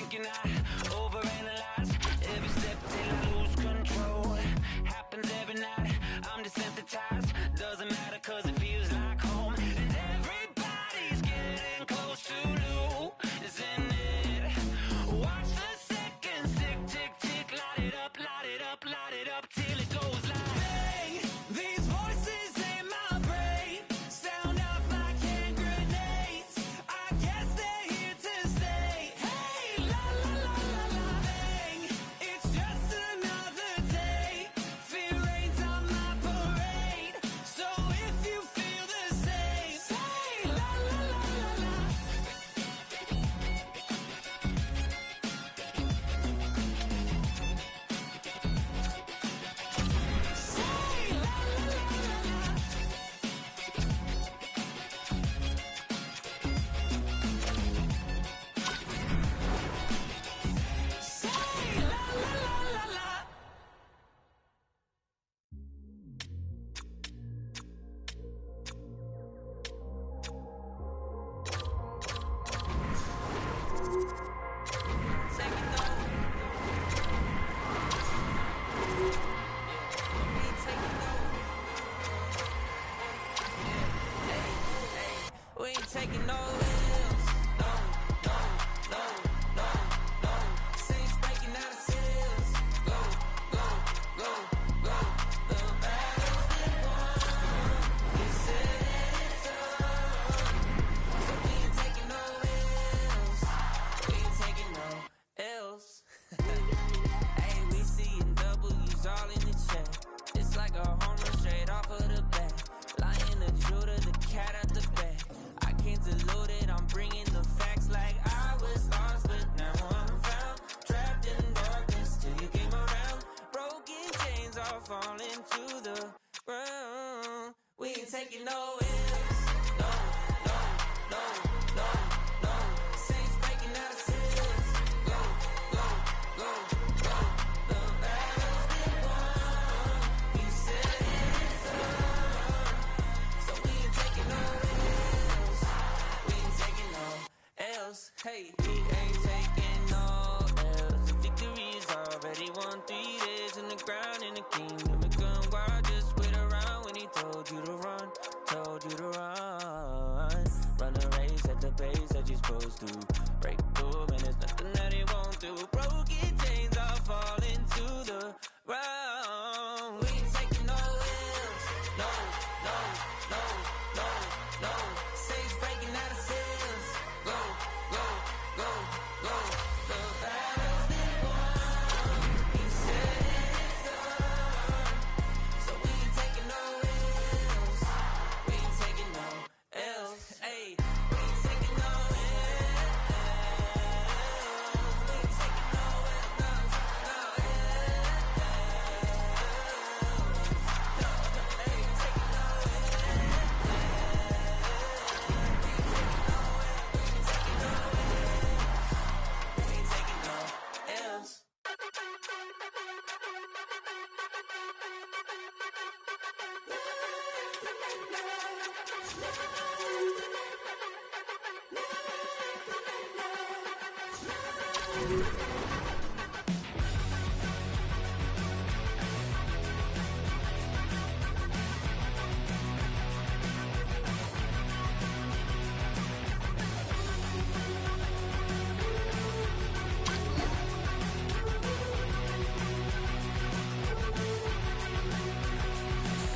'Cause I overanalyze every step till I lose control. ain't taking no L's. No, no, no, no, no. Saints breaking out of sales. Go, go, go, go. The battle's been won. We said it's on. So we ain't taking no L's. We ain't taking no L's. Hey, we seeing W's all in the chat. It's like a home run straight off of the bat. Lion, the Judah, the cat out the bag. I can't dilute it, I'm bringing the facts like I was lost, but now I'm found. Trapped in darkness till you came around. Broken chains all falling to the ground. We ain't taking no L's. No, no, no, no, no. Saints breaking out of sales. Go, go, go, go. The battle's been won. We said it's on. So we ain't taking no L's. We ain't taking no L's. Hey, we ain't taking no L's. The victory is already won. 3 days in the ground in the kingdom of come. Why just wait around when he told you to run? Told you to run. Run a race at the pace that you're supposed to. Break through, and there's nothing that he won't do. Broken chains all falling to the ground. We ain't taking no L's. No, no, no, no, no. Saints breaking out of sales. Go, go, go, go. The battle's been won. He said it's on. So we ain't taking no L's. We ain't taking no L's. Hey, we ain't taking no L's. We ain't taking no L's. No L's. Hey, taking no L's. We ain't taking no L's.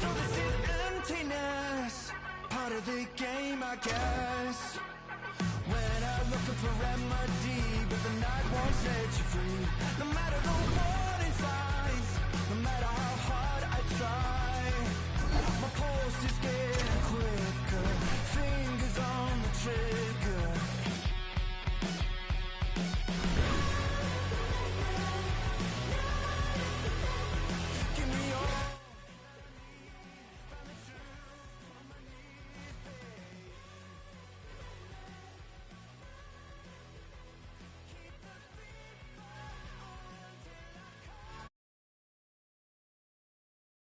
So this is emptiness, part of the game, I guess. When I'm looking for remedy, but the night won't set you free. No matter